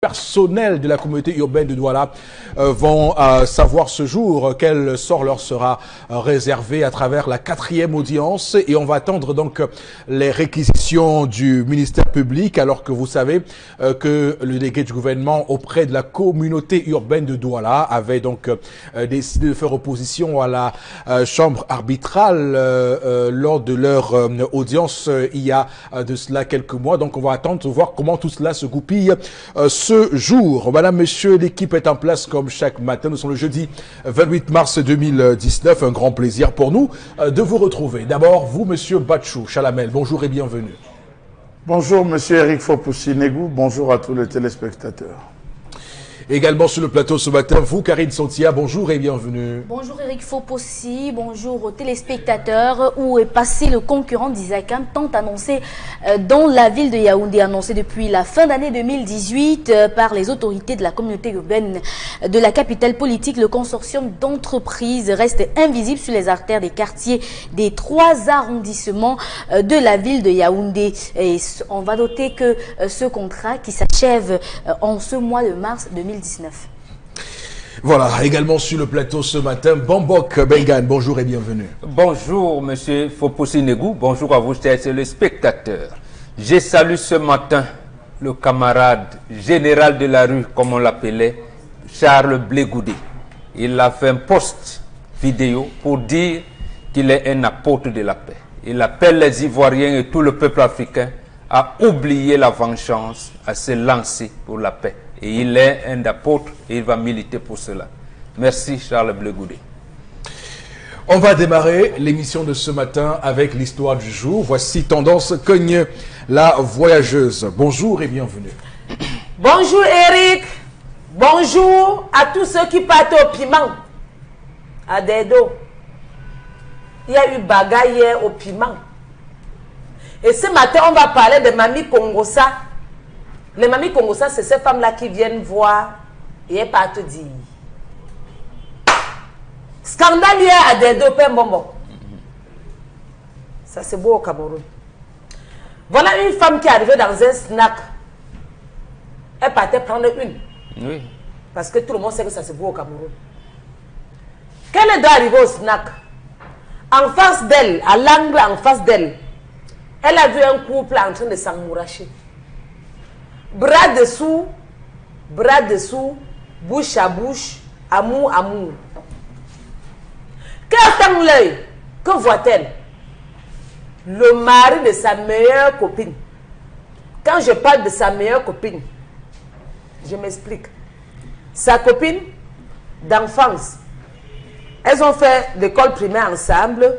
personnels de la communauté urbaine de Douala vont savoir ce jour quel sort leur sera réservé à travers la 4e audience, et on va attendre donc les réquisitions du ministère public, alors que vous savez que le délégué du gouvernement auprès de la communauté urbaine de Douala avait donc décidé de faire opposition à la chambre arbitrale lors de leur audience il y a de cela quelques mois. Donc on va attendre de voir comment tout cela se goupille ce jour. Madame, monsieur, l'équipe est en place comme chaque matin. Nous sommes le jeudi 28 mars 2019. Un grand plaisir pour nous de vous retrouver. D'abord, vous, monsieur Batchou Chalamel, bonjour et bienvenue. Bonjour, monsieur Eric Fopoussi-Negou. Bonjour à tous les téléspectateurs. Également sur le plateau ce matin, vous, Karine Sontia, bonjour et bienvenue. Bonjour Eric Fopossi, bonjour aux téléspectateurs. Où est passé le concurrent d'Isakam, tant annoncé dans la ville de Yaoundé, annoncé depuis la fin d'année 2018 par les autorités de la communauté urbaine de la capitale politique. Le consortium d'entreprises reste invisible sur les artères des quartiers des 3 arrondissements de la ville de Yaoundé. Et on va noter que ce contrat qui s'achève en ce mois de mars 2019. Voilà, également sur le plateau ce matin, Bambok Bengan, bonjour et bienvenue. Bonjour, monsieur Fopoussi-Negou, bonjour à vous, chers téléspectateurs. Je salue ce matin le camarade général de la rue, comme on l'appelait, Charles Blegoudé. Il a fait un post vidéo pour dire qu'il est un apôtre de la paix. Il appelle les Ivoiriens et tout le peuple africain à oublier la vengeance, à se lancer pour la paix. Et il est un apôtre et il va militer pour cela. Merci Charles Blegoudé. On va démarrer l'émission de ce matin avec l'histoire du jour. Voici Tendance Cogne, la voyageuse. Bonjour et bienvenue. Bonjour Eric. Bonjour à tous ceux qui partent au piment. À Dedo. Il y a eu bagaille hier au piment. Et ce matin, on va parler de Mamie Kongosa. Les mamies Kongosa, c'est ces femmes-là qui viennent voir et elles partent dire. Scandale hier à Dedo Pembomo. Ça, c'est beau au Cameroun. Voilà une femme qui est arrivée dans un snack. Elle partait prendre une. Oui. Parce que tout le monde sait que ça, c'est beau au Cameroun. Quand elle doit arriver au snack, en face d'elle, à l'angle en face d'elle, elle a vu un couple en train de s'amouracher. Bras dessous, bouche à bouche, amour, amour. Qu'elle tend l'œil, que voit-elle? Le mari de sa meilleure copine. Quand je parle de sa meilleure copine, je m'explique. Sa copine d'enfance. Elles ont fait l'école primaire ensemble,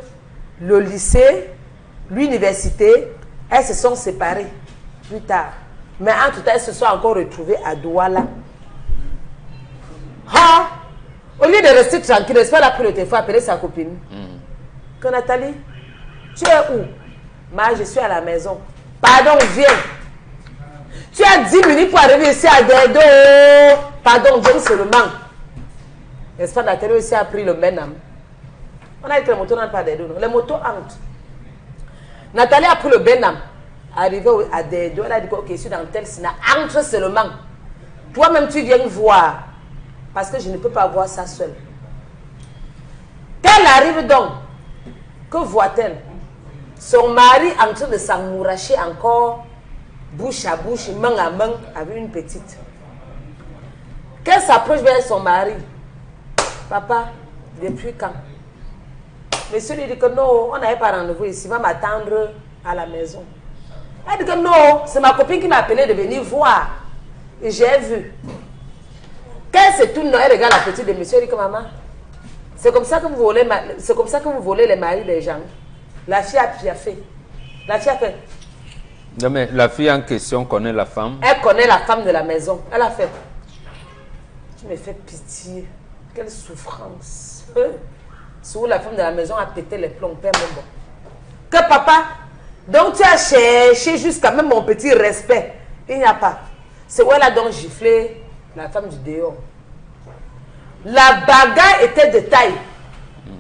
le lycée, l'université. Elles se sont séparées plus tard. Mais entre temps, elles se sont encore retrouvées à Douala. Ha! Au lieu de rester tranquille, elle a pris le téléphone, appeler sa copine. Que Nathalie, tu es où? Je suis à la maison. Pardon, viens. Tu as 10 minutes pour arriver ici à Dedo. Pardon, viens seulement. N'est-ce pas, Nathalie aussi a pris le Benham. On a dit que les motos n'entrent pas à Dedo. Les motos entrent. Nathalie a pris le Benham. Arrivé à Dedo, elle a dit que ok, je suis dans tel Sina. Entre seulement. Toi-même, tu viens voir. Parce que je ne peux pas voir ça seule. Quand elle arrive donc, que voit-elle? Son mari en train de s'amouracher encore, bouche à bouche, main à main, avec une petite. Quand elle s'approche vers son mari, papa, depuis quand? Monsieur lui dit que non, on n'avait pas rendez-vous ici, il va m'attendre à la maison. Elle dit que non, c'est ma copine qui m'a appelé de venir voir. Et j'ai vu. Quand elle se tourne, elle regarde la petite de monsieur, elle dit que maman, c'est comme ça que vous volez, c'est comme ça que vous volez les maris des gens. La fille a fait. La fille a fait. Non, mais la fille en question connaît la femme. Elle connaît la femme de la maison. Elle a fait. Tu me fais pitié. Quelle souffrance. C'est où la femme de la maison a pété les plombs. Père mon bon. Que papa, donc tu as cherché jusqu'à même mon petit respect. Il n'y a pas. C'est où elle a donc giflé la femme du dehors. La bagarre était de taille.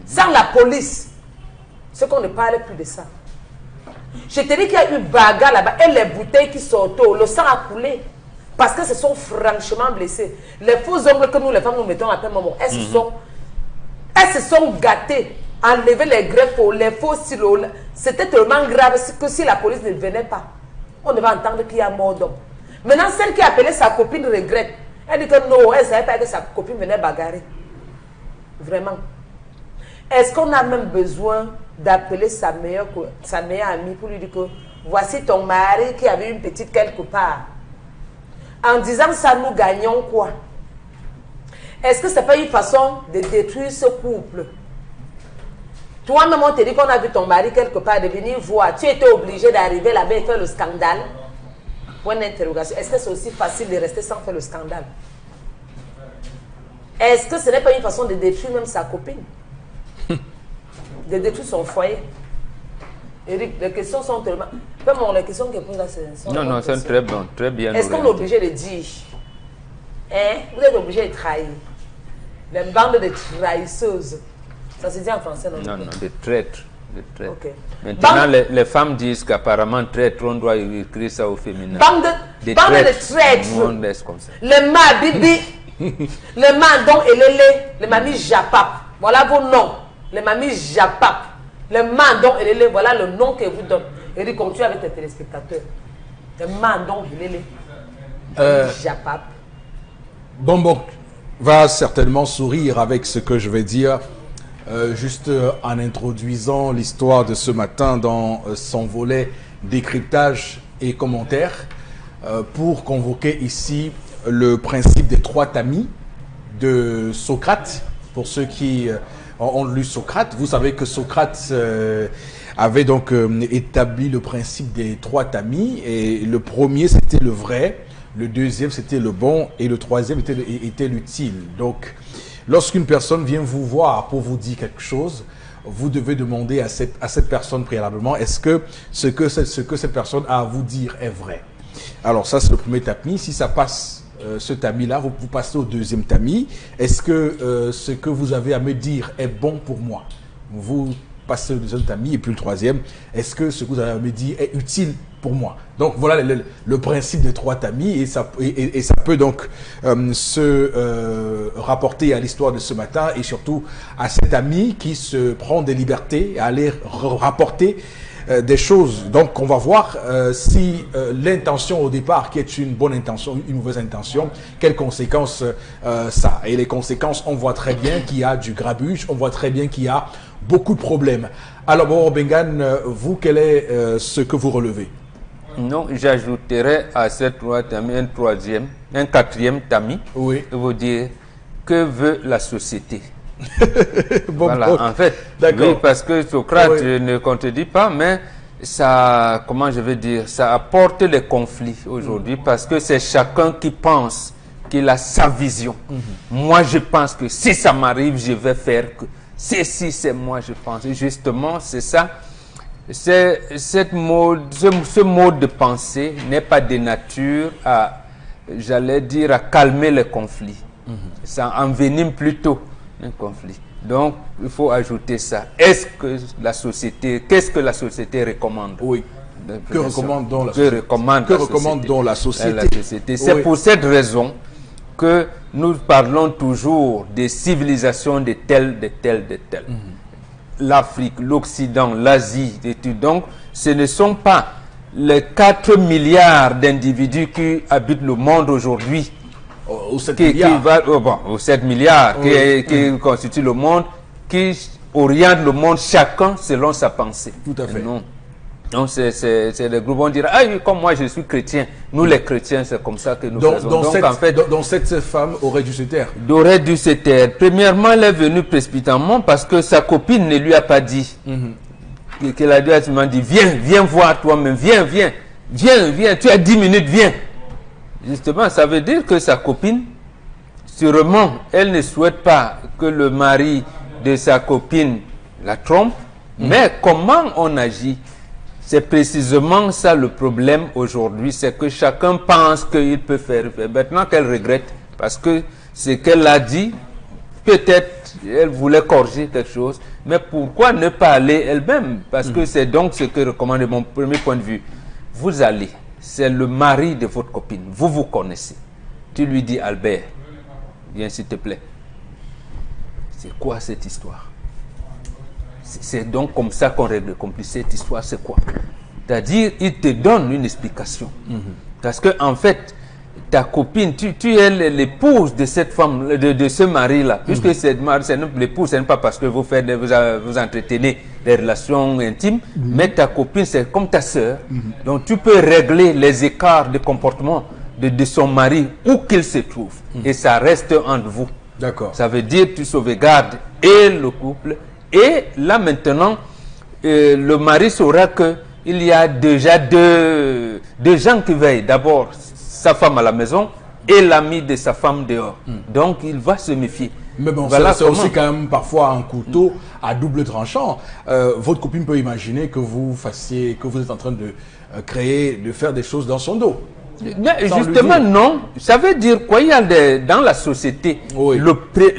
Sans la police. C'est qu'on ne parlait plus de ça. Je te dis qu'il y a eu bagarre là-bas. Et les bouteilles qui sortent, le sang a coulé. Parce que se sont franchement blessés. Les faux ongles que nous, les femmes, nous mettons à peine moment, elles se sont gâtées. Enlever les greffes, les faux silos. C'était tellement grave que si la police ne venait pas, on devait entendre qu'il y a mort d'homme. Maintenant, celle qui a appelé sa copine regrette. Elle dit que non, elle ne savait pas que sa copine venait bagarrer. Vraiment. Est-ce qu'on a même besoin d'appeler sa meilleure amie pour lui dire que voici ton mari qui avait une petite quelque part? En disant ça, nous gagnons quoi? Est-ce que ce n'est pas une façon de détruire ce couple? Toi-même, on te dit qu'on a vu ton mari quelque part de venir voir. Tu étais obligé d'arriver là-bas et faire le scandale. Point d'interrogation. Est-ce que c'est aussi facile de rester sans faire le scandale? Est-ce que ce n'est pas une façon de détruire même sa copine? De détruire son foyer? Eric, les questions sont tellement... Vraiment, les questions que pose là, c'est... Non, c'est très bon, très bien. Est-ce qu'on est obligé de dire? Hein? Vous êtes obligé de trahir. Les bandes de trahisseuses. Ça se dit en français, non? Non, des traîtres. Okay. Maintenant, les femmes disent qu'apparemment, traître, on doit écrire ça au féminin. Bande de traîtres. On laisse comme ça. Le ma bibi, le ma don et le mami japap. Voilà vos noms. Le mami japap. Le ma don et le voilà le nom que vous donne. Eric, continue avec tes téléspectateurs. Le ma don et le japap. Bonbon va certainement sourire avec ce que je vais dire. Juste en introduisant l'histoire de ce matin dans son volet décryptage et commentaires pour convoquer ici le principe des 3 tamis de Socrate. Pour ceux qui ont lu Socrate, vous savez que Socrate avait donc établi le principe des 3 tamis, et le premier c'était le vrai, le deuxième c'était le bon et le troisième était l'utile. Donc lorsqu'une personne vient vous voir pour vous dire quelque chose, vous devez demander à cette personne préalablement, est-ce que ce que cette personne a à vous dire est vrai? Alors ça, c'est le premier tamis. Si ça passe, ce tamis-là, vous passez au deuxième tamis. Est-ce que ce que vous avez à me dire est bon pour moi? Vous passez au deuxième tamis. Et puis le troisième, est-ce que ce que vous avez à me dire est utile pour moi? Donc voilà le principe des 3 tamis, et ça peut donc se rapporter à l'histoire de ce matin, et surtout à cet ami qui se prend des libertés à aller rapporter des choses. Donc on va voir si l'intention au départ, qui est une bonne intention, une mauvaise intention, quelles conséquences ça a. Et les conséquences, on voit très bien qu'il y a du grabuge, on voit très bien qu'il y a beaucoup de problèmes. Alors bon, Bengan, vous, quel est ce que vous relevez? Non, j'ajouterais à cette 3 tamis un 4e tamis. Oui. Vous dire, que veut la société? Bon, voilà, bon. en fait. D'accord. Oui, parce que Socrate Oui. ne contredit pas, mais ça, comment je vais dire, ça apporte les conflits aujourd'hui, parce que c'est chacun qui pense qu'il a sa vision. Moi, je pense que si ça m'arrive, je vais faire que... c'est moi, je pense. Et justement, c'est ça. Ce mode de pensée n'est pas de nature à, j'allais dire, à calmer les conflits. Ça envenime plutôt un conflit. Donc, il faut ajouter ça. Qu'est-ce que la société recommande? Oui. Que recommande donc la société? Que recommande donc la société? C'est Oui. pour cette raison que nous parlons toujours des civilisations de telles. L'Afrique, l'Occident, l'Asie, et tout. Donc, ce ne sont pas les 4 milliards d'individus qui habitent le monde aujourd'hui, Ou 7 milliards. ou 7 milliards Oui. qui constituent le monde, qui orientent le monde chacun selon sa pensée. Tout à fait. Non. Donc, c'est les groupes vont dire, ah oui, comme moi je suis chrétien, nous les chrétiens, c'est comme ça que nous faisons. Donc cette femme aurait dû se taire. Aurait dû se taire. Premièrement, elle est venue précipitamment parce que sa copine ne lui a pas dit. Qu'elle a dit à tout le monde, viens voir toi-même, viens, tu as 10 minutes, viens. Justement, ça veut dire que sa copine, sûrement, elle ne souhaite pas que le mari de sa copine la trompe, mais comment on agit? C'est précisément ça le problème aujourd'hui, c'est que chacun pense qu'il peut faire. Maintenant qu'elle regrette, parce que ce qu'elle a dit, peut-être elle voulait corriger quelque chose, mais pourquoi ne pas aller elle-même? Parce que c'est donc ce que recommande mon premier point de vue. Vous allez, c'est le mari de votre copine. Vous vous connaissez. Tu lui dis, Albert, viens s'il te plaît. C'est quoi cette histoire? C'est donc comme ça qu'on règle cette histoire, c'est quoi? C'est-à-dire, il te donne une explication. Parce que, en fait, ta copine, tu es l'épouse de cette femme, de ce mari-là. Puisque c'est l'épouse, ce n'est pas parce que vous entretenez des relations intimes, mais ta copine, c'est comme ta sœur. Donc, tu peux régler les écarts de comportement de son mari, où qu'il se trouve. Et ça reste entre vous. D'accord. Ça veut dire que tu sauvegardes et le couple. Et là, maintenant, le mari saura qu'il y a déjà deux gens qui veillent. D'abord, sa femme à la maison et l'ami de sa femme dehors. Donc, il va se méfier. Mais bon, voilà c'est aussi quand même parfois un couteau à double tranchant. Votre copine peut imaginer que vous êtes en train de de faire des choses dans son dos. Mais justement, non. Ça veut dire quoi? Il y a dans la société, oui.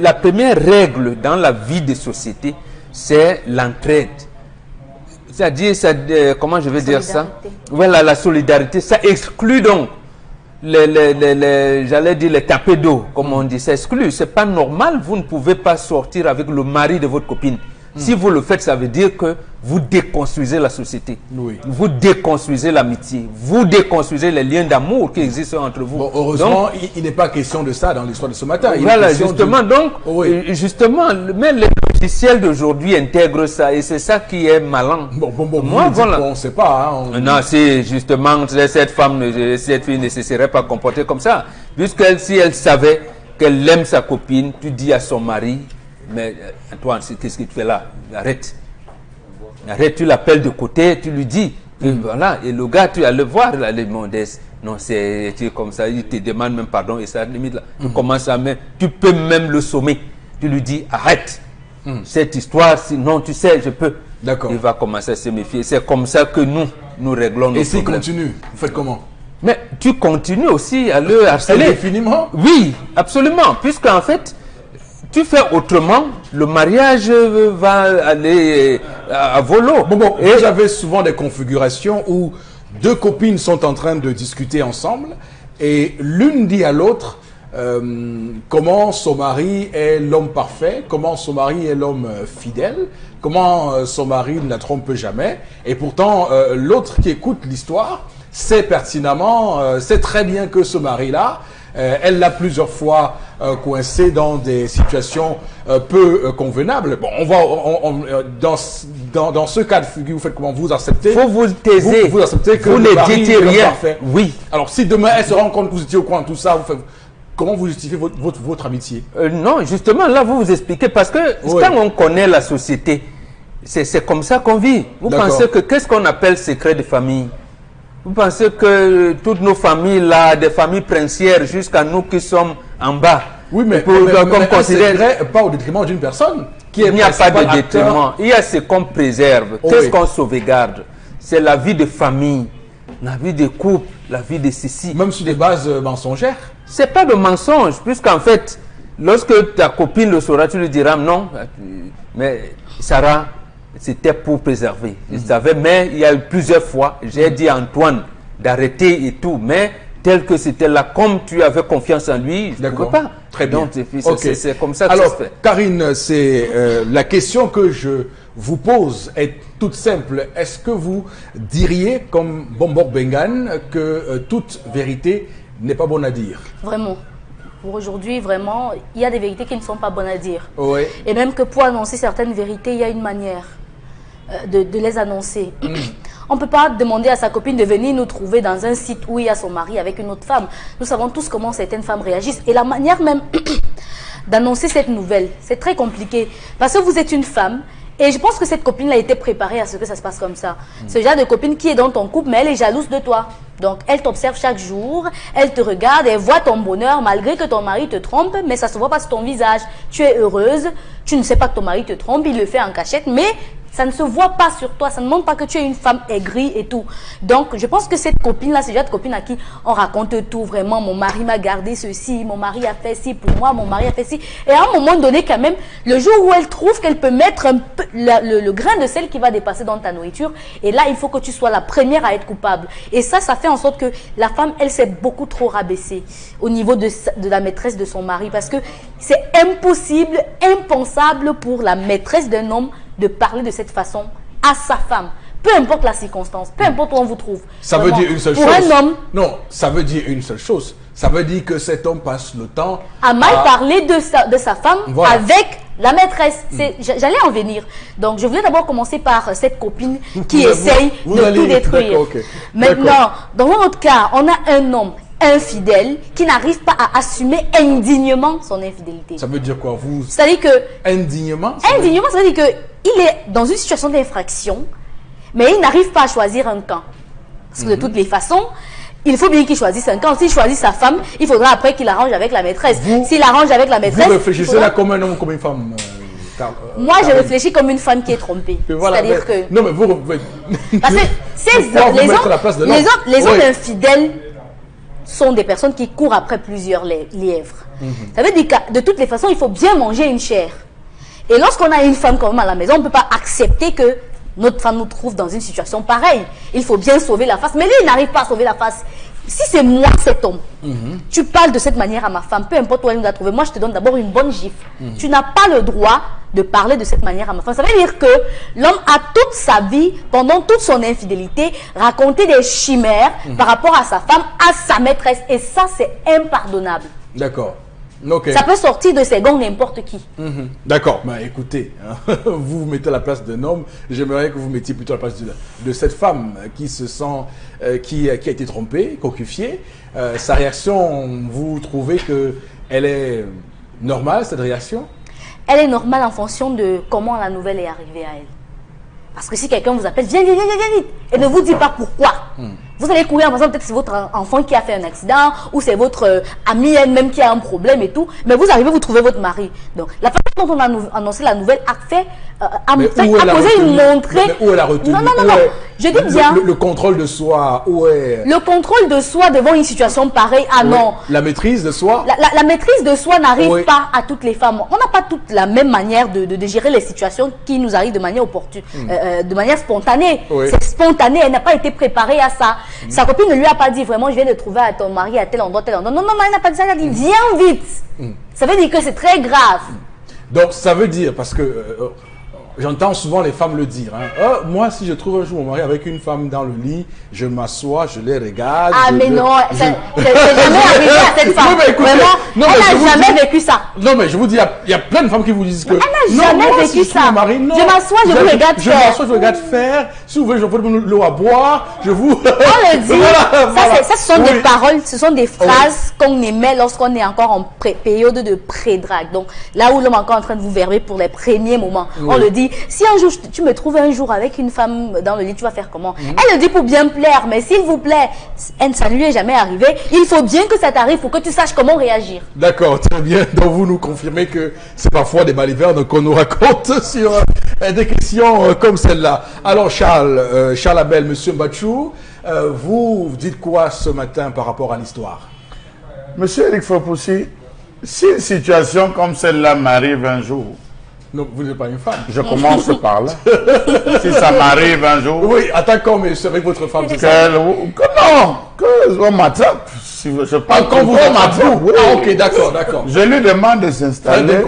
La première règle dans la vie de société, c'est l'entraide. C'est-à-dire, comment je vais dire ça? Voilà, la solidarité. Ça exclut donc j'allais dire les tapés d'eau, comme on dit. Ça exclut. C'est pas normal. Vous ne pouvez pas sortir avec le mari de votre copine. Si vous le faites, ça veut dire que vous déconstruisez la société. Oui. Vous déconstruisez l'amitié. Vous déconstruisez les liens d'amour qui existent entre vous. Bon, heureusement, donc, il n'est pas question de ça dans l'histoire de ce matin. Voilà, justement. Donc, justement, mais les logiciels d'aujourd'hui intègrent ça. Et c'est ça qui est malin. Moi, voilà. On ne sait pas. Hein, Non, c'est justement, cette fille ne se serait pas comportée comme ça. Puisqu'elle, si elle savait qu'elle aime sa copine, tu dis à son mari, mais Antoine, qu'est-ce que tu fais là? Arrête. Arrête, tu l'appelles de côté, tu lui dis. Et voilà, et le gars, tu vas le voir, là, les modestes. Non, c'est comme ça, il te demande même pardon, et ça limite là. Tu commences à même, tu peux même le sommer. Tu lui dis, arrête. Cette histoire, sinon, tu sais, je peux. D'accord. Il va commencer à se méfier. C'est comme ça que nous réglons nos problèmes. Et s'il continue, vous faites comment? Mais tu continues aussi à le harceler. Indéfiniment? Oui, absolument. Puisqu'en fait, tu fais autrement, le mariage va aller à volo. Et vous avez souvent des configurations où deux copines sont en train de discuter ensemble et l'une dit à l'autre comment son mari est l'homme parfait, comment son mari est l'homme fidèle, comment son mari ne la trompe jamais. Et pourtant, l'autre qui écoute l'histoire sait pertinemment, sait très bien que ce mari-là, elle l'a plusieurs fois coincé dans des situations peu convenables. Bon, dans ce cas de figure, vous faites comment? Vous acceptez? Faut vous taisez. Vous acceptez que vous ne dites rien. Parfait. Oui. Alors, si demain elle se rend compte que vous étiez au courant de tout ça, comment vous justifiez votre amitié? Non, justement, là, vous expliquez. Parce que quand on connaît la société, c'est comme ça qu'on vit. Vous pensez que qu'est-ce qu'on appelle secret de famille? Vous pensez que toutes nos familles, là, des familles princières, jusqu'à nous qui sommes en bas, oui, mais pas au détriment d'une personne. Il n'y a pas de détriment. Il y a ce qu'on préserve. Qu'est-ce qu'on sauvegarde? C'est la vie de famille, la vie de couple, la vie de ceci. Même sur des bases mensongères? C'est pas de mensonge, puisqu'en fait, lorsque ta copine le saura, tu lui diras non, mais Sarah, c'était pour préserver. Je savais, mais il y a eu plusieurs fois, j'ai dit à Antoine d'arrêter et tout, mais tel que c'était là, comme tu avais confiance en lui, je ne pouvais pas. Très bien. C'est comme ça que alors, ça se fait. Karine, la question que je vous pose est toute simple. Est-ce que vous diriez, comme Bombor Bengan, que toute vérité n'est pas bonne à dire? Vraiment. Pour aujourd'hui, vraiment, il y a des vérités qui ne sont pas bonnes à dire. Oui. Et même que pour annoncer certaines vérités, il y a une manière de les annoncer. On ne peut pas demander à sa copine de venir nous trouver dans un site où il y a son mari avec une autre femme. Nous savons tous comment certaines femmes réagissent. Et la manière même d'annoncer cette nouvelle, c'est très compliqué. Parce que vous êtes une femme. Et je pense que cette copine-là a été préparée à ce que ça se passe comme ça. Ce genre de copine qui est dans ton couple, mais elle est jalouse de toi. Donc, elle t'observe chaque jour, elle te regarde, elle voit ton bonheur, malgré que ton mari te trompe, mais ça ne se voit pas sur ton visage. Tu es heureuse, tu ne sais pas que ton mari te trompe, il le fait en cachette, mais Ça ne se voit pas sur toi. Ça ne montre pas que tu es une femme aigrie et tout. Donc, je pense que cette copine-là, c'est déjà une copine à qui on raconte tout. Vraiment, mon mari m'a gardé ceci, mon mari a fait ci pour moi, mon mari a fait ci. Et à un moment donné, quand même, le jour où elle trouve qu'elle peut mettre un peu le grain de sel qui va dépasser dans ta nourriture, et là, il faut que tu sois la première à être coupable. Et ça fait en sorte que la femme, elle s'est beaucoup trop rabaissée au niveau de la maîtresse de son mari. Parce que c'est impossible, impensable pour la maîtresse d'un homme de parler de cette façon à sa femme. Peu importe la circonstance, peu importe où on vous trouve. Ça veut dire une seule chose. Pour un homme... Non, ça veut dire une seule chose. Ça veut dire que cet homme passe le temps à mal parler de sa femme avec la maîtresse. J'allais en venir. Donc, je voulais d'abord commencer par cette copine qui essaye de tout détruire. Okay. Maintenant, dans notre cas, on a un homme infidèle qui n'arrive pas à assumer indignement son infidélité. Ça veut dire quoi? C'est-à-dire que... Indignement? Indignement, ça veut dire qu'il est dans une situation d'infraction, mais il n'arrive pas à choisir un camp. Parce que de toutes les façons, il faut bien qu'il choisisse un camp. S'il choisit sa femme, il faudra après qu'il arrange avec la maîtresse. S'il arrange avec la maîtresse... Vous réfléchissez là comme un homme ou comme une femme moi, je réfléchis comme une femme qui est trompée. Voilà, c'est-à-dire que... Non, mais vous... Parce que les hommes infidèles sont des personnes qui courent après plusieurs lièvres. Ça veut dire que de toutes les façons, il faut bien manger une chair. Et lorsqu'on a une femme quand même à la maison, on ne peut pas accepter que notre femme nous trouve dans une situation pareille. Il faut bien sauver la face. Mais lui, il n'arrive pas à sauver la face. Si c'est moi cet homme, tu parles de cette manière à ma femme, peu importe où elle nous a trouvé, moi je te donne d'abord une bonne gifle. Tu n'as pas le droit de parler de cette manière à ma femme. Ça veut dire que l'homme a toute sa vie, pendant toute son infidélité, raconté des chimères par rapport à sa femme, à sa maîtresse. Et ça, c'est impardonnable. D'accord. Okay. Ça peut sortir de ses gonds n'importe qui. D'accord. Ben, écoutez, hein, vous vous mettez à la place d'un homme. J'aimerais que vous mettiez plutôt à la place de cette femme qui se sent, qui a été trompée, cocufiée. Sa réaction, vous trouvez qu'elle est normale, cette réaction? Elle est normale en fonction de comment la nouvelle est arrivée à elle. Parce que si quelqu'un vous appelle, viens vite, et ne vous dit pas pourquoi, vous allez courir en pensant peut-être que c'est votre enfant qui a fait un accident, ou c'est votre ami elle-même qui a un problème et tout, mais vous arrivez, vous trouvez votre mari. Donc, la façon dont on a annoncé la nouvelle a posé une montrée. Mais où est la retenue? Non. Je dis bien. Le contrôle de soi, où est... Le contrôle de soi devant une situation pareille, non. La maîtrise de soi? La maîtrise de soi n'arrive pas à toutes les femmes. On n'a pas toute la même manière de gérer les situations qui nous arrivent de manière opportune, de manière spontanée. C'est spontané, elle n'a pas été préparée à ça. Sa copine ne lui a pas dit vraiment, je viens de trouver à ton mari à tel endroit, tel endroit. Non, elle n'a pas dit ça, elle a dit, viens vite. Ça veut dire que c'est très grave. Donc, ça veut dire, parce que j'entends souvent les femmes le dire, hein, moi, si je trouve un jour mon mari avec une femme dans le lit, je m'assois, je les regarde. Ah, mais non, c'est jamais arrivé à cette femme. Oui, mais écoutez, vraiment, elle n'a jamais vécu ça. Non, mais je vous dis, il y a plein de femmes qui vous disent que... Elle n'a jamais vécu ça. Mon mari, non, je m'assois, je vous regarde faire. Je m'assois, je regarde faire. Si vous voulez, je vous donne l'eau à boire. Je vous... On le dit. Voilà. Ça, ce sont des paroles, ce sont des phrases qu'on émet lorsqu'on est encore en période de pré-drague. Donc, là où l'homme est encore en train de vous verber pour les premiers moments. On le dit. Si un jour, tu me trouves un jour avec une femme dans le lit, tu vas faire comment? Elle le dit pour bien plaire, mais s'il vous plaît, ça ne lui est jamais arrivé. Il faut bien que ça t'arrive pour que tu saches comment réagir. D'accord, très bien. Donc, vous nous confirmez que c'est parfois des balivernes qu'on nous raconte sur des questions comme celle-là. Alors, Charles Abel, Monsieur Mbachou, vous dites quoi ce matin par rapport à l'histoire? Monsieur Eric Fopoussi, si une situation comme celle-là m'arrive un jour, non, vous n'êtes pas une femme. Je commence par là. Si ça m'arrive un jour. Oui, attaquons, mais c'est avec votre femme. On m'attrape. Si je parle quand vous m'attrape. Oui. Ah, ok, d'accord. Je lui demande de s'installer.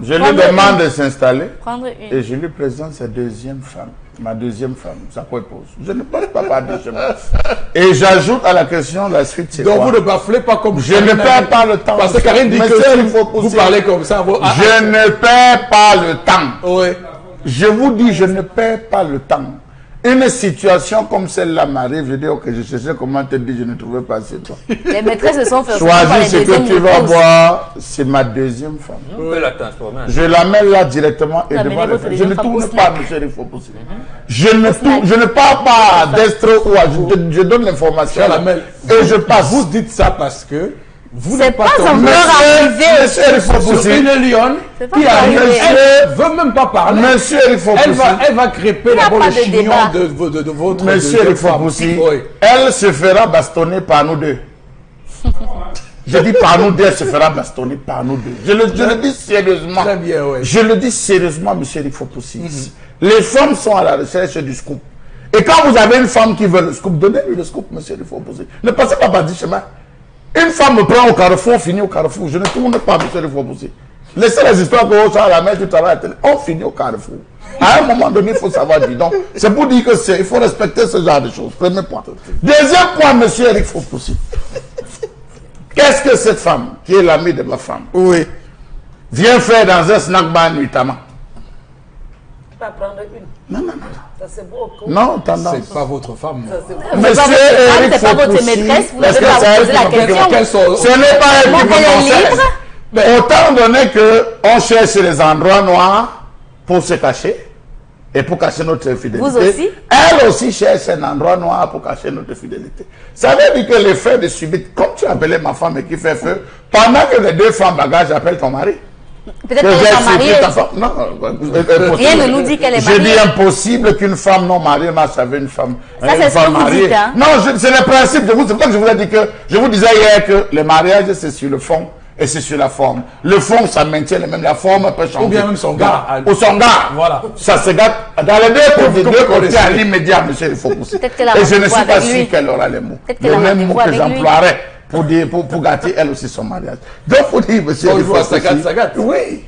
Je lui demande de s'installer. Et je lui présente sa deuxième femme. Ma deuxième femme, sa co-épouse. Je ne passe pas par deux chemins. Et j'ajoute à la question la suite, c'est quoi? Donc vous ne baflez pas comme je ne perds pas le temps. Parce que Karine dit que vous parlez comme ça. Je ne perds pas le temps. Oui. Je vous dis, je ne perds pas le temps. Une situation comme celle-là m'arrive, je dis, ok, je cherchais comment te dire, je ne trouvais pas c'est toi. Les maîtresses se sont fait choisis ce que tu vas voir, c'est ma deuxième femme. On peut la transformer. Je la mets là directement et devant les femmes. Je ne tourne pas, monsieur Rifopoussi. Je ne parle pas d'estro ou je donne l'information et je passe. Vous dites ça parce que Vous n'êtes pas encore arrivé. Monsieur Eric Fopoussi. Une lionne qui arrive, elle ne veut même pas parler. Monsieur Eric Fopoussi. Elle va crêper d'abord le chignon de votre... Monsieur Eric Fopoussi, elle se fera bastonner par nous deux. Je dis par nous deux, elle se fera bastonner par nous deux. Je le dis sérieusement. Très bien, oui. Je le dis sérieusement, monsieur Eric Fopoussi. Les femmes sont à la recherche du scoop. Et quand vous avez une femme qui veut le scoop, donnez-lui le scoop, monsieur Eric Fopoussi. Ne passez pas par 10 chemins. Une femme me prend au carrefour, finit au carrefour. Je ne tourne pas, monsieur Eric Fopoussi. Laissez les histoires que vous à la mer, tu travailles à la télé. On finit au carrefour. À un moment donné, il faut savoir dire donc. C'est pour dire que il faut respecter ce genre de choses. Premier point. Deuxième point, monsieur Eric Fopoussi. Qu'est-ce que cette femme, qui est l'amie de ma femme, vient faire dans un snack bar nuitamment? Pas prendre une. Non. Ça c'est beau. Non, tendance. C'est pas votre femme. Monsieur Eric Fopoussi. C'est pas votre maîtresse, vous n'avez pas posé la question. Ce n'est pas elle qui me concerne. Autant donné qu'on cherche les endroits noirs pour se cacher et pour cacher notre fidélité. Vous aussi? Elle aussi cherche un endroit noir pour cacher notre fidélité. Ça veut dire que les feux de subite, comme tu appelais ma femme et qui fait feu, pendant que les deux femmes bagages, j'appelle ton mari. Peut-être qu'elle est pas mariée. Non, rien ne nous dit qu'elle est mariée. Je dis impossible qu'une femme non mariée marche avec une femme, ça, c'est ce que vous dites, hein? Non, c'est le principe. C'est pour ça que je vous ai dit que, je vous disais hier que le mariage, c'est sur le fond et c'est sur la forme. Le fond, ça maintient le même, la forme peut changer. Ou bien même son gars. Ou son gars. Voilà. Ça se gâte dans les deux côtés à l'immédiat, monsieur il faut pousser. Et je ne suis pas sûr qu'elle aura les mots. Les mêmes mots que j'emploierais pour gâter elle aussi son mariage. Donc, il faut dire, monsieur il faut ça gâte. Oui.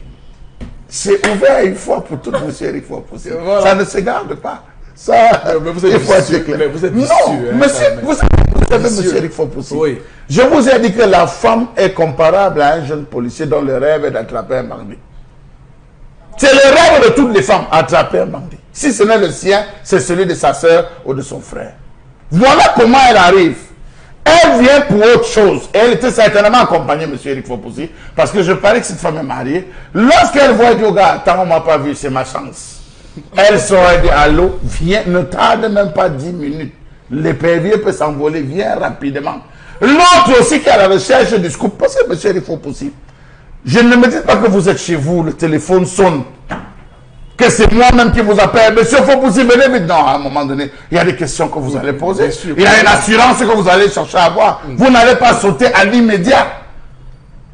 C'est ouvert une fois pour tout, monsieur Eric Fopoussi. Voilà. Ça ne se garde pas. Ça, mais vous êtes vicieux. Mais vous êtes vicieux. Non, monsieur, vous savez, monsieur Eric Fopoussi. Oui. Je vous ai dit que la femme est comparable à un jeune policier dont le rêve est d'attraper un bandit. C'est le rêve de toutes les femmes, attraper un bandit. Si ce n'est le sien, c'est celui de sa soeur ou de son frère. Voilà comment elle arrive. Elle vient pour autre chose. Elle était certainement accompagnée, monsieur Eric Fopoussi, parce que je parie que cette femme est mariée. Lorsqu'elle voit du gars, attends, on ne m'a pas vu, c'est ma chance. Elle saurait dire allô, viens, ne tarde même pas 10 minutes. L'épervier peut s'envoler, viens rapidement. L'autre aussi qui est à la recherche du scoop, parce que monsieur Eric Fopoussi, je ne me dis pas que vous êtes chez vous, le téléphone sonne, que c'est moi-même qui vous appelle. Monsieur Fopoussi, venez vite. Non, à un moment donné, il y a des questions que vous allez poser. Il y a une assurance que vous allez chercher à avoir. Vous n'allez pas sauter à l'immédiat.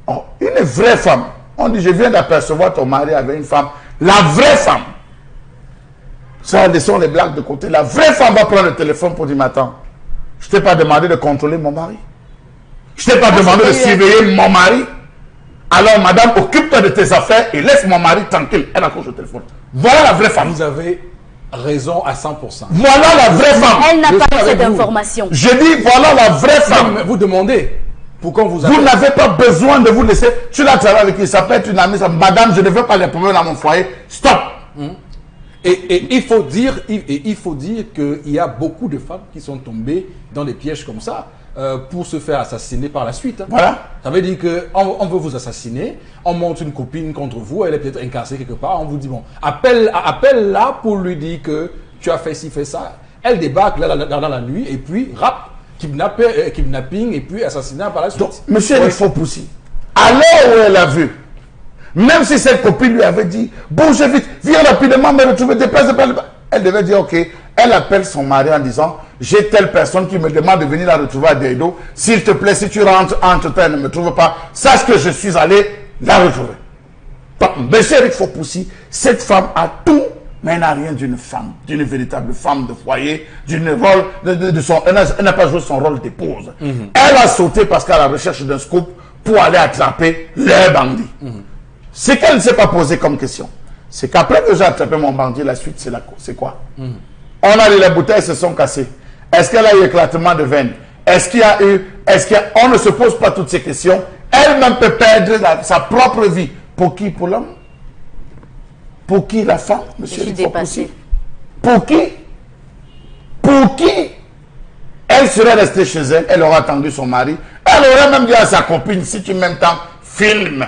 Oh, une vraie femme. On dit, je viens d'apercevoir ton mari avec une femme. La vraie femme. Ça, laissons les blagues de côté. La vraie femme va prendre le téléphone pour dire, mais attends, je ne t'ai pas demandé de contrôler mon mari. Je ne t'ai pas demandé de surveiller mon mari. Alors, madame, occupe-toi de tes affaires et laisse mon mari tranquille. Elle accroche le téléphone. Voilà la vraie femme. Vous avez raison à 100%. Voilà la vraie femme. Elle n'a pas cette information. Je dis, voilà la vraie femme. Vous demandez pourquoi vous avez... Vous n'avez pas besoin de vous laisser. Tu l'as travaillé avec qui? Ça peut être une amie. Madame, je ne veux pas les problèmes dans mon foyer. Stop. Et il faut dire qu'il y a beaucoup de femmes qui sont tombées dans des pièges comme ça pour se faire assassiner par la suite. Voilà. Ça veut dire qu'on veut vous assassiner, on monte une copine contre vous, elle est peut-être incarcérée quelque part, on vous dit bon, appelle-la pour lui dire que tu as fait ci, fait ça. Elle débarque là, dans la nuit et puis rap, kidnapping et puis assassinat par la suite. Donc, monsieur Eric Fopoussi, à l'heure où elle a vu, même si cette copine lui avait dit bougez vite, viens rapidement me retrouver, déplace, elle devait dire ok. Elle appelle son mari en disant j'ai telle personne qui me demande de venir la retrouver à Deido. S'il te plaît, si tu rentres entre temps, ne me trouve pas, sache que je suis allé la retrouver. Monsieur Eric Fopoussi, cette femme a tout, mais elle n'a rien d'une femme, d'une véritable femme de foyer, d'une rôle elle n'a pas joué son rôle d'épouse. Elle a sauté parce qu'à la recherche d'un scoop pour aller attraper les bandits. Ce qu'elle ne s'est pas posé comme question, c'est qu'après que j'ai attrapé mon bandit, la suite, c'est quoi? On a dit les bouteilles se sont cassées. Est-ce qu'elle a eu éclatement de veine? On ne se pose pas toutes ces questions. Elle-même peut perdre sa propre vie. Pour qui? Pour l'homme? Pour qui la femme? Monsieur Eric Fopoussi? Pour qui? Pour qui? Elle serait restée chez elle, elle aurait attendu son mari. Elle aurait même dit à sa copine, si tu m'aimes tant, filme.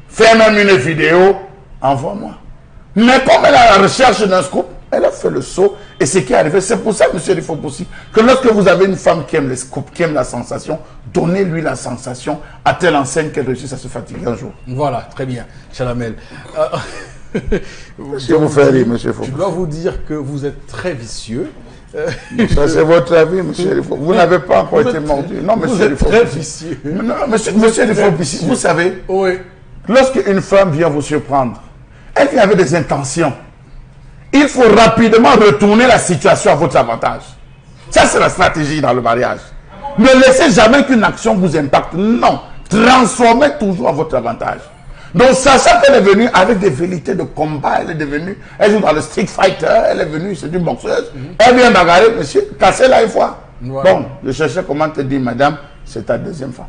Fais même une vidéo, envoie-moi. Mais comme elle est à la recherche d'un scoop, Elle a fait le saut et ce qui est arrivé, c'est pour ça, monsieur Rifopoussi, que lorsque vous avez une femme qui aime les scoops, qui aime la sensation, donnez-lui la sensation à telle enseigne qu'elle réussisse à se fatiguer un jour. Voilà, très bien, Chalamel. Je vous fais rire, monsieur Rifopoussi. Je dois vous dire que vous êtes très vicieux. Ça, c'est votre avis, monsieur Rifopoussi. Vous n'avez pas encore été mordu. Non, monsieur Rifopoussi. Très vicieux. Non, monsieur Rifopoussi, vous savez, oui. Lorsqu'une femme vient vous surprendre, elle vient avec des intentions. Il faut rapidement retourner la situation à votre avantage. Ça, c'est la stratégie dans le mariage. Ne laissez jamais qu'une action vous impacte. Non. Transformez toujours à votre avantage. Donc, sachant qu'elle est venue avec des vérités de combat, elle joue dans le Street Fighter, elle est venue, c'est une boxeuse, elle vient bagarrer, monsieur, cassez-la une fois. Voilà. Bon, je cherchais comment te dire, madame, c'est ta deuxième femme.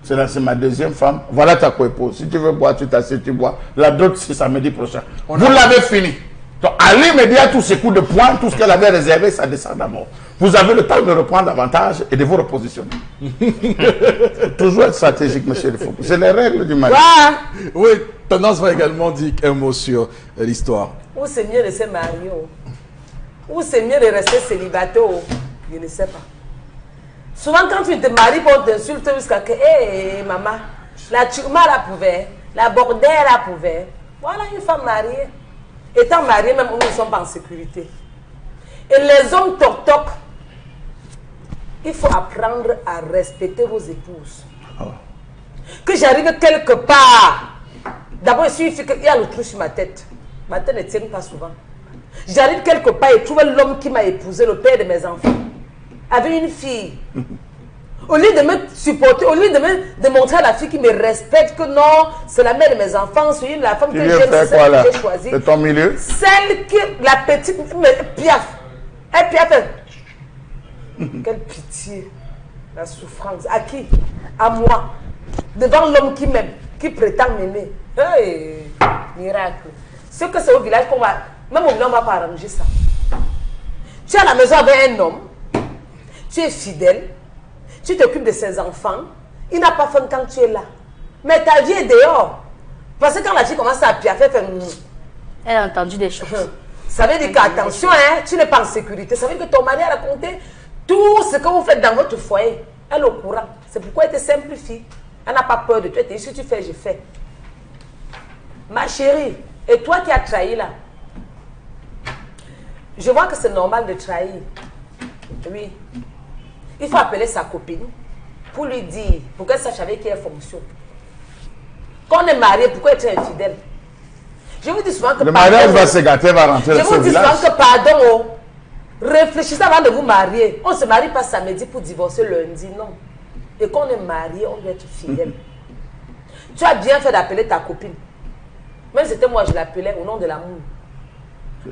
C'est ma deuxième femme. Voilà ta co-épouse. Si tu veux boire, tu t'assieds, tu bois. La d'autre, c'est samedi prochain. Vous l'avez fini. Donc, à l'immédiat, tous ces coups de poing, tout ce qu'elle avait réservé, ça descend d'abord. Vous avez le temps de reprendre davantage et de vous repositionner. Toujours être stratégique, monsieur le Foucault. C'est les règles du mariage. Oui, Tendance va également dire un mot sur l'histoire. Ou c'est mieux de se marier, ou c'est mieux de rester célibataire, je ne sais pas. Souvent, quand tu te maries, on t'insulte jusqu'à que, hé, maman, la turma la pouvait, la bordelle la pouvait. Voilà une femme mariée. Étant mariée, même nous ne sommes pas en sécurité. Et les hommes toc-toc, il faut apprendre à respecter vos épouses. Que j'arrive quelque part, d'abord il suffit qu'il y a le trou sur ma tête. Ma tête ne tient pas souvent. J'arrive quelque part et trouve l'homme qui m'a épousé, le père de mes enfants, avec une fille. Au lieu de me supporter, au lieu de montrer à la fille qui me respecte que non, c'est la mère de mes enfants, c'est la femme que j'aime, c'est celle que j'ai choisie. De ton milieu? Celle qui, la petite, piaf. Elle piaf. Quelle pitié. La souffrance. À qui? À moi. Devant l'homme qui m'aime, qui prétend m'aimer. Hey, miracle. Ce que c'est au village qu'on va... Même au village, on ne va pas arranger ça. Tu es à la maison avec un homme. Tu es fidèle. Tu t'occupes de ses enfants. Il n'a pas faim quand tu es là. Mais ta vie est dehors. Parce que quand la fille commence à piaffer, elle a entendu des choses. Ça veut dire qu'attention, hein, tu n'es pas en sécurité. Ça veut dire que ton mari a raconté tout ce que vous faites dans votre foyer. Elle est au courant. C'est pourquoi elle te simplifie. Elle n'a pas peur de toi. Elle te dit, si tu fais, je fais. Ma chérie, et toi qui as trahi là, je vois que c'est normal de trahir. Oui. Il faut appeler sa copine pour lui dire, pour qu'elle sache avec qui elle fonctionne. Quand on est marié, pourquoi être infidèle? Je vous dis souvent que... Le mariage va se gâter, va rentrer dans ce village. Je vous dis souvent que pardon, réfléchissez avant de vous marier. On ne se marie pas samedi pour divorcer lundi, non. Et quand on est marié, on doit être fidèle. Tu as bien fait d'appeler ta copine. Même si c'était moi, je l'appelais au nom de l'amour.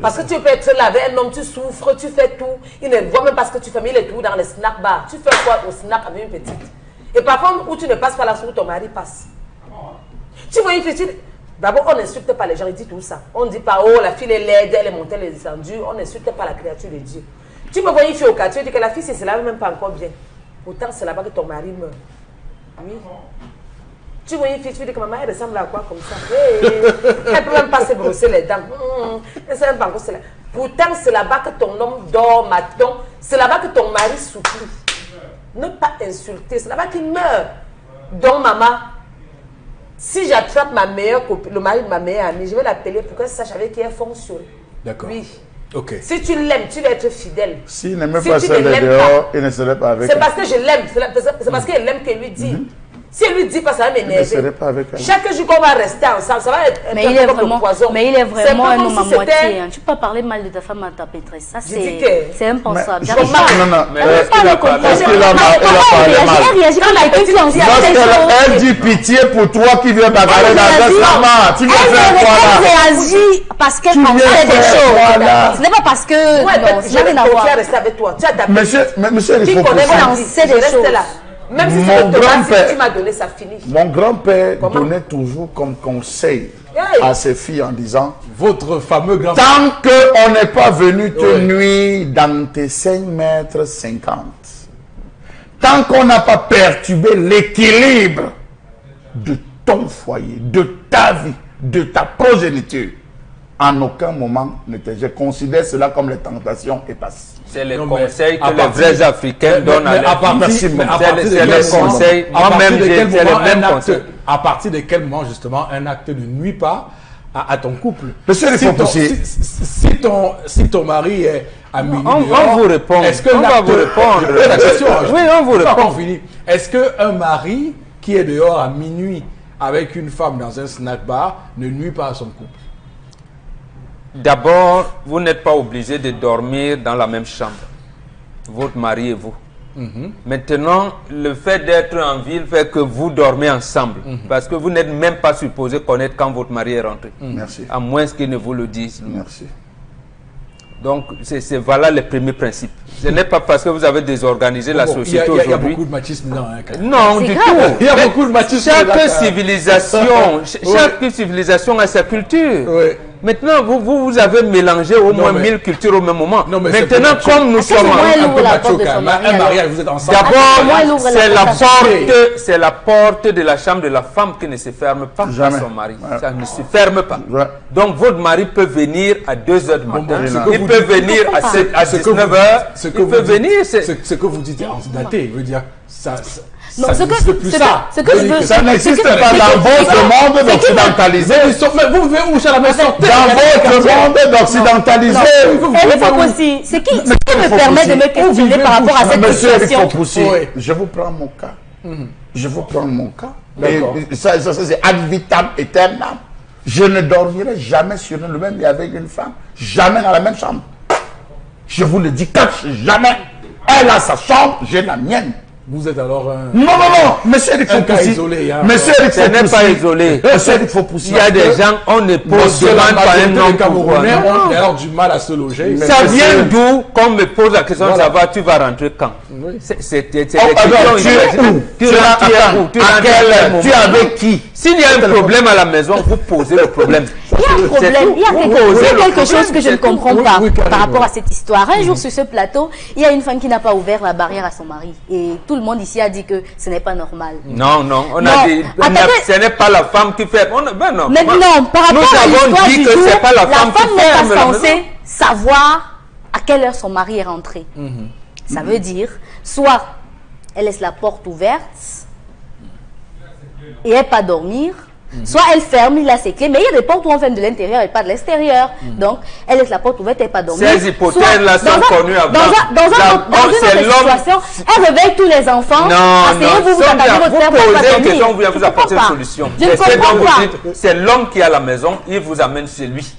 Parce que tu peux être là avec un homme, tu souffres, tu fais tout. Il ne voit même pas ce que tu fais, mais il est tout dans les snack bars. Tu fais quoi au snack avec une petite? Et parfois, où tu ne passes pas là, où ton mari passe. Tu vois une petite... D'abord, on n'insulte pas les gens, ils disent tout ça. On ne dit pas, oh, la fille est laide, elle est montée, elle est descendue. On n'insulte pas la créature de Dieu. Tu peux voir une fille au quartier, tu dis que la fille, c'est là même pas encore bien. Pourtant, c'est là-bas que ton mari meurt. Oui. Tu vois une fille, tu dis que maman, elle ressemble à quoi comme ça? Hey, elle ne peut même pas se brosser les dents. Elle ne sait même pas encore cela. Pourtant, c'est là-bas que ton homme dort, maintenant. C'est là-bas que ton mari souffre. Ne pas insulter, c'est là-bas qu'il meurt. Donc, maman, si j'attrape ma meilleure copine, le mari de ma meilleure amie, je vais l'appeler pour qu'elle sache avec qui elle fonctionne. D'accord. Oui. Ok. Si tu l'aimes, tu vas être fidèle. S'il n'aimait pas celle de dehors, il ne serait pas avec elle. C'est parce que je l'aime. C'est parce qu'elle aime qu'elle lui dit. Si elle lui dit pas, ça va m'énerver. Chaque jour qu'on va rester ensemble, ça va être un peu comme le poison. Mais il est vraiment un homme à moitié. Tu peux pas parler mal de ta femme à ta maîtresse. Ça, c'est impensable. Non, non. Elle dit pitié pour toi qui viens bagarrer dans un sama. Tu viens faire quoi là? Elle réagit parce qu'elle pensait des choses. Ce n'est pas parce que... Non, je vais rester avec toi. Tu as d'abord. Monsieur, il faut penser des choses. Même si c'est que tu m'as donné, ça finit. Mon grand-père donnait toujours comme conseil à ses filles en disant, votre fameux grand-père, tant qu'on n'est pas venu te nuire dans tes 5 mètres 50, tant qu'on n'a pas perturbé l'équilibre de ton foyer, de ta vie, de ta progéniture, En aucun moment, je considère cela comme les tentations et passées. C'est les conseils que les vrais Africains donnent à leurs filles. C'est les conseils. Moi-même, j'ai les mêmes conseils. À partir de quel moment, justement, un acte ne nuit pas à ton couple? Monsieur, si ton mari est à minuit, on vous répond. Est-ce que on va vous répondre. Oui, on vous répond. Est-ce qu'un mari qui est dehors à minuit avec une femme dans un snack bar ne nuit pas à son couple? D'abord, vous n'êtes pas obligé de dormir dans la même chambre, votre mari et vous. Maintenant, le fait d'être en ville fait que vous dormez ensemble, parce que vous n'êtes même pas supposé connaître quand votre mari est rentré. Merci. À moins qu'il ne vous le dise. Merci. Donc, c'est voilà les premiers principes. Ce n'est pas parce que vous avez désorganisé la société aujourd'hui. Il y a beaucoup de machisme dans Non, du tout. Il y a beaucoup de machisme. Chaque civilisation a sa culture. Oui. Maintenant, vous avez mélangé au moins 1000 cultures au même moment. Non, mais maintenant, comme nous sommes un mariage, vous êtes ensemble. D'abord, c'est la porte de la chambre de la femme qui ne se ferme pas à son mari. Ça ne se ferme pas. Donc, votre mari peut venir à 2 h du matin. Il peut venir à 19 h. Il peut venir. Ce que vous dites est antidaté. Je veux dire, ça non, ça n'existe plus ça. Ça n'existe pas dans votre monde occidentalisé. Vous pouvez moucher la maison. Dans votre monde occidentalisé. Ce qui me permet de me questionner par rapport à cette situation. Je vous prends mon cas. Je vous prends mon cas. Ça c'est ad vitam aeternam. Je ne dormirai jamais sur le même lit avec une femme. Jamais dans la même chambre. Je vous le dis, jamais. Elle a sa chambre, j'ai la mienne. Vous êtes alors un... Non, monsieur Eric Fopoussi. Isolé. Monsieur Eric Fopoussi. Ce n'est pas isolé. Monsieur Eric Fopoussi. Il y a des gens, on ne pose demande pas un nom Camerounais ont alors du mal à se loger. Ça vient d'où qu'on me pose la question de savoir tu vas rentrer quand? C'est des questions. Tu rentres où? Tu es avec qui? S'il y a un problème à la maison, vous posez le problème. Il y a un problème, il y a quelque chose que je ne comprends pas par rapport à cette histoire. Un jour sur ce plateau, il y a une femme qui n'a pas ouvert la barrière à son mari. Et tout le monde ici a dit que ce n'est pas normal. Non, on a dit ce n'est pas la femme qui fait. Mais non, par rapport à l'histoire du jour, la femme n'est pas censée savoir à quelle heure son mari est rentré. Ça veut dire, soit elle laisse la porte ouverte et elle pas dormir, soit elle ferme, il a ses clés, mais il y a des portes où on ferme de l'intérieur et pas de l'extérieur. Donc, elle laisse la porte ouverte et pas dormir. Ces hypothèses-là sont connues avant. Dans une autre situation, elle réveille tous les enfants. Vous posez une question, vous apportez une solution. C'est l'homme qui est à la maison, il vous amène chez lui.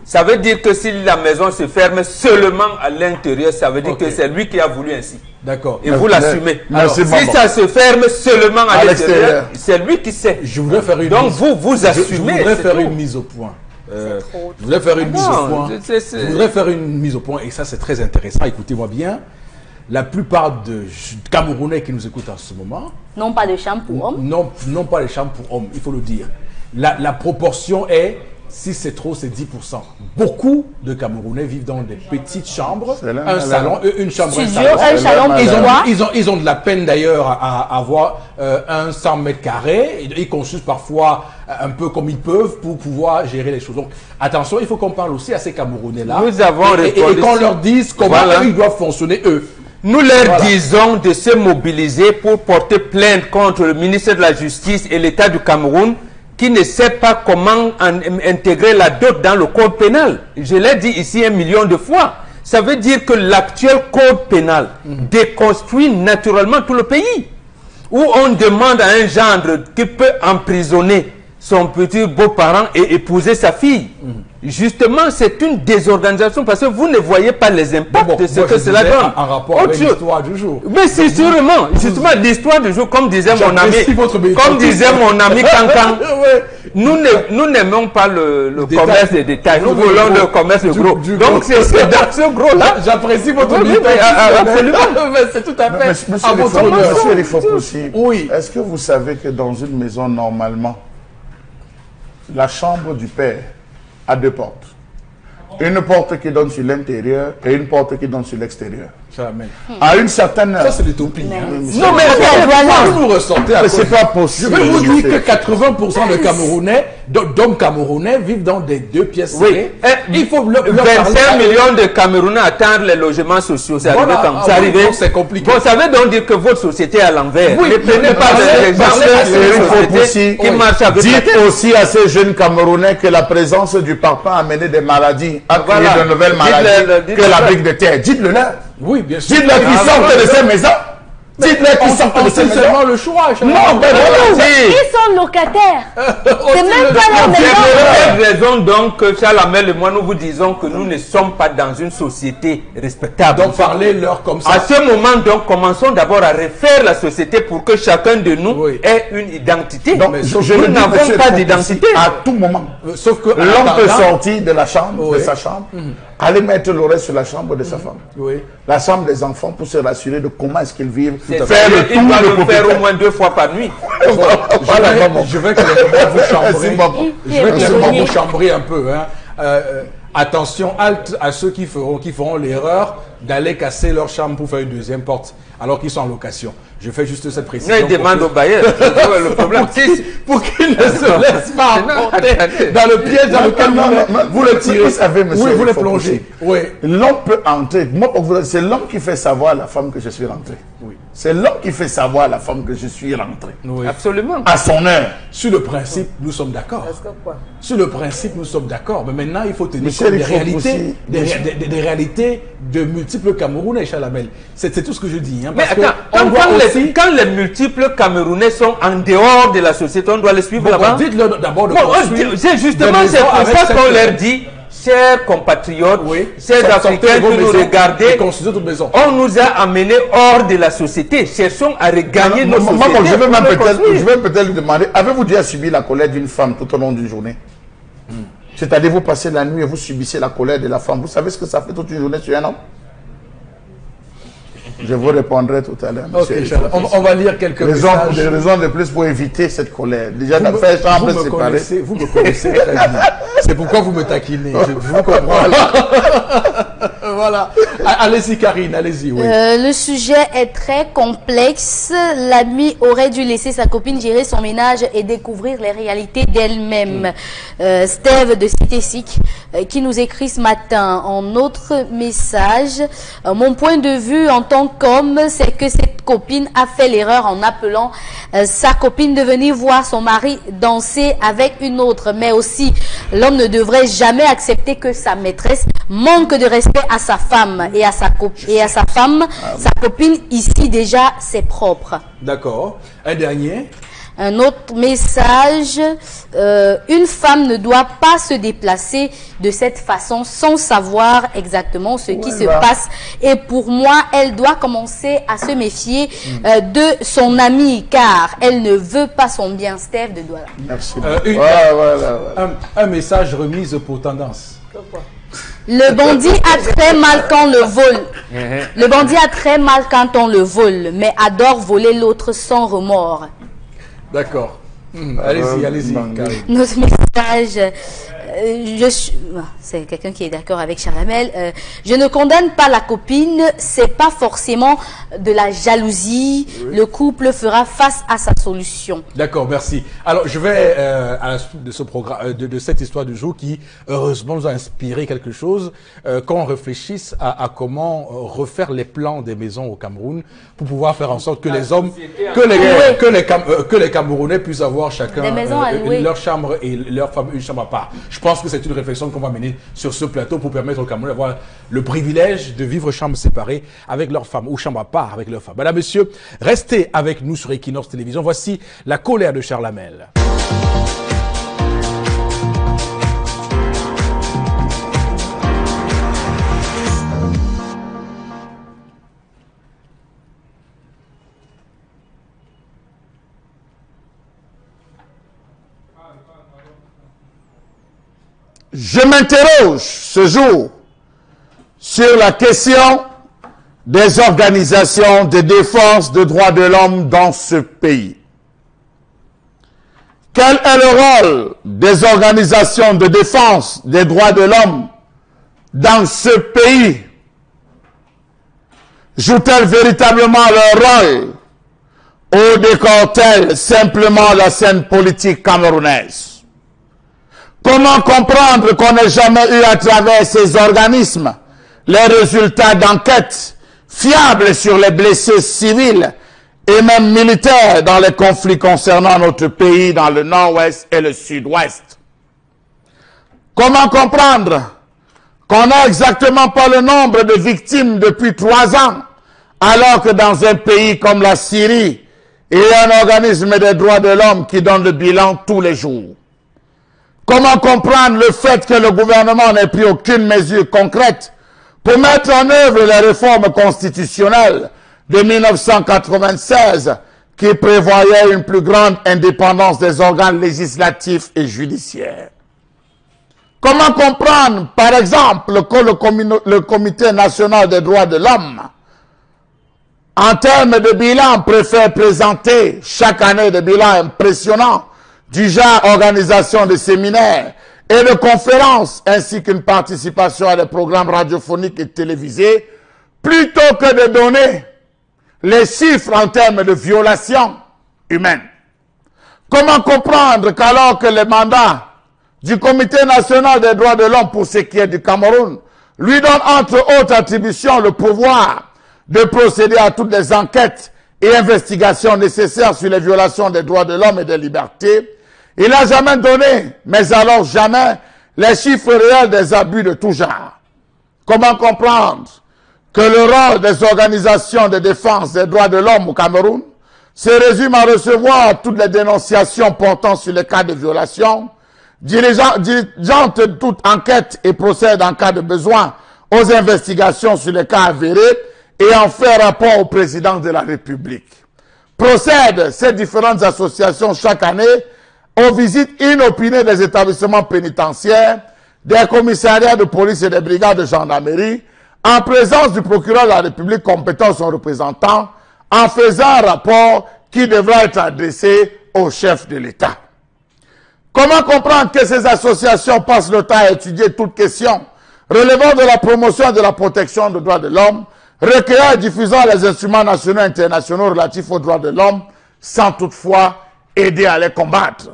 Ça veut dire que si la maison se ferme seulement à l'intérieur, ça veut dire que c'est lui qui a voulu ainsi. D'accord. Et vous l'assumez. Si ça se ferme seulement à l'extérieur, c'est lui qui sait. Je voudrais faire une Donc vous assumez. Je voudrais faire une mise au point. Je voudrais faire une mise au point. Je voudrais faire une mise au point et ça c'est très intéressant. Écoutez-moi bien. La plupart de Camerounais qui nous écoutent en ce moment n'ont pas de chambre pour hommes. Non pas de chambre pour hommes, il faut le dire. La proportion est, si c'est trop, c'est 10%. Beaucoup de Camerounais vivent dans des petites chambres, un salon, une chambre, un salon. Ils ont de la peine d'ailleurs à avoir un 100 mètres carrés. Ils consultent parfois un peu comme ils peuvent pour pouvoir gérer les choses. Donc attention, il faut qu'on parle aussi à ces Camerounais-là. Nous avons et qu'on leur dise comment ils doivent fonctionner eux. Nous leur disons de se mobiliser pour porter plainte contre le ministre de la Justice et l'État du Cameroun qui ne sait pas comment intégrer la dot dans le code pénal. Je l'ai dit ici 1 million de fois. Ça veut dire que l'actuel code pénal déconstruit naturellement tout le pays. Où on demande à un gendre qui peut emprisonner son petit beau-parent et épouser sa fille. Justement, c'est une désorganisation parce que vous ne voyez pas les impacts de ce que cela donne. En rapport avec l'histoire du jour. Mais c'est sûrement, justement, l'histoire du jour, comme disait mon ami Kankan, nous n'aimons pas le commerce des détails, nous voulons le commerce gros. Donc c'est dans ce gros-là. J'apprécie votre absolument. C'est tout à fait. Monsieur Eric Fopoussi, est-ce que vous savez que dans une maison, normalement, la chambre du père a 2 portes. Une porte qui donne sur l'intérieur et une porte qui donne sur l'extérieur. À une certaine... Ça, c'est l'utopie. Non, mais vous ressortez à c'est pas possible. Je vais vous dire que 80% de Camerounais, d'hommes camerounais, vivent dans des 2 pièces serrées. Il faut 25 millions de Camerounais attendent les logements sociaux. C'est arrivé quand c'est arrivé. C'est compliqué. Bon, ça veut donc dire que votre société est à l'envers. Oui, ne prenez pas des sociétés qui marchent avec. Dites aussi à ces jeunes Camerounais que la présence du parpaing a amené des maladies, a créé de nouvelles maladies, que la brique de terre. Dites-le là. Oui, bien sûr. Dites-leur qu'ils sortent de ces maisons. Dites-leur qu'ils sortent de ces maisons. C'est seulement le choix. Non, mais voilà. Ils sont locataires. C'est même pas leur maison. C'est pour cette raison donc que Charles Hamel et moi nous vous disons que nous ne sommes pas dans une société respectable. Donc parlez-leur comme ça. À ce moment donc commençons d'abord à refaire la société pour que chacun de nous ait une identité. Donc, nous n'avons pas d'identité. À tout moment. Sauf que l'homme peut sortir de la chambre, de sa chambre, aller mettre l'oreille sur la chambre de sa femme. La chambre des enfants pour se rassurer de comment est-ce qu'ils vivent. Faire le tour de faire au moins 2 fois par nuit. Je vais clairement vous chambrer. Je vais clairement vous chambrer un peu. Attention, halte à ceux qui feront l'erreur d'aller casser leur chambre pour faire une 2e porte alors qu'ils sont en location. Je fais juste cette précision. Ils demandent au bailleur. Le problème, pour qu'ils ne se laissent pas emporter dans le piège dans lequel vous le tirez. Vous savez, monsieur, oui, vous le plongez. Oui. L'homme peut entrer. Moi, c'est l'homme qui fait savoir à la femme que je suis rentré. Oui. C'est l'homme qui fait savoir à la femme que je suis rentré. Oui. Absolument. À son heure. Sur le principe, nous sommes d'accord. Sur le principe, nous sommes d'accord. Mais maintenant, il faut tenir compte des réalités de multiples Camerounais, Chalamel. C'est tout ce que je dis. Hein, mais attends, quand les multiples Camerounais sont en dehors de la société, on doit les suivre là-bas. Dites-leur d'abord de c'est justement c'est pour ça qu'on leur dit, chers compatriotes, chers Africains qui nous regardez, on nous a amenés hors de la société. Cherchons à regagner nos sociétés. Je vais peut-être lui demander, avez-vous déjà subi la colère d'une femme tout au long d'une journée? C'est-à-dire, vous passez la nuit et vous subissez la colère de la femme. Vous savez ce que ça fait toute une journée sur un homme? Je vous répondrai tout à l'heure. Okay, on va lire quelques messages. Des raisons de plus pour éviter cette colère. Déjà, vous me connaissez très bien. C'est pourquoi vous me taquinez. Je vous comprends. Voilà. Allez-y, Karine, allez-y. Oui. Le sujet est très complexe. L'ami aurait dû laisser sa copine gérer son ménage et découvrir les réalités d'elle-même. Steve de Cité-Sic qui nous écrit ce matin en autre message. Mon point de vue en tant qu'homme, c'est que cette copine a fait l'erreur en appelant sa copine de venir voir son mari danser avec une autre. Mais aussi, l'homme ne devrait jamais accepter que sa maîtresse manque de respect à sa femme et à sa femme. Sa copine, ici déjà, c'est propre. D'accord. Un dernier. Un autre message, une femme ne doit pas se déplacer de cette façon sans savoir exactement ce qui se passe. Et pour moi, elle doit commencer à se méfier de son ami, car elle ne veut pas son bien. Steve de Douala. Merci. Un message remise pour tendance. Le bandit a très mal quand on le vole. Le bandit a très mal quand on le vole, mais adore voler l'autre sans remords. D'accord. Allez-y, Notre message, c'est quelqu'un qui est d'accord avec Chalamel. Je ne condamne pas la copine, c'est pas forcément de la jalousie. Le couple fera face à sa solution. D'accord, merci. Alors, je vais à la suite de ce programme, de cette histoire du jour qui, heureusement, nous a inspiré quelque chose. Quand on réfléchisse à comment refaire les plans des maisons au Cameroun pour pouvoir faire en sorte que les hommes, que les Camerounais puissent avoir chacun leur chambre et leur femme une chambre à part. Je pense que c'est une réflexion qu'on va mener sur ce plateau pour permettre aux Camerounais d'avoir le privilège de vivre chambre séparée avec leur femme ou chambre à part avec leur femme. Mesdames, Messieurs, restez avec nous sur Equinox Télévision. Voici la colère de Charles Hamel. Je m'interroge ce jour sur la question des organisations de défense des droits de l'homme dans ce pays. Quel est le rôle des organisations de défense des droits de l'homme dans ce pays? jouent-elles véritablement leur rôle ou décorent-elles simplement la scène politique camerounaise? Comment comprendre qu'on n'ait jamais eu à travers ces organismes les résultats d'enquêtes fiables sur les blessés civils et même militaires dans les conflits concernant notre pays dans le nord-ouest et le sud-ouest? Comment comprendre qu'on n'a exactement pas le nombre de victimes depuis 3 ans, alors que dans un pays comme la Syrie, il y a un organisme des droits de l'homme qui donne le bilan tous les jours? Comment comprendre le fait que le gouvernement n'ait pris aucune mesure concrète pour mettre en œuvre les réformes constitutionnelles de 1996 qui prévoyaient une plus grande indépendance des organes législatifs et judiciaires? Comment comprendre, par exemple, que le Comité national des droits de l'homme, en termes de bilan, préfère présenter chaque année des bilans impressionnants du genre organisation de séminaires et de conférences, ainsi qu'une participation à des programmes radiophoniques et télévisés, plutôt que de donner les chiffres en termes de violations humaines? Comment comprendre qu'alors que les mandats du Comité national des droits de l'homme pour ce qui est du Cameroun lui donne entre autres attributions le pouvoir de procéder à toutes les enquêtes et investigations nécessaires sur les violations des droits de l'homme et des libertés, il n'a jamais donné, mais alors jamais, les chiffres réels des abus de tout genre? Comment comprendre que le rôle des organisations de défense des droits de l'homme au Cameroun se résume à recevoir toutes les dénonciations portant sur les cas de violation, dirigeante toute enquête et procède en cas de besoin aux investigations sur les cas avérés et en fait rapport au président de la République? Procède ces différentes associations chaque année aux visites inopinées des établissements pénitentiaires, des commissariats de police et des brigades de gendarmerie, en présence du procureur de la République compétent son représentant, en faisant un rapport qui devra être adressé au chef de l'État. Comment comprendre que ces associations passent le temps à étudier toutes questions relevant de la promotion et de la protection des droits de l'homme, recueillant et diffusant les instruments nationaux et internationaux relatifs aux droits de l'homme, sans toutefois aider à les combattre?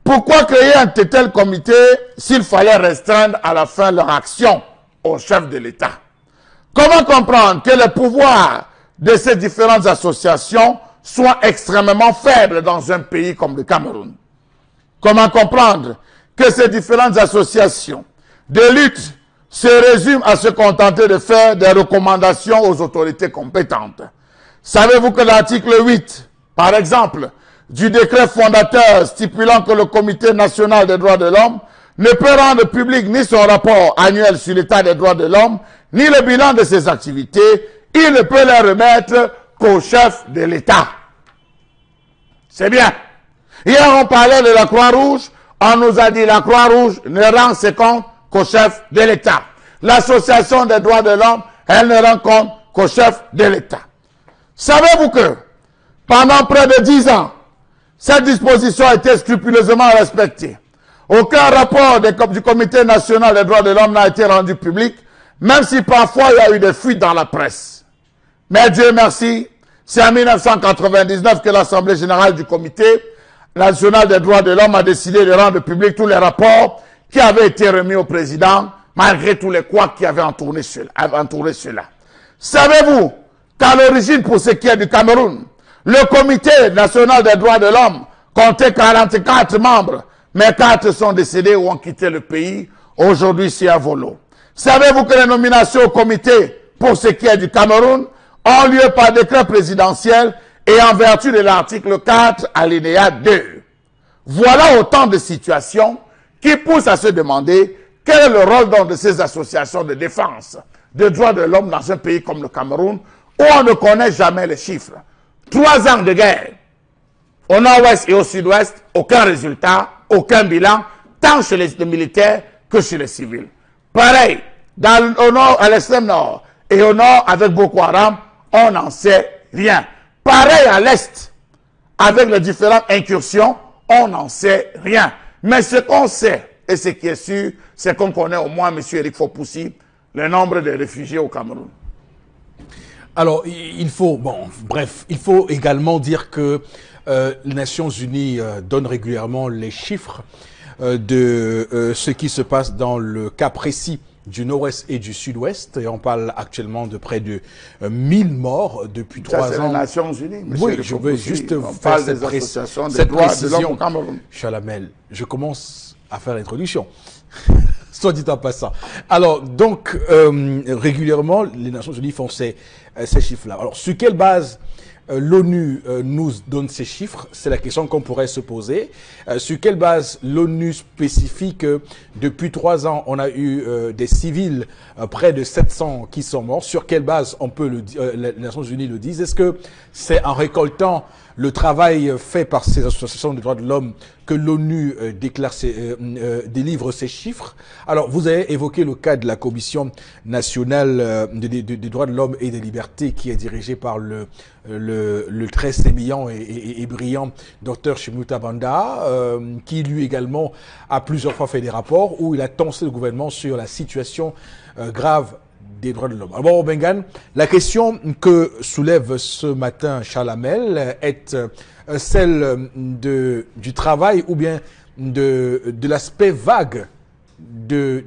Pourquoi créer un tel comité s'il fallait restreindre à la fin leur action au chef de l'État? Comment comprendre que les pouvoirs de ces différentes associations soient extrêmement faibles dans un pays comme le Cameroun? Comment comprendre que ces différentes associations de lutte se résument à se contenter de faire des recommandations aux autorités compétentes? Savez-vous que l'article 8, par exemple, du décret fondateur stipulant que le Comité national des droits de l'homme ne peut rendre public ni son rapport annuel sur l'état des droits de l'homme, ni le bilan de ses activités, il ne peut les remettre qu'au chef de l'État? C'est bien. Hier, on parlait de la Croix-Rouge. On nous a dit la Croix-Rouge ne rend ses comptes qu'au chef de l'État. L'Association des droits de l'homme, elle ne rend compte qu'au chef de l'État. Savez-vous que pendant près de 10 ans, cette disposition a été scrupuleusement respectée? Aucun rapport du Comité national des droits de l'homme n'a été rendu public, même si parfois il y a eu des fuites dans la presse. Mais Dieu merci, c'est en 1999 que l'Assemblée générale du Comité national des droits de l'homme a décidé de rendre public tous les rapports qui avaient été remis au président, malgré tous les couacs qui avaient entouré cela. Savez-vous qu'à l'origine, pour ce qui est du Cameroun, le Comité national des droits de l'homme comptait 44 membres, mais 4 sont décédés ou ont quitté le pays. Aujourd'hui, c'est à volo. Savez-vous que les nominations au comité, pour ce qui est du Cameroun, ont lieu par décret présidentiel et en vertu de l'article 4, alinéa 2. Voilà autant de situations qui poussent à se demander quel est le rôle donc de ces associations de défense des droits de l'homme dans un pays comme le Cameroun, où on ne connaît jamais les chiffres. 3 ans de guerre, au nord-ouest et au sud-ouest, aucun résultat, aucun bilan, tant chez les militaires que chez les civils. Pareil, au nord, à l'extrême nord, et au nord, avec Boko Haram, on n'en sait rien. Pareil à l'est, avec les différentes incursions, on n'en sait rien. Mais ce qu'on sait, et ce qui est sûr, c'est qu'on connaît au moins, M. Eric Fopoussi, le nombre de réfugiés au Cameroun. Alors, il faut, il faut également dire que les Nations Unies donnent régulièrement les chiffres de ce qui se passe dans le cas précis du nord-ouest et du sud-ouest. Et on parle actuellement de près de 1000 morts depuis 3 ans. C'est les Nations Unies, monsieur. Oui, je veux juste faire cette précision. Chalamel, je commence à faire l'introduction. Soit dit en passant. Alors, donc, régulièrement, les Nations Unies font ces chiffres-là. Alors, sur quelle base l'ONU nous donne ces chiffres? C'est la question qu'on pourrait se poser. Sur quelle base l'ONU spécifie que depuis 3 ans, on a eu des civils, près de 700 qui sont morts? Sur quelle base on peut les Nations Unies le disent? Est-ce que c'est en récoltant le travail fait par ces associations des droits de l'homme que l'ONU délivre ces chiffres? Alors, vous avez évoqué le cas de la Commission nationale des droits de l'homme et des libertés qui est dirigée par le très sémillant et brillant Dr Shimuta Banda, qui lui également a plusieurs fois fait des rapports où il a tensé le gouvernement sur la situation grave des droits de l'homme. Alors, Bengan, la question que soulève ce matin Chalamel est celle du travail ou bien de l'aspect vague de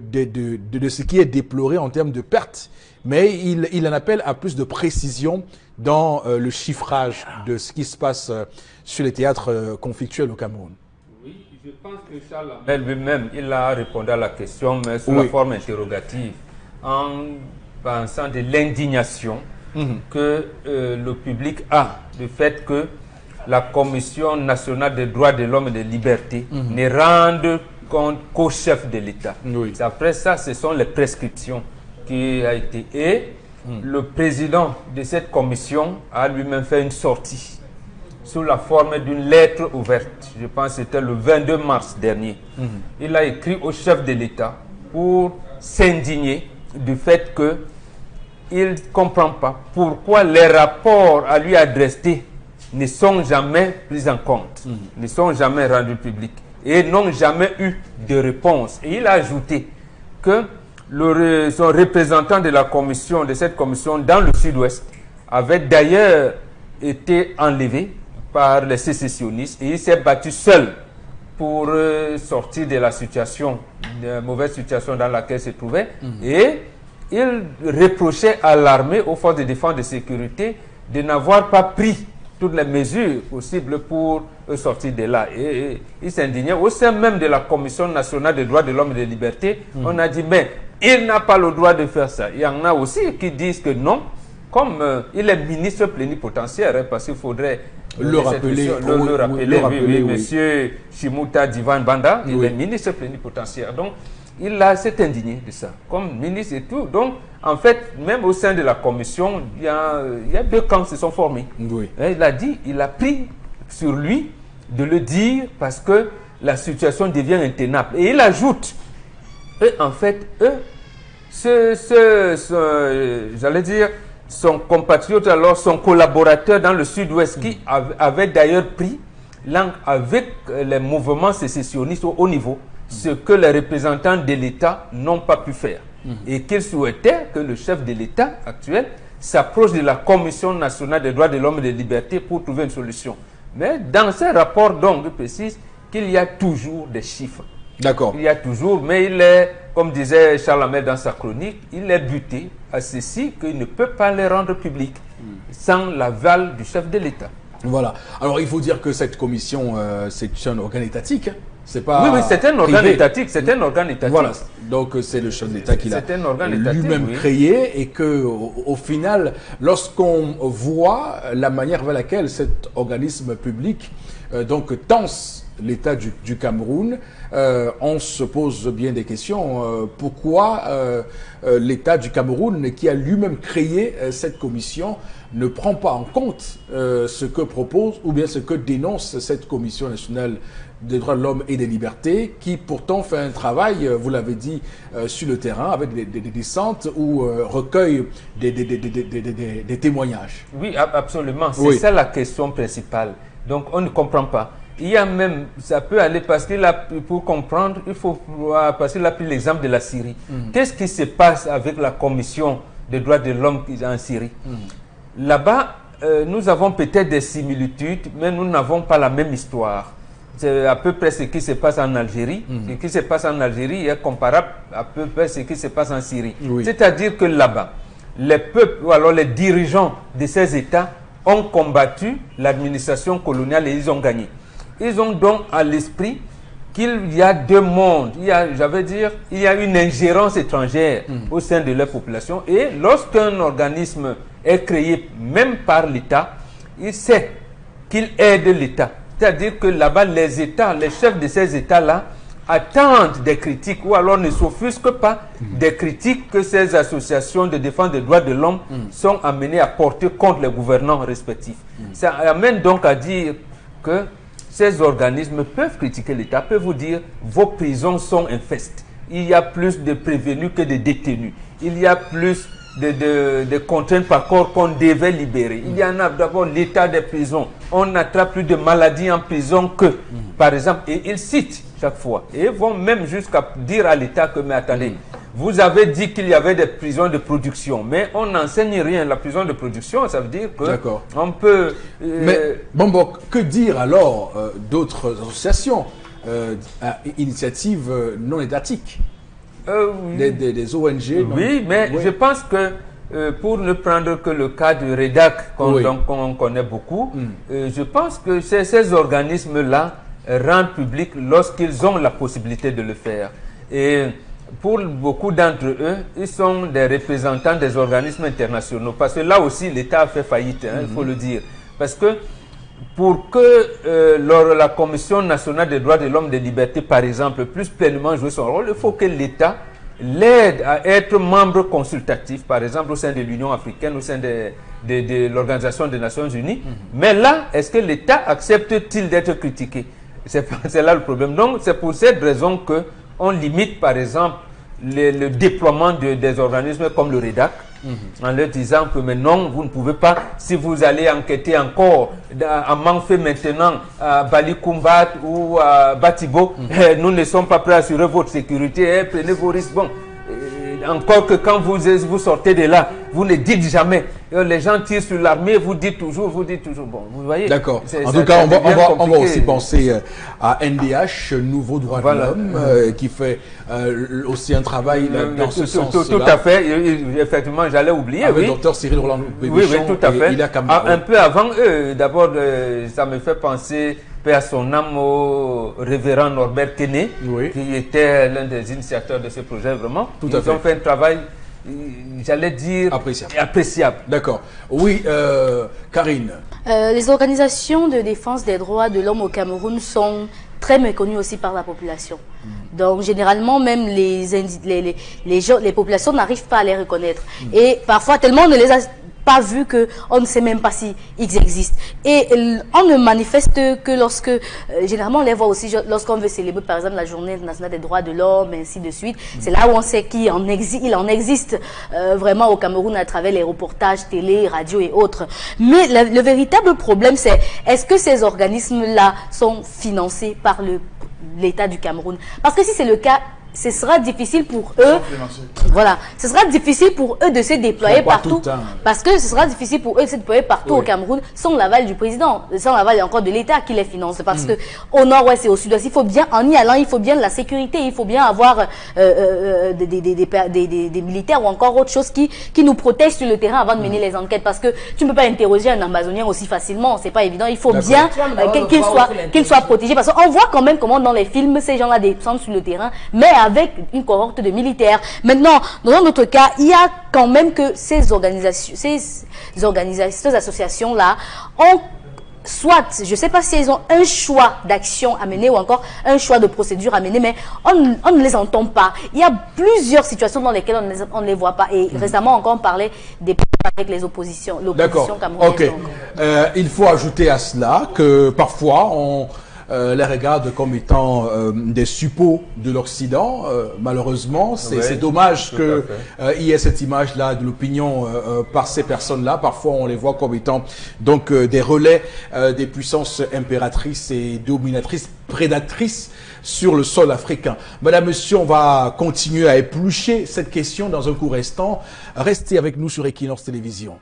ce qui est déploré en termes de pertes. Mais il en appelle à plus de précision dans le chiffrage de ce qui se passe sur les théâtres conflictuels au Cameroun. Oui, je pense que Chalamel lui-même, il a répondu à la question, mais sous la forme interrogative, en pensant de l'indignation que le public a du fait que la Commission nationale des droits de l'homme et des libertés ne rende compte qu'au chef de l'État. Oui. Après ça, ce sont les prescriptions qui a été. Et le président de cette commission a lui-même fait une sortie sous la forme d'une lettre ouverte. Je pense que c'était le 22 mars dernier. Il a écrit au chef de l'État pour s'indigner du fait que il ne comprend pas pourquoi les rapports à lui adressés ne sont jamais pris en compte, ne sont jamais rendus publics et n'ont jamais eu de réponse. Et il a ajouté que son représentant de la commission, de cette commission dans le sud-ouest, avait d'ailleurs été enlevé par les sécessionnistes et il s'est battu seul pour sortir de la situation, de la mauvaise situation dans laquelle il se trouvait. Et il reprochait à l'armée, aux forces de défense et de sécurité, de n'avoir pas pris toutes les mesures possibles pour sortir de là. Et il s'indignait. Au sein même de la Commission nationale des droits de l'homme et des libertés, on a dit, mais il n'a pas le droit de faire ça. Il y en a aussi qui disent que non, comme il est ministre plénipotentiaire, hein, parce qu'il faudrait le rappeler. Oui, monsieur Shimuta Divan Banda, il est ministre plénipotentiaire. Donc, il s'est indigné de ça, comme ministre et tout. Donc, en fait, même au sein de la commission, il y a 2 camps qui se sont formés. Oui. Et il a dit, il a pris sur lui de le dire parce que la situation devient intenable. Et il ajoute, en fait, j'allais dire, son compatriote, alors son collaborateur dans le sud-ouest, qui avait d'ailleurs pris langue avec les mouvements sécessionnistes au haut niveau, ce que les représentants de l'État n'ont pas pu faire. Et qu'il souhaitait que le chef de l'État actuel s'approche de la Commission nationale des droits de l'homme et des libertés pour trouver une solution. Mais dans ces rapports, donc, il précise qu'il y a toujours des chiffres. D'accord. Il y a toujours, mais il est, comme disait Charles Hamel dans sa chronique, il est buté à ceci qu'il ne peut pas les rendre publics sans l'aval du chef de l'État. Voilà. Alors, il faut dire que cette commission, c'est un organe étatique. C'est pas oui, c'est un organe étatique. C'est un organe étatique. Voilà. Donc, c'est le chef d'État qui l'a lui-même créé et que, au final, lorsqu'on voit la manière vers laquelle cet organisme public donc tense l'État du Cameroun, on se pose bien des questions. Pourquoi l'État du Cameroun, qui a lui-même créé cette commission, ne prend pas en compte ce que propose ou bien ce que dénonce cette commission nationale des droits de l'homme et des libertés, qui pourtant fait un travail, vous l'avez dit, sur le terrain, avec des descentes ou recueille des témoignages. Oui, absolument. C'est ça la question principale. Donc, on ne comprend pas. Il y a même, ça peut aller parce qu'il a, pour comprendre, il faut, parce qu'il a pris l'exemple de la Syrie. Qu'est-ce qui se passe avec la commission des droits de l'homme en Syrie? là-bas, nous avons peut-être des similitudes, mais nous n'avons pas la même histoire. C'est à peu près ce qui se passe en Algérie. Ce qui se passe en Algérie est comparable à peu près ce qui se passe en Syrie. Oui. C'est-à-dire que là-bas, les peuples ou alors les dirigeants de ces États ont combattu l'administration coloniale et ils ont gagné. Ils ont donc à l'esprit qu'il y a deux mondes. Il y a une ingérence étrangère au sein de leur population. Et lorsqu'un organisme est créé même par l'État, il sait qu'il aide l'État. C'est-à-dire que là-bas, les États, les chefs de ces États-là attendent des critiques ou alors ne s'offusquent pas des critiques que ces associations de défense des droits de l'homme sont amenées à porter contre les gouvernants respectifs. Ça amène donc à dire que ces organismes peuvent critiquer l'État, peuvent vous dire vos prisons sont infestes. Il y a plus de prévenus que de détenus. Il y a plus de contraintes par corps qu'on devait libérer. Il y en a d'abord l'état des prisons. On attrape plus de maladies en prison que, par exemple, et ils citent chaque fois. Et ils vont même jusqu'à dire à l'État que, mais attendez, vous avez dit qu'il y avait des prisons de production, mais on n'enseigne rien. La prison de production, ça veut dire que on peut... Mais, bon, que dire alors d'autres associations, initiatives non étatiques, des ONG? Oui, mais je pense que pour ne prendre que le cas du REDAC, qu'on connaît beaucoup, je pense que ces organismes-là rendent public lorsqu'ils ont la possibilité de le faire. Et pour beaucoup d'entre eux, ils sont des représentants des organismes internationaux. Parce que là aussi, l'État a fait faillite, il faut le dire. Parce que pour que la Commission nationale des droits de l'homme et des libertés, par exemple, puisse pleinement jouer son rôle, il faut que l'État l'aide à être membre consultatif, par exemple au sein de l'Union africaine, au sein de l'Organisation des Nations Unies. Mais là, est-ce que l'État accepte-t-il d'être critiqué? C'est là le problème. Donc, c'est pour cette raison qu'on limite, par exemple, le déploiement des organismes comme le REDAC, en leur disant que mais non, vous ne pouvez pas, si vous allez enquêter encore à Manfé maintenant, à Balikumbat ou à Batibo, nous ne sommes pas prêts à assurer votre sécurité, prenez vos risques. Bon, encore que quand vous sortez de là, vous ne dites jamais. Les gens tirent sur l'armée, vous dites toujours. Bon, vous voyez. D'accord. En tout cas, on va aussi penser à NDH, Nouveau Droit de l'Homme, qui fait aussi un travail dans ce sens-là. Tout à fait. Effectivement, j'allais oublier. Avec le docteur Cyril Roland Pébichon. Oui, tout à fait. Un peu avant eux, d'abord, ça me fait penser à son âme au révérend Norbert Kené, qui était l'un des initiateurs de ce projet, vraiment. Ils ont fait un travail, j'allais dire, appréciable. D'accord. Oui, Karine. Les organisations de défense des droits de l'homme au Cameroun sont très méconnues aussi par la population. Donc, généralement, même les populations n'arrivent pas à les reconnaître. Et parfois, tellement on ne les a pas vu qu'on ne sait même pas si ils existent. Et on ne manifeste que lorsque, généralement on les voit aussi lorsqu'on veut célébrer par exemple la journée nationale des droits de l'homme, ainsi de suite. C'est là où on sait qu'il en existe vraiment au Cameroun à travers les reportages télé, radio et autres. Mais le véritable problème c'est, est-ce que ces organismes-là sont financés par l'État du Cameroun? Parce que si c'est le cas, ce sera difficile pour eux. Voilà, ce sera difficile pour eux de se déployer partout, parce que ce sera difficile pour eux de se déployer partout au Cameroun sans l'aval du président, sans l'aval encore de l'État qui les finance. Parce que au nord-ouest et au sud-ouest, il faut bien, en y allant, il faut bien de la sécurité, il faut bien avoir des militaires ou encore autre chose qui nous protègent sur le terrain avant de mener les enquêtes. Parce que tu ne peux pas interroger un Amazonien aussi facilement, c'est pas évident. Il faut bien qu'il soit protégé. Parce qu'on voit quand même comment dans les films ces gens-là descendent sur le terrain, mais avec une cohorte de militaires. Maintenant, dans notre cas, il y a quand même que ces associations-là ont soit, je ne sais pas si elles ont un choix d'action à mener ou encore un choix de procédure à mener, mais on ne les entend pas. Il y a plusieurs situations dans lesquelles on ne les voit pas. Et récemment encore, on parlait des avec l'opposition camerounaise. Il faut ajouter à cela que parfois, on les regarde comme étant des suppôts de l'Occident. Malheureusement, c'est dommage qu'il y ait cette image-là de l'opinion par ces personnes-là. Parfois, on les voit comme étant donc des relais des puissances impératrices et dominatrices, prédatrices sur le sol africain. Madame, Monsieur, on va continuer à éplucher cette question dans un court instant. Restez avec nous sur Equinox Télévision.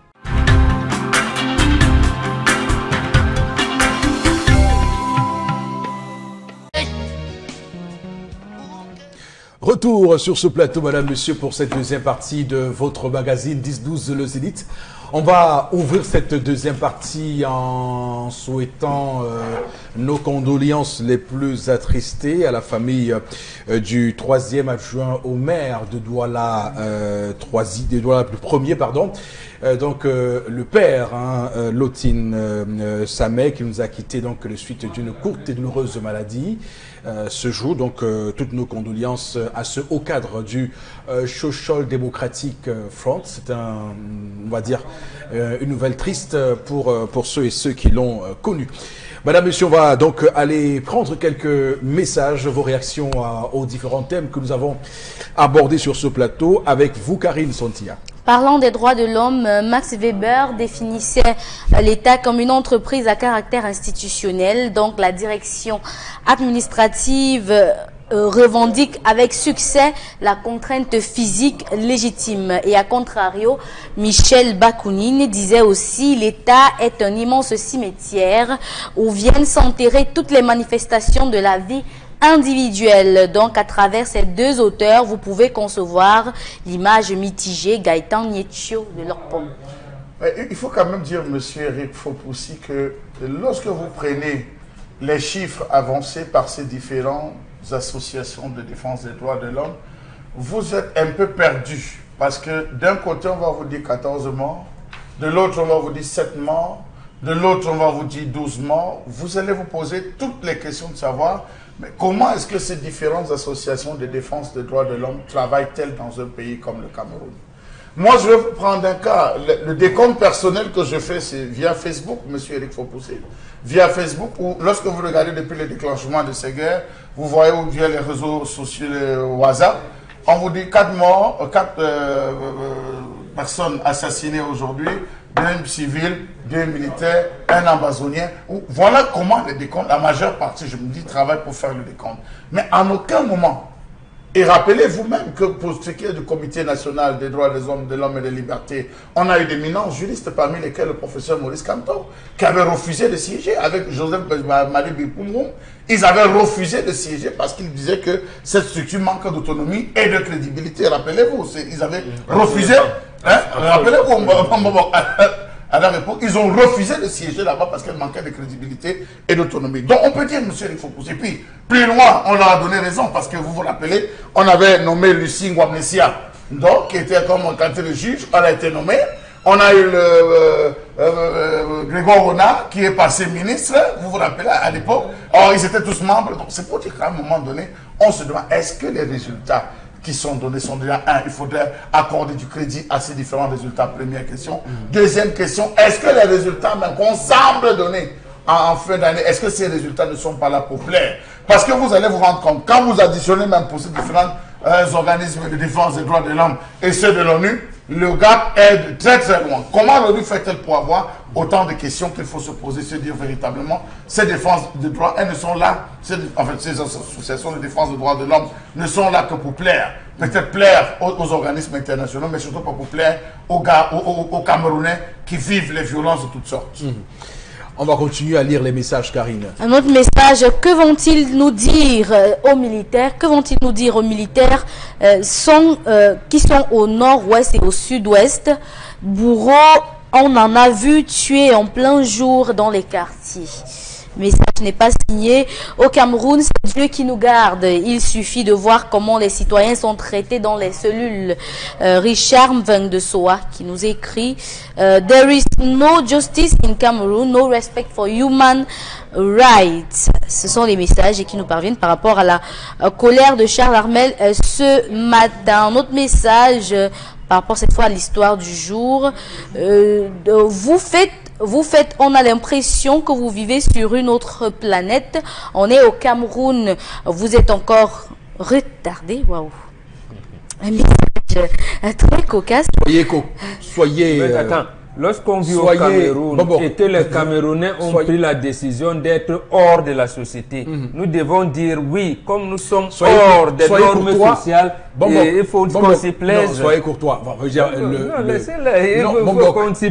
Retour sur ce plateau, madame, monsieur, pour cette deuxième partie de votre magazine 10-12 Le Zénith. On va ouvrir cette deuxième partie en souhaitant nos condoléances les plus attristées à la famille du 3e adjoint au maire de Douala, le père, Lotine Samé, qui nous a quittés donc le suite d'une courte et douloureuse maladie. Ce jour, donc, toutes nos condoléances à ce haut cadre du Social Democratic Front. C'est on va dire, une nouvelle triste pour ceux et ceux qui l'ont connu. Madame, monsieur, on va donc aller prendre quelques messages, vos réactions aux différents thèmes que nous avons abordés sur ce plateau avec vous, Karine Sontia. Parlant des droits de l'homme, Max Weber définissait l'État comme une entreprise à caractère institutionnel. Donc la direction administrative revendique avec succès la contrainte physique légitime. Et à contrario, Michel Bakounine disait aussi l'État est un immense cimetière où viennent s'enterrer toutes les manifestations de la vie individuelle. Donc à travers ces deux auteurs, vous pouvez concevoir l'image mitigée Gaëtan Nietchio de leur pomme. Il faut quand même dire, monsieur Eric Fopoussi, que lorsque vous prenez les chiffres avancés par ces différentes associations de défense des droits de l'homme, vous êtes un peu perdu. Parce que d'un côté, on va vous dire 14 morts, de l'autre, on va vous dire 7 morts, de l'autre, on va vous dire 12 morts. Vous allez vous poser toutes les questions de savoir mais comment est-ce que ces différentes associations de défense des droits de l'homme travaillent-elles dans un pays comme le Cameroun? Moi, je vais vous prendre un cas. Le décompte personnel que je fais, c'est via Facebook, monsieur Eric Fopoussi. Via Facebook, où lorsque vous regardez depuis le déclenchement de ces guerres, vous voyez via les réseaux sociaux, le WhatsApp, on vous dit 4 morts, 4 personnes assassinées aujourd'hui, 2 civils, 2 militaires, 1 amazonien. Voilà comment le décompte, la majeure partie, je me dis, travaille pour faire le décompte. Mais en aucun moment, et rappelez-vous même que pour ce qui est du Comité national des droits des hommes, de l'homme et des libertés, on a eu d'éminents juristes, parmi lesquels le professeur Maurice Kamto, qui avait refusé de siéger avec Joseph Marie Bipoumoum. Ils avaient refusé de siéger parce qu'ils disaient que cette structure manque d'autonomie et de crédibilité. Rappelez-vous, ils avaient refusé. Rappelez-vous, à leur époque, ils ont refusé de siéger là-bas parce qu'elle manquait de crédibilité et d'autonomie. Donc on peut dire, monsieur Eric Fopoussi, puis plus loin, on leur a donné raison parce que vous vous rappelez, on avait nommé Lucie Ngwamnesia, donc qui était comme quand le juge, elle a été nommée. On a eu Grégoire Rona qui est passé ministre, vous vous rappelez à l'époque. Or ils étaient tous membres, donc c'est pour dire qu'à un moment donné, on se demande, est-ce que les résultats qui sont donnés sont déjà il faudrait accorder du crédit à ces différents résultats, première question. Deuxième question, est-ce que les résultats même qu'on semble donner en fin d'année, est-ce que ces résultats ne sont pas là pour plaire? Parce que vous allez vous rendre compte, quand vous additionnez même pour ces différents organismes de défense des droits de l'homme et ceux de l'ONU, le gap est de très très loin. Comment l'ONU fait-elle pour avoir autant de questions qu'il faut se poser, se dire véritablement, ces défenses de droits, elles ne sont là, en fait, ces associations de défense des droits de l'homme ne sont là que pour plaire. Peut-être plaire aux organismes internationaux, mais surtout pas pour plaire aux Camerounais qui vivent les violences de toutes sortes. On va continuer à lire les messages, Karine. Un autre message, que vont-ils nous dire aux militaires? Que vont-ils nous dire aux militaires qui sont au nord-ouest et au sud-ouest? Bourreau, on en a vu tuer en plein jour dans les quartiers. Message n'est pas signé. Au Cameroun, c'est Dieu qui nous garde. Il suffit de voir comment les citoyens sont traités dans les cellules. Richard Mveng de Soa qui nous écrit There is no justice in Cameroon, no respect for human rights. Ce sont les messages qui nous parviennent par rapport à la colère de Charles Armel ce matin. Un autre message par rapport cette fois à l'histoire du jour. Vous faites, on a l'impression que vous vivez sur une autre planète. On est au Cameroun. Vous êtes encore retardé. Waouh. Un message très cocasse. Soyez. Attends. Lorsqu'on vit au Cameroun et que les Camerounais ont pris la décision d'être hors de la société, nous devons dire oui, comme nous sommes hors des normes sociales, il faut qu'on s'y plaise. Soyez courtois.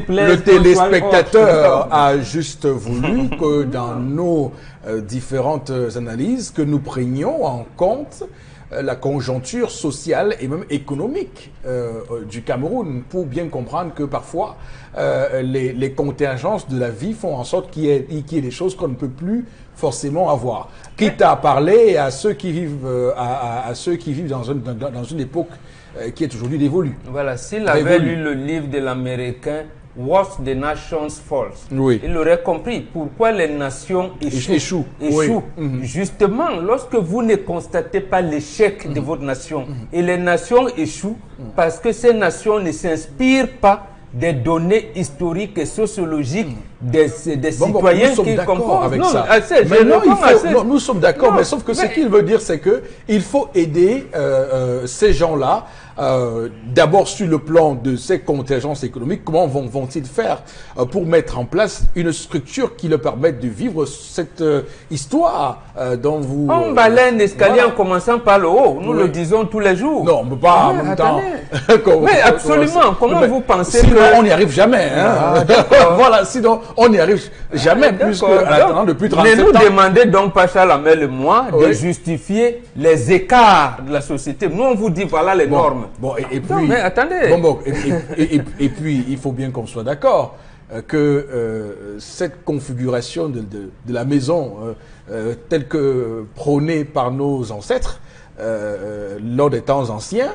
Le téléspectateur a juste voulu que dans nos différentes analyses, que nous prenions en compte la conjoncture sociale et même économique du Cameroun pour bien comprendre que parfois les contingences de la vie font en sorte qu'il y ait des choses qu'on ne peut plus forcément avoir. Quitte à parler à ceux qui vivent, à ceux qui vivent dans une époque qui est aujourd'hui dévolue. Voilà, s'il avait lu le livre de l'Américain What the Nations Falls, oui, il aurait compris pourquoi les nations échouent. Oui. Justement, lorsque vous ne constatez pas l'échec de votre nation, et les nations échouent parce que ces nations ne s'inspirent pas des données historiques et sociologiques des citoyens qui composent. Avec ça. Nous sommes d'accord, mais sauf que ce qu'il veut dire, c'est que il faut aider ces gens-là. D'abord sur le plan de ces contingences économiques, comment vont-ils faire pour mettre en place une structure qui leur permette de vivre cette histoire dont vous... On balaye un escalier en commençant par le haut, nous le disons tous les jours. Non, mais pas en même temps. Oui, absolument. Comment vous pensez sinon, on n'y arrive jamais. Hein? Voilà, sinon, on n'y arrive jamais, puisque depuis 37 ans... Ne nous demandez donc pas, Charles Amel et moi, de justifier les écarts de la société. Nous, on vous dit, voilà les normes. Bon, et puis, non, mais attendez. Et puis, il faut bien qu'on soit d'accord que cette configuration de la maison telle que prônée par nos ancêtres lors des temps anciens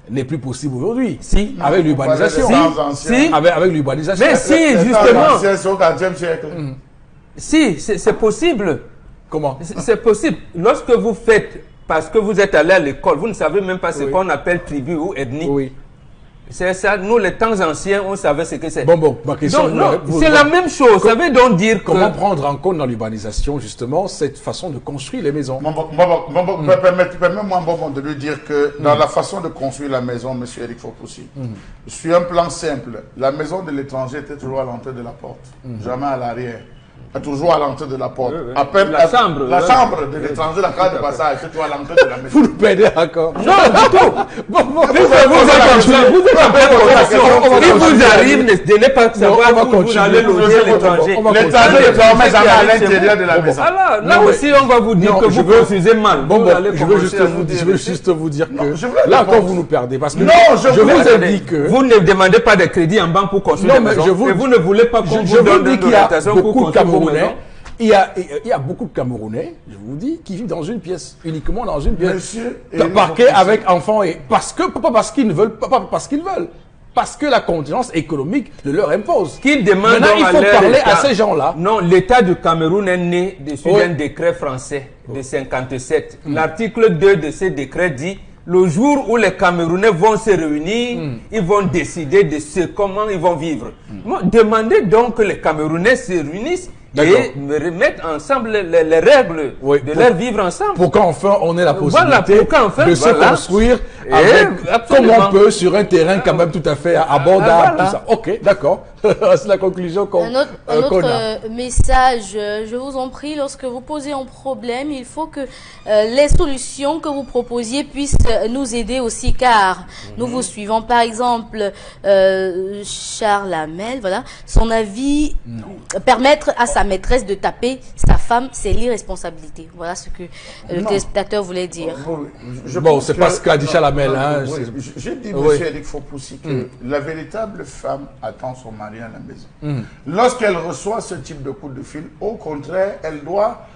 n'est plus possible aujourd'hui. Si, avec l'urbanisation. Si, avec l'urbanisation. Mais si, justement. C'est au 4e siècle. Si, c'est possible. Comment? C'est possible. Lorsque vous faites, parce que vous êtes allé à l'école, vous ne savez même pas ce qu'on appelle tribu ou ethnie. Oui. C'est ça, nous les temps anciens, on savait ce que c'est. Bon, ma question... c'est la même chose, ça veut donc dire comment prendre en compte dans l'urbanisation, justement, cette façon de construire les maisons? Permets-moi, de lui dire que dans la façon de construire la maison, M. Eric Fopoussi, sur un plan simple, la maison de l'étranger était toujours à l'entrée de la porte, jamais à l'arrière. Toujours à l'entrée de la porte. La chambre de l'étranger, la carte de passage, c'est toujours à l'entrée de la maison. Vous nous perdez encore. Non, du tout. Vous êtes en pleine conversation. Il vous arrive de ne pas savoir où vous allez loger l'étranger. L'étranger ne dormait jamais à l'intérieur de la maison. Alors, là aussi, on va vous dire que vous confusez mal. Je veux juste vous dire que là encore vous nous perdez. Parce que je vous ai dit que... Vous ne demandez pas de crédit en banque pour construire des maisons. Et vous ne voulez pas qu'on vous donne de l'orientation pour construire vos maisons. Il y a beaucoup de Camerounais, je vous dis, qui vivent dans une pièce, uniquement dans une pièce, parqués avec enfants, et pas parce qu'ils ne veulent, pas parce qu'ils veulent, parce que la contingence économique le leur impose. Qui demande maintenant, il faut parler à ces gens-là. Non, l'État du Cameroun est né dessus d'un décret français de 57. L'article 2 de ce décret dit: le jour où les Camerounais vont se réunir, ils vont décider de comment ils vont vivre. Demandez donc que les Camerounais se réunissent et remettre ensemble les règles de leur vivre ensemble. Pour qu'enfin on ait la possibilité de se construire comme on peut sur un terrain quand même tout à fait abordable. Tout ça. Ok, d'accord. C'est la conclusion qu'on a. Un autre message, je vous en prie, lorsque vous posez un problème, il faut que les solutions que vous proposiez puissent nous aider aussi, car nous vous suivons. Par exemple, Charles Amel, voilà, son avis, permettre à sa maîtresse de taper sa femme, c'est l'irresponsabilité. Voilà ce que le téléspectateur voulait dire. Bon, c'est pas ce qu'a dit Charles Amel. J'ai dit, monsieur Eric Fopoussi, que la véritable femme attend son mari à la maison. Lorsqu'elle reçoit ce type de coup de fil, au contraire, elle doit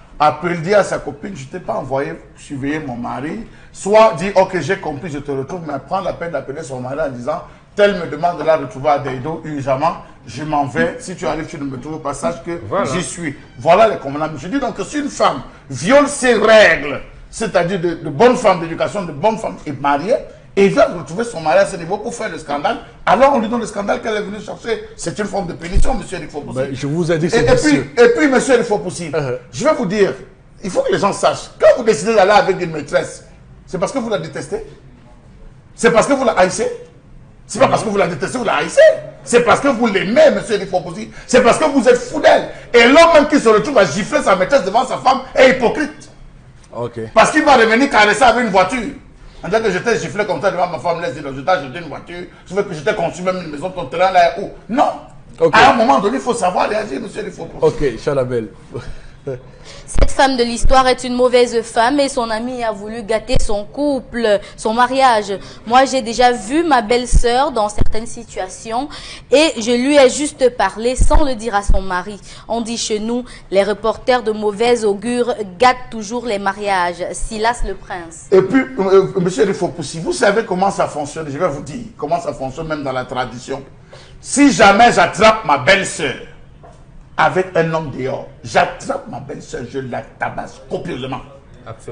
dire à sa copine: je ne t'ai pas envoyé surveiller mon mari, soit dire: ok, j'ai compris, je te retrouve, mais prendre la peine d'appeler son mari en disant: tel me demande de la retrouver à Deido urgemment, je m'en vais, si tu arrives, tu ne me trouves pas, sache que j'y suis. Voilà les convenables. Je dis donc que si une femme viole ses règles, c'est-à-dire de bonne femme d'éducation, de bonne femme et mariée, et vient retrouver son mari à ce niveau pour faire le scandale, alors on lui donne le scandale qu'elle est venue chercher. C'est une forme de punition, monsieur Eric Fopoussi. Je vous ai dit que c'est et puis, monsieur Eric Fopoussi, je vais vous dire, il faut que les gens sachent, quand vous décidez d'aller avec une maîtresse, c'est parce que vous la détestez? C'est parce que vous la haïssez? C'est pas parce que vous la détestez, vous la haïssez. C'est parce que vous l'aimez, monsieur Eric Fopoussi. C'est parce que vous êtes fou d'elle. Et l'homme même qui se retrouve à gifler sa maîtresse devant sa femme est hypocrite. Parce qu'il va revenir caresser avec une voiture. En disant que j'étais giflé comme ça devant ma femme, laisse dire, je t'ai acheté une voiture, je veux que j'étais construit même une maison, ton terrain là est où? Non. À un moment donné, il faut savoir réagir, monsieur Eric Fopoussi. Ok, Charles Amel. Cette femme de l'histoire est une mauvaise femme et son ami a voulu gâter son couple, son mariage. Moi, j'ai déjà vu ma belle-sœur dans certaines situations et je lui ai juste parlé sans le dire à son mari. On dit chez nous, les reporters de mauvais augure gâtent toujours les mariages. Silas le prince. Et puis, monsieur Rifopoussi, vous savez comment ça fonctionne? Je vais vous dire comment ça fonctionne même dans la tradition. Si jamais j'attrape ma belle-sœur avec un homme dehors, j'attrape ma belle-sœur, je la tabasse copieusement.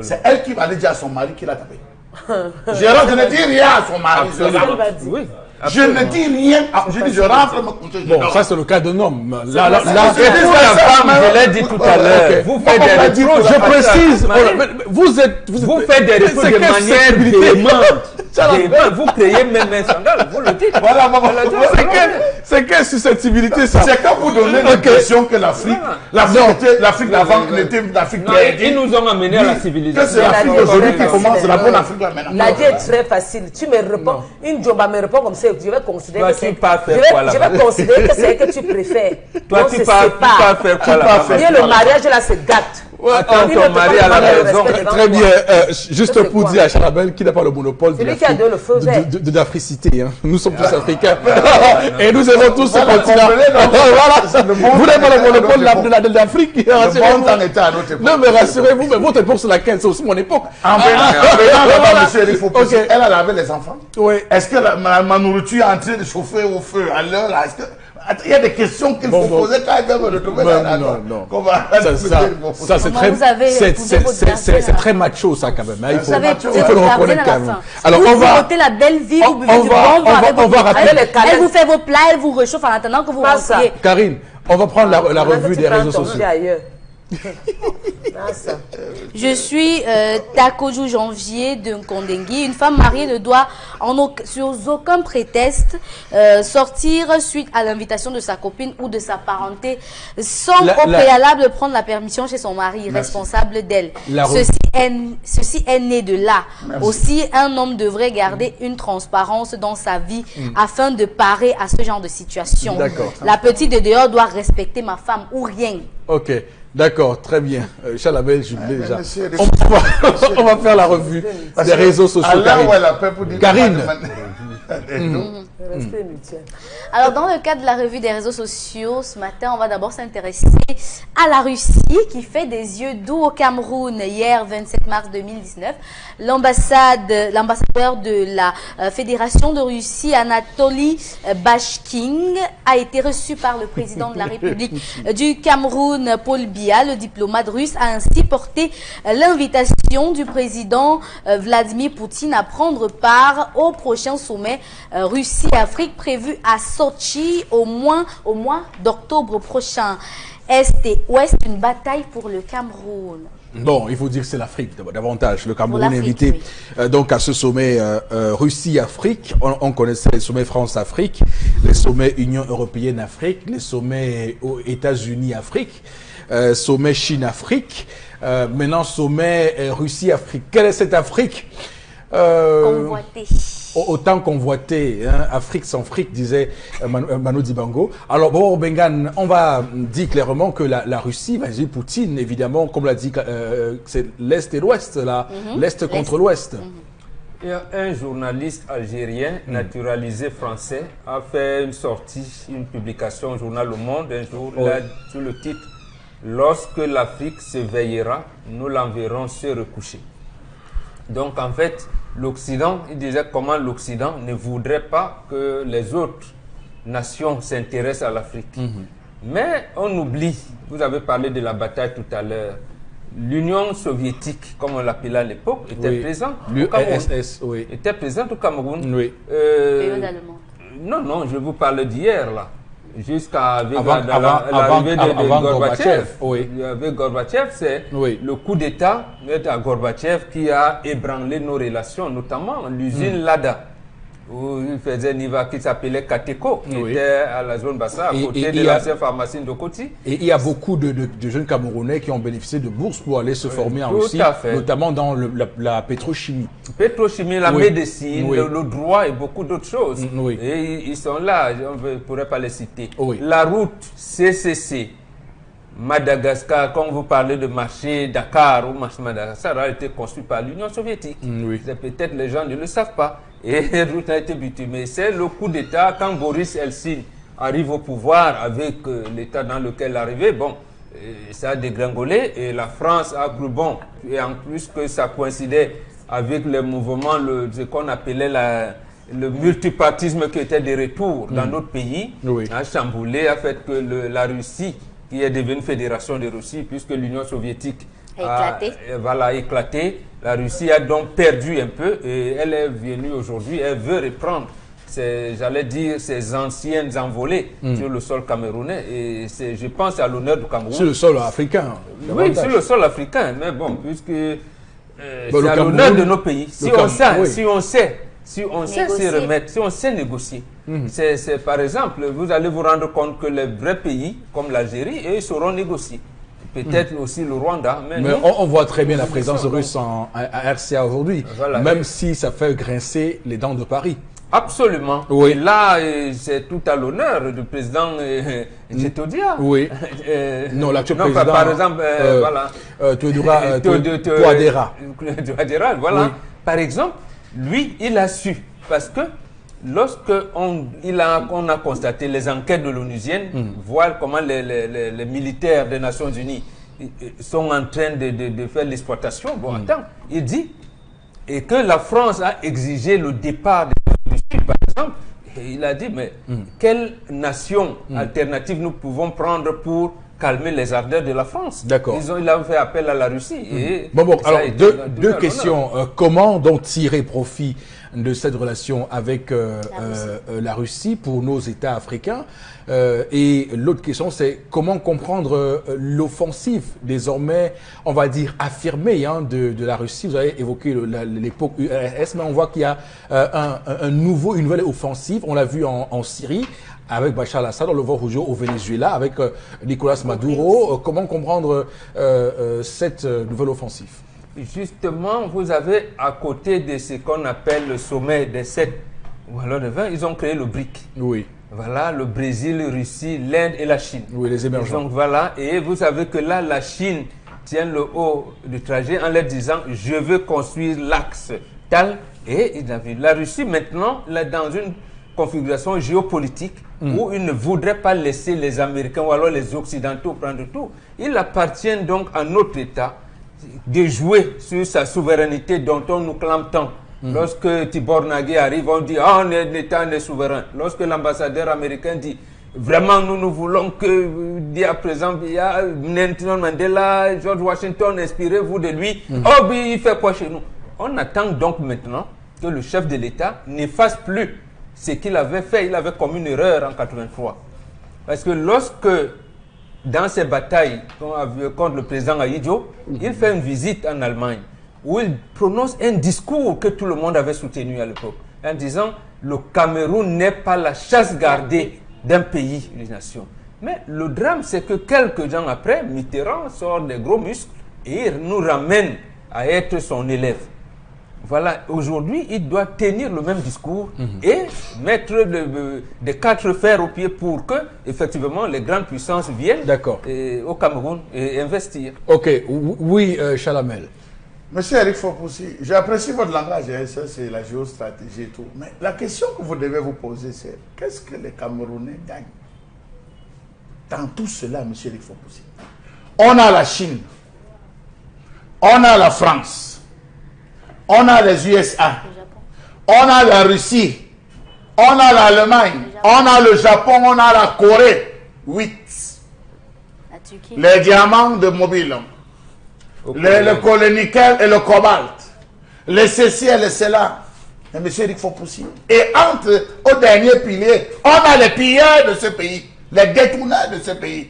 C'est elle qui va aller dire à son mari qu'il a tapé. Je ne dis rien à son mari. Oui. Je ne dis rien. Je dis, je rentre me coucher. Bon, ça c'est le cas d'un homme. Là, je l'ai dit tout à l'heure. Vous faites des reproches. Je précise. Vous faites des reproches de manière véhémente. Vous créez même un scandale. Vous le dites. Voilà, c'est quelle susceptibilité ça? C'est quand vous donnez l'impression que l'Afrique d'avant n'était l'Afrique de... Ils nous ont amenés à la civilisation. C'est l'Afrique d'aujourd'hui qui commence, la bonne Afrique là maintenant. La vie est très facile. Tu me réponds. Une Djoba me répond comme ça. Je vais considérer que c'est que tu préfères. Toi, tu pars faire quoi là-bas? Le mariage là, c'est gâte. Attends, ton mari à la maison. Très bien. Juste pour dire à Charabel qui n'a pas le monopole de l'africité. Nous sommes tous africains. Et nous aimons tous ce continent. Vous n'avez pas le monopole de l'Afrique. Non, mais rassurez-vous, mais votre époque, c'est laquelle? C'est aussi mon époque. En venant là-bas, monsieur, il faut poser. Elle a lavé les enfants. Oui. Est-ce que ma nourriture est en train de chauffer au feu à l'heure là? Il y a des questions qu'il faut poser quand elle veut me retrouver là. Non. Ça c'est très macho ça quand même. Il faut le reconnaître quand même. Alors on va voter la belle vie, vous buvez du bon, on va rappeler. Elle vous fait vos plats, elle vous réchauffe en attendant que vous rentriez. Karine, on va prendre la revue des réseaux sociaux. Je suis Takoju Janvier de Nkondengui. Une femme mariée ne doit sur aucun prétexte sortir suite à l'invitation de sa copine ou de sa parenté sans au préalable prendre la permission chez son mari responsable d'elle. Ceci est né de là. Merci. Aussi, un homme devrait garder une transparence dans sa vie afin de parer à ce genre de situation. La petite de dehors doit respecter ma femme ou rien. Ok. D'accord, très bien. Chalabel, je l'ai déjà. On va faire la revue des réseaux sociaux. Karine. Alors, dans le cadre de la revue des réseaux sociaux, ce matin, on va d'abord s'intéresser à la Russie qui fait des yeux doux au Cameroun. Hier, 27 mars 2019, l'ambassadeur de la Fédération de Russie, Anatoly Bashkin, a été reçu par le président de la République du Cameroun, Paul Biya. Le diplomate russe a ainsi porté l'invitation du président Vladimir Poutine à prendre part au prochain sommet Russie-Afrique prévu à Sochi au mois d'octobre prochain. Est et ouest, une bataille pour le Cameroun. Bon, il faut dire que c'est l'Afrique davantage. Le Cameroun est invité donc à ce sommet Russie-Afrique. On connaissait les sommets France-Afrique, les sommets Union Européenne-Afrique, les sommets aux États-Unis-Afrique, sommet Chine-Afrique, maintenant sommet Russie-Afrique. Quelle est cette Afrique convoitée. Autant convoité, hein, Afrique sans fric, disait Manu Dibango. Alors, bon, Bengan, on va dire clairement que la Russie, Vladimir Poutine, évidemment, comme l'a dit, c'est l'Est et l'Ouest, là, l'Est contre l'Ouest. Il y a un journaliste algérien, naturalisé français, a fait une sortie, une publication au journal Le Monde, un jour, là, sur le titre « Lorsque l'Afrique se veillera, nous l'enverrons se recoucher ». Donc, en fait, l'Occident, il disait comment l'Occident ne voudrait pas que les autres nations s'intéressent à l'Afrique. Mais on oublie, vous avez parlé de la bataille tout à l'heure, l'Union soviétique, comme on l'appelait à l'époque, était présente au Cameroun. Était présente au Cameroun. Non, je vous parle d'hier, là. Jusqu'à l'arrivée de Gorbatchev. Avec Gorbatchev, c'est le coup d'État à Gorbatchev qui a ébranlé nos relations, notamment l'usine Lada, où il faisait Niva qui s'appelait Kateko, qui était à la zone Bassa, à côté de l'ancienne pharmacie de Koti. Et il y a beaucoup de jeunes Camerounais qui ont bénéficié de bourses pour aller se former en Russie, notamment dans la pétrochimie. Pétrochimie, la médecine, le droit et beaucoup d'autres choses. Et ils sont là, on ne pourrait pas les citer. La route CCC, Madagascar, quand vous parlez de marché Dakar ou marché Madagascar, a été construit par l'Union soviétique. Oui. Peut-être les gens ne le savent pas. Et Route a été butée. Mais c'est le coup d'État quand Boris Eltsine arrive au pouvoir avec l'État dans lequel il est arrivé. Bon, ça a dégringolé et la France a cru bon. Et en plus que ça coïncidait avec le mouvement, ce qu'on appelait le multipartisme qui était de retour dans notre pays, a chamboulé, a fait que la Russie, qui est devenue fédération de Russie, puisque l'Union soviétique a éclaté. La Russie a donc perdu un peu et elle est venue aujourd'hui, elle veut reprendre, j'allais dire, ses anciennes envolées sur le sol camerounais. Et je pense à l'honneur du Cameroun. Sur le sol africain. Oui, sur le sol africain. Mais bon, puisque c'est à l'honneur de nos pays. Si on sait s'y remettre, si on sait négocier. C'est par exemple, vous allez vous rendre compte que les vrais pays, comme l'Algérie, ils sauront négocier. Peut-être aussi le Rwanda. Mais on voit très bien la présence russe à RCA aujourd'hui, même si ça fait grincer les dents de Paris. Absolument. Oui. Et là, c'est tout à l'honneur du président Tchétodia. Oui. Non, l'actuel président. Par exemple, Touadéra. Voilà. Oui. Par exemple, lui, il a su. Parce que lorsque on a constaté les enquêtes de l'ONUsienne, voir comment les militaires des Nations Unies sont en train de faire l'exploitation, bon, attends, il dit, et que la France a exigé le départ du Sud, par exemple, et il a dit, mais quelle nation alternative nous pouvons prendre pour calmer les ardeurs de la France? D'accord. Il a fait appel à la Russie. Et alors, deux questions. Comment donc tirer profit de cette relation avec la Russie pour nos États africains? Et l'autre question, c'est comment comprendre l'offensive désormais, on va dire, affirmée de la Russie. Vous avez évoqué l'époque URSS, mais on voit qu'il y a une nouvelle offensive. On l'a vu en Syrie, avec Bachar al-Assad, on le voit aujourd'hui au Venezuela, avec Nicolas Maduro. Comment comprendre cette nouvelle offensive? Justement, vous avez à côté de ce qu'on appelle le sommet des 7 ou alors des 20, ils ont créé le BRIC. Oui. Voilà, le Brésil, la Russie, l'Inde et la Chine. Oui, les émergents. Donc voilà, et vous savez que là, la Chine tient le haut du trajet en leur disant « je veux construire l'axe tal ». Et la Russie maintenant, là, dans une configuration géopolitique où il ne voudrait pas laisser les Américains ou alors les Occidentaux prendre tout. Il appartient donc à notre État de jouer sur sa souveraineté dont on nous clame tant. Lorsque Tibor Nagui arrive, on dit « ah, on est un État, on est souverain ». Lorsque l'ambassadeur américain dit « vraiment, nous voulons que, dit à présent, il y a Nelson Mandela, George Washington, inspirez-vous de lui. Oh, il fait quoi chez nous ?» On attend donc maintenant que le chef de l'État ne fasse plus ce qu'il avait fait. Il avait commis une erreur en 1983. Parce que lorsque, dans ses batailles contre le président Ahidjo, il fait une visite en Allemagne où il prononce un discours que tout le monde avait soutenu à l'époque, en disant le Cameroun n'est pas la chasse gardée d'un pays, d'une nation. Mais le drame, c'est que quelques ans après, Mitterrand sort des gros muscles et il nous ramène à être son élève. Voilà, aujourd'hui, il doit tenir le même discours et mettre des 4 fers au pied pour que, effectivement, les grandes puissances viennent au Cameroun et investir. Ok, oui, Chalamel. Monsieur Eric Fopoussi, j'apprécie votre langage, hein, ça c'est la géostratégie et tout. Mais la question que vous devez vous poser, c'est qu'est-ce que les Camerounais gagnent dans tout cela, monsieur Eric Fopoussi? On a la Chine, on a la France, on a les USA, on a la Russie, on a l'Allemagne, on a le Japon, on a la Corée. 8. Les diamants de Mobile. Le nickel et le cobalt, les ceci et les cela. Mais monsieur Eric Fopoussi. Et au dernier pilier, on a les pilleurs de ce pays, les détourneurs de ce pays.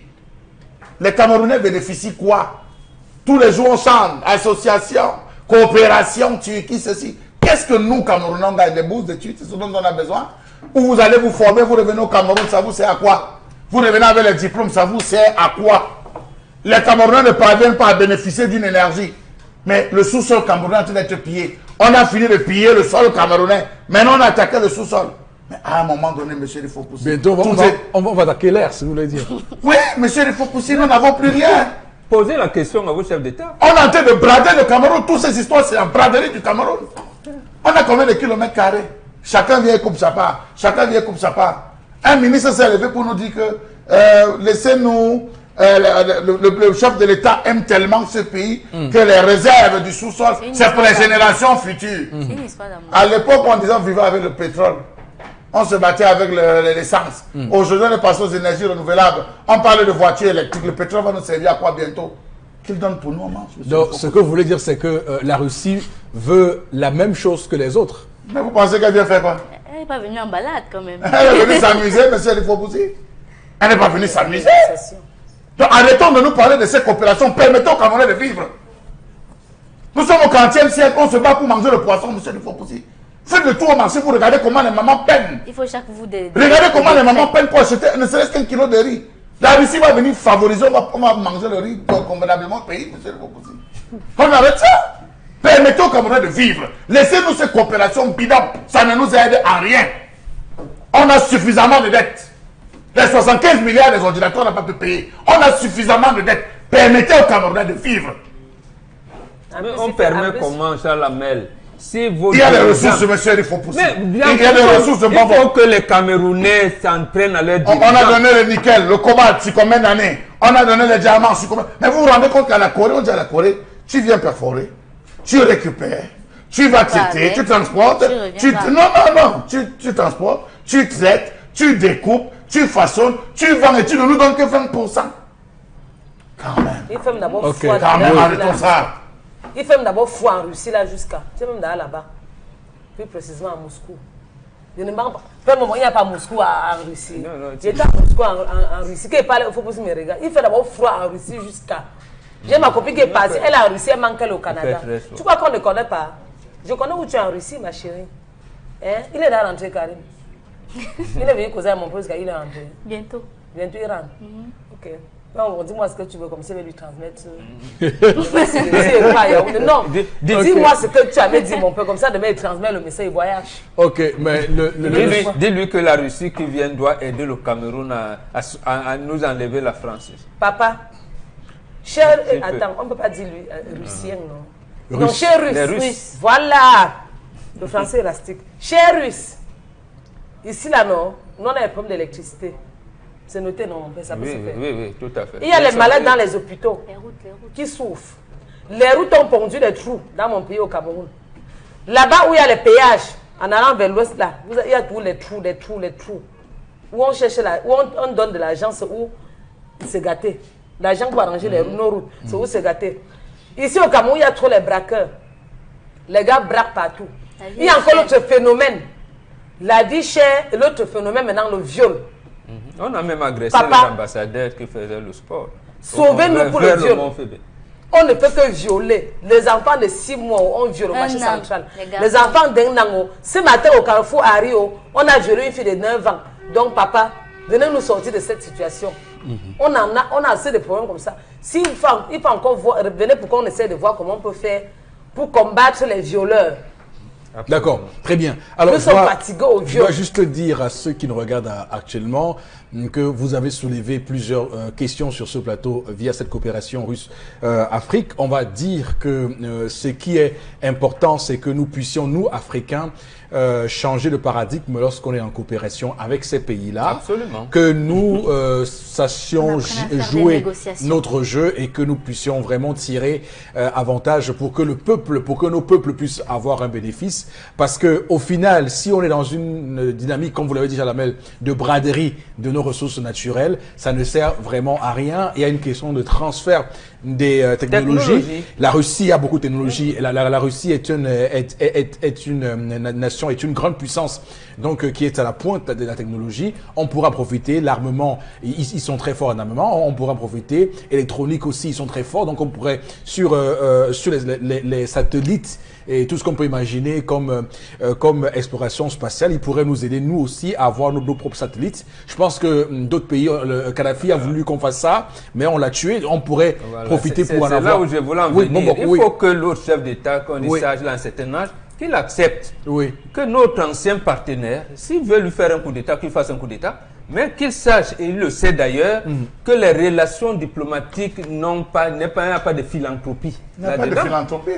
Les Camerounais bénéficient quoi? Tous les jours on chante, association, coopération, Turquie, ceci. Qu'est-ce que nous, Camerounais, on gagne des bourses d'études, c'est ce dont on a besoin? Ou vous allez vous former, vous revenez au Cameroun, ça vous sert à quoi? Vous revenez avec les diplômes, ça vous sert à quoi? Les Camerounais ne parviennent pas à bénéficier d'une énergie. Mais le sous-sol camerounais est en train d'être pillé. On a fini de piller le sol camerounais. Maintenant, on a attaqué le sous-sol. Mais à un moment donné, monsieur, il faut pousser. Bientôt, on va attaquer l'air, si vous voulez dire. Oui, monsieur, il faut pousser, nous n'avons plus rien. Posez la question à vos chefs d'État. On est en train de brader le Cameroun. Toutes ces histoires, c'est en braderie du Cameroun. On a combien de kilomètres carrés? Chacun vient et coupe sa part. Chacun vient et coupe sa part. Un ministre s'est levé pour nous dire que laissez-nous, le chef de l'État aime tellement ce pays que les réserves du sous-sol, c'est pour les générations futures. À l'époque, on disait on vivait avec le pétrole. On se battait avec l'essence. Aujourd'hui, on est passé aux énergies renouvelables. On parle de voitures électriques. Le pétrole va nous servir à quoi bientôt? Qu'il donne pour nous, on mange. Donc, ce que vous voulez dire, c'est que la Russie veut la même chose que les autres. Mais vous pensez qu'elle vient faire quoi? Elle n'est pas venue en balade quand même. Elle est venue s'amuser, monsieur il faut pousser. Elle n'est pas venue s'amuser. Donc arrêtons de nous parler de ces coopérations. Permettons aux Camerounais de vivre. Nous sommes au 40e siècle, on se bat pour manger le poisson, monsieur il faut pousser. Faites le tour au marché pour regarder comment les mamans peinent. Il faut chaque vous de regardez comment les mamans peinent pour acheter ne serait-ce qu'un kilo de riz. La Russie va venir favoriser, on va manger le riz convenablement au pays, monsieur il faut pousser. On arrête ça. Permettons aux Camerounais de vivre. Laissez-nous ces coopérations bidon. Ça ne nous aide en rien. On a suffisamment de dettes. Les 75 milliards des ordinateurs, on n'a pas pu payer. On a suffisamment de dettes. Permettez aux Camerounais de vivre. Mais on permet comment, Charles Hamel? Si il y a des ressources, monsieur, il faut pousser. Il y a des ressources. Il faut que les Camerounais s'en prennent à leur dirigeants. On a donné le nickel, le cobalt, c'est combien d'années? On a donné les diamants, c'est combien? Mais vous vous rendez compte qu'à la Corée, on dit à la Corée, tu viens perforer. Tu récupères, tu vas traiter, tu transportes, tu transportes, tu traites, tu découpes, tu façonnes, tu vends et tu ne nous donnes que 20%. Quand même. Il fait d'abord foi. Quand même, arrêtons ça. Il fait d'abord foi en Russie là jusqu'à. Tu sais même là-bas. Plus précisément à Moscou. Je ne parle pas. Pour le moment, il n'y a pas Moscou en Russie. J'étais à Moscou en Russie. Il faut poser mes regards. Il fait d'abord foi en Russie jusqu'à. J'ai ma copine qui est partie, elle est en Russie, elle manque au Canada. Tu crois qu'on ne connaît pas? Je connais où tu es en Russie, ma chérie. Hein? Il est là rentré, Karim. Il est venu causer à mon poste qu'il est rentré. Bientôt. Bientôt, il rentre. Ok. Non, dis-moi ce que tu veux, comme ça, je vais lui transmettre. Non, dis-moi ce que tu avais dit, mon père, comme ça, demain, il transmet le message, il voyage. Ok, mais dis-lui que la Russie qui vient doit aider le Cameroun à nous enlever la France. Papa. Cher, attends, on ne peut pas dire lui, russien, non? Non, cher russe. Voilà. Le français est élastique. Cher russe. Ici, là, non, nous, on a un problème d'électricité. C'est noté, non, mon père, ça peut se faire. Oui, tout à fait. Il y a les malades dans les hôpitaux qui souffrent. Les routes ont pondu des trous dans mon pays, au Cameroun. Là-bas où il y a les péages, en allant vers l'ouest, là, il y a tous les trous. Où on cherche, où on donne de l'argent, c'est où c'est gâté. L'argent pour arranger nos routes, c'est où c'est gâté. Ici au Cameroun, il y a trop les braqueurs. Les gars braquent partout. Il y a encore l'autre phénomène. La vie chère et l'autre phénomène maintenant, le viol. On a même agressé les ambassadeurs qui faisaient le sport. Sauvez-nous pour le viol. On ne peut que violer. Les enfants de 6 mois, on viole au marché central. Les enfants d'un an. Ce matin au Carrefour à Rio, on a violé une fille de 9 ans. Donc papa, venez nous sortir de cette situation. On a assez de problèmes comme ça. Il faut encore voir, venez pour qu'on essaie de voir comment on peut faire pour combattre les violeurs. D'accord, très bien. Alors, nous sommes fatigués au viol. Je dois juste dire à ceux qui nous regardent actuellement que vous avez soulevé plusieurs questions sur ce plateau via cette coopération russe-Afrique. On va dire que ce qui est important, c'est que nous puissions, nous, Africains, changer de paradigme lorsqu'on est en coopération avec ces pays-là. Absolument. Que nous sachions jouer notre jeu et que nous puissions vraiment tirer avantage pour que nos peuples puissent avoir un bénéfice. Parce que au final, si on est dans une dynamique, comme vous l'avez dit, Jalamel, de braderie de nos ressources naturelles, ça ne sert vraiment à rien. Il y a une question de transfert des technologies. La Russie a beaucoup de technologies. La Russie est une nation, est une grande puissance, donc qui est à la pointe de la technologie. On pourra profiter. L'armement, ils sont très forts en armement. On pourra profiter. Électronique aussi, ils sont très forts. Donc on pourrait sur les satellites et tout ce qu'on peut imaginer comme exploration spatiale, ils pourraient nous aider, nous aussi, à avoir nos propres satellites. Je pense que d'autres pays, le Kadhafi a voulu qu'on fasse ça, mais on l'a tué. On pourrait profiter pour en avoir. C'est là où je voulais en venir. Il faut que l'autre chef d'État, qu'on y sache dans un certain âge, qu'il accepte que notre ancien partenaire, s'il veut lui faire un coup d'État, qu'il fasse un coup d'État, mais qu'il sache, et il le sait d'ailleurs, que les relations diplomatiques n'ont pas de philanthropie. Il n'y a pas de philanthropie.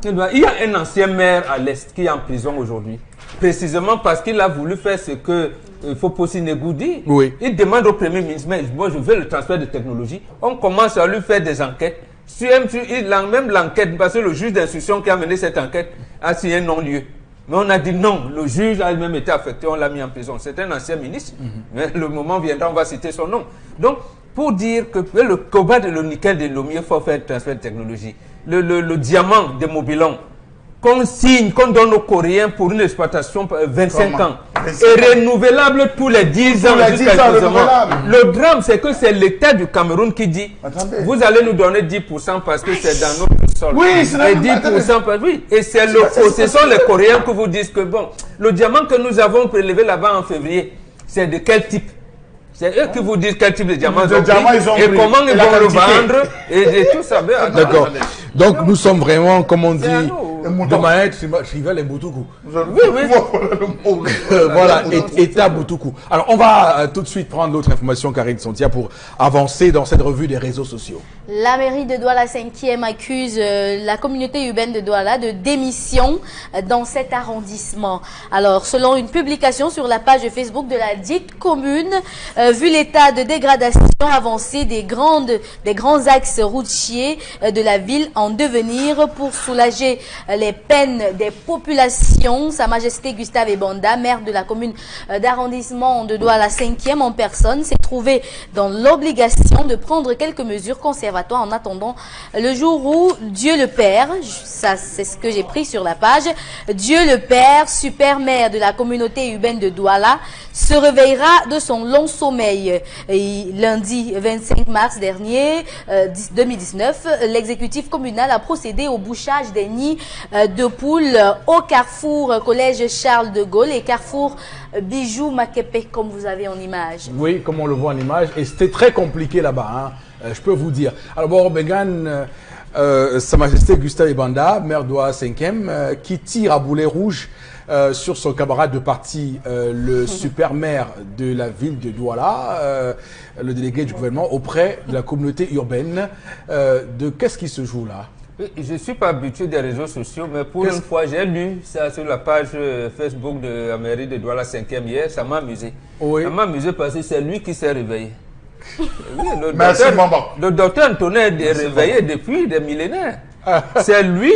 Il y a un ancien maire à l'Est qui est en prison aujourd'hui, précisément parce qu'il a voulu faire ce que Foposi Negou dit. Il demande au Premier ministre, mais moi je veux le transfert de technologie. On commence à lui faire des enquêtes. Même l'enquête, parce que le juge d'instruction qui a mené cette enquête a signé un non-lieu. Mais on a dit non, le juge a même été affecté, on l'a mis en prison. C'est un ancien ministre, mais le moment viendra, on va citer son nom. Donc, pour dire que le cobalt et le nickel de Lomé, il faut faire le transfert de technologie. Le diamant de Mobilon, qu'on signe, qu'on donne aux Coréens pour une exploitation 25 ans, et renouvelable tous les 10 ans jusqu'à le drame, c'est que c'est l'État du Cameroun qui dit, vous allez nous donner 10% parce que c'est dans notre sol. Oui, c'est et 10% oui. Et ce sont les Coréens qui vous disent que bon, le diamant que nous avons prélevé là-bas en février, c'est de quel type? C'est eux qui vous disent quel type de diamant ils ont pris, et comment ils vont le vendre, et tout ça. D'accord. Donc nous sommes vraiment, comme on dit, de Maët, Chivel et Boutoukou. Voilà, État Boutoukou. Alors on va tout de suite prendre l'autre information, Karine Sontia, pour avancer dans cette revue des réseaux sociaux. La mairie de Douala 5e accuse la communauté urbaine de Douala de démission dans cet arrondissement. Alors, selon une publication sur la page Facebook de la dite commune, vu l'état de dégradation avancé des grands axes routiers de la ville en devenir, pour soulager les peines des populations, Sa Majesté Gustave Ebanda, maire de la commune d'arrondissement de Douala 5e en personne, s'est trouvé dans l'obligation de prendre quelques mesures conservatoires en attendant le jour où Dieu le Père, ça c'est ce que j'ai pris sur la page, Dieu le Père, super maire de la communauté urbaine de Douala, se réveillera de son long sommeil. Et lundi 25 mars dernier, 2019, l'exécutif communal a procédé au bouchage des nids de poules au carrefour Collège Charles de Gaulle et carrefour Bijou Makepe, comme vous avez en image. Oui, comme on le voit en image, et c'était très compliqué là-bas, hein. Je peux vous dire. Alors, bon, Bengan, Sa Majesté Gustave Ebanda, maire de Douala 5e, qui tire à boulet rouge sur son camarade de parti, le super maire de la ville de Douala, le délégué du gouvernement, auprès de la communauté urbaine. Qu'est-ce qui se joue là? Je ne suis pas habitué des réseaux sociaux, mais pour une fois, j'ai lu ça sur la page Facebook de la mairie de Douala 5e hier. Ça m'a amusé. Oui. Ça m'a amusé parce que c'est lui qui s'est réveillé. Oui, le docteur Antonin est réveillé depuis des millénaires. C'est lui,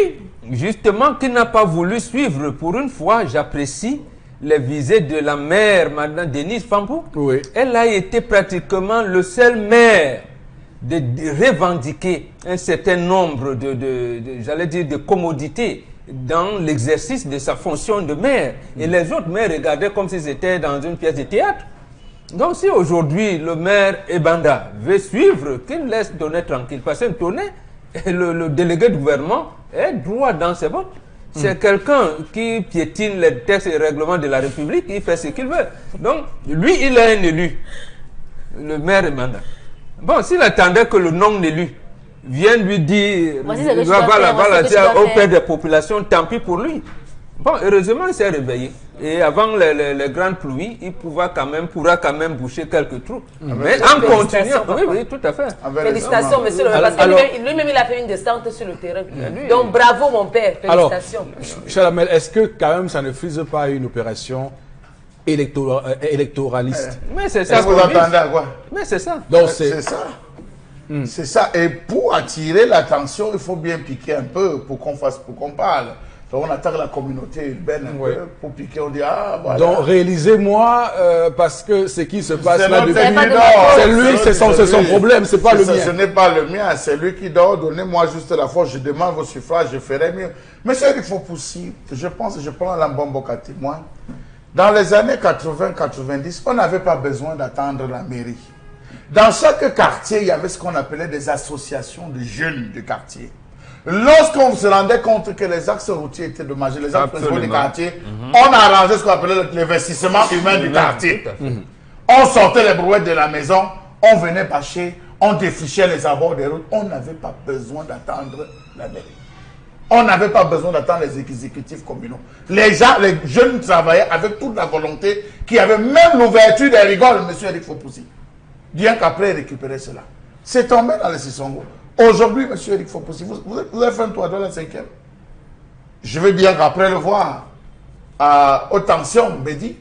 justement, qui n'a pas voulu suivre. Pour une fois, j'apprécie les visées de la mère, Madame Denise Fambou. Oui. Elle a été pratiquement le seul maire de revendiquer un certain nombre j'allais dire, de commodités dans l'exercice de sa fonction de maire. Et les autres maires regardaient comme s'ils étaient dans une pièce de théâtre. Donc si aujourd'hui le maire Ebanda veut suivre, qu'il laisse donner tranquille. Parce que le délégué du gouvernement est droit dans ses bottes. C'est quelqu'un qui piétine les textes et règlements de la République, il fait ce qu'il veut. Donc lui, il est un élu, le maire Ebanda. Bon, s'il attendait que le non-élu vienne lui dire, auprès des populations, tant pis pour lui. Bon, heureusement, il s'est réveillé. Et avant les grandes pluies, il pourra quand même boucher quelques trous. Mais en continuant, oui, tout à fait. Félicitations, monsieur le maire, parce que lui-même, il a fait une descente sur le terrain. Donc, bravo, mon père. Félicitations. Alors, Chalamel, est-ce que quand même, ça ne frise pas une opération électoraliste? Mais c'est ça. Vous attendez à quoi? Mais c'est ça. Donc, c'est ça. C'est ça. Et pour attirer l'attention, il faut bien piquer un peu pour qu'on parle. Donc on attaque la communauté urbaine un peu pour piquer, on dit ah voilà. Donc réalisez-moi parce que ce qui se passe là depuis... C'est lui, c'est son problème, c'est pas le mien. Ce n'est pas le mien, c'est lui qui dort. Donnez-moi juste la force, je demande vos suffrages, je ferai mieux. Monsieur il faut pousser, je pense, je prends Lambombo à témoin. Dans les années 80-90, on n'avait pas besoin d'attendre la mairie. Dans chaque quartier, il y avait ce qu'on appelait des associations de jeunes de quartier. Lorsqu'on se rendait compte que les axes routiers étaient dommagés, les axes principaux du quartier, on a arrangé ce qu'on appelait l'investissement humain du quartier. On sortait les brouettes de la maison, on venait bâcher, on défrichait les abords des routes. On n'avait pas besoin d'attendre la mairie. On n'avait pas besoin d'attendre les exécutifs communaux. Les gens, les jeunes travaillaient avec toute la volonté, qui avait même l'ouverture des rigoles, M. Eric Fopoussi. Bien qu'après, récupérer cela. C'est tombé dans les Sissongo. Aujourd'hui, M. Eric Fopoussi, vous avez fait un tour dans la 5e. Je veux bien qu'après le voir à haute tension, Bédi.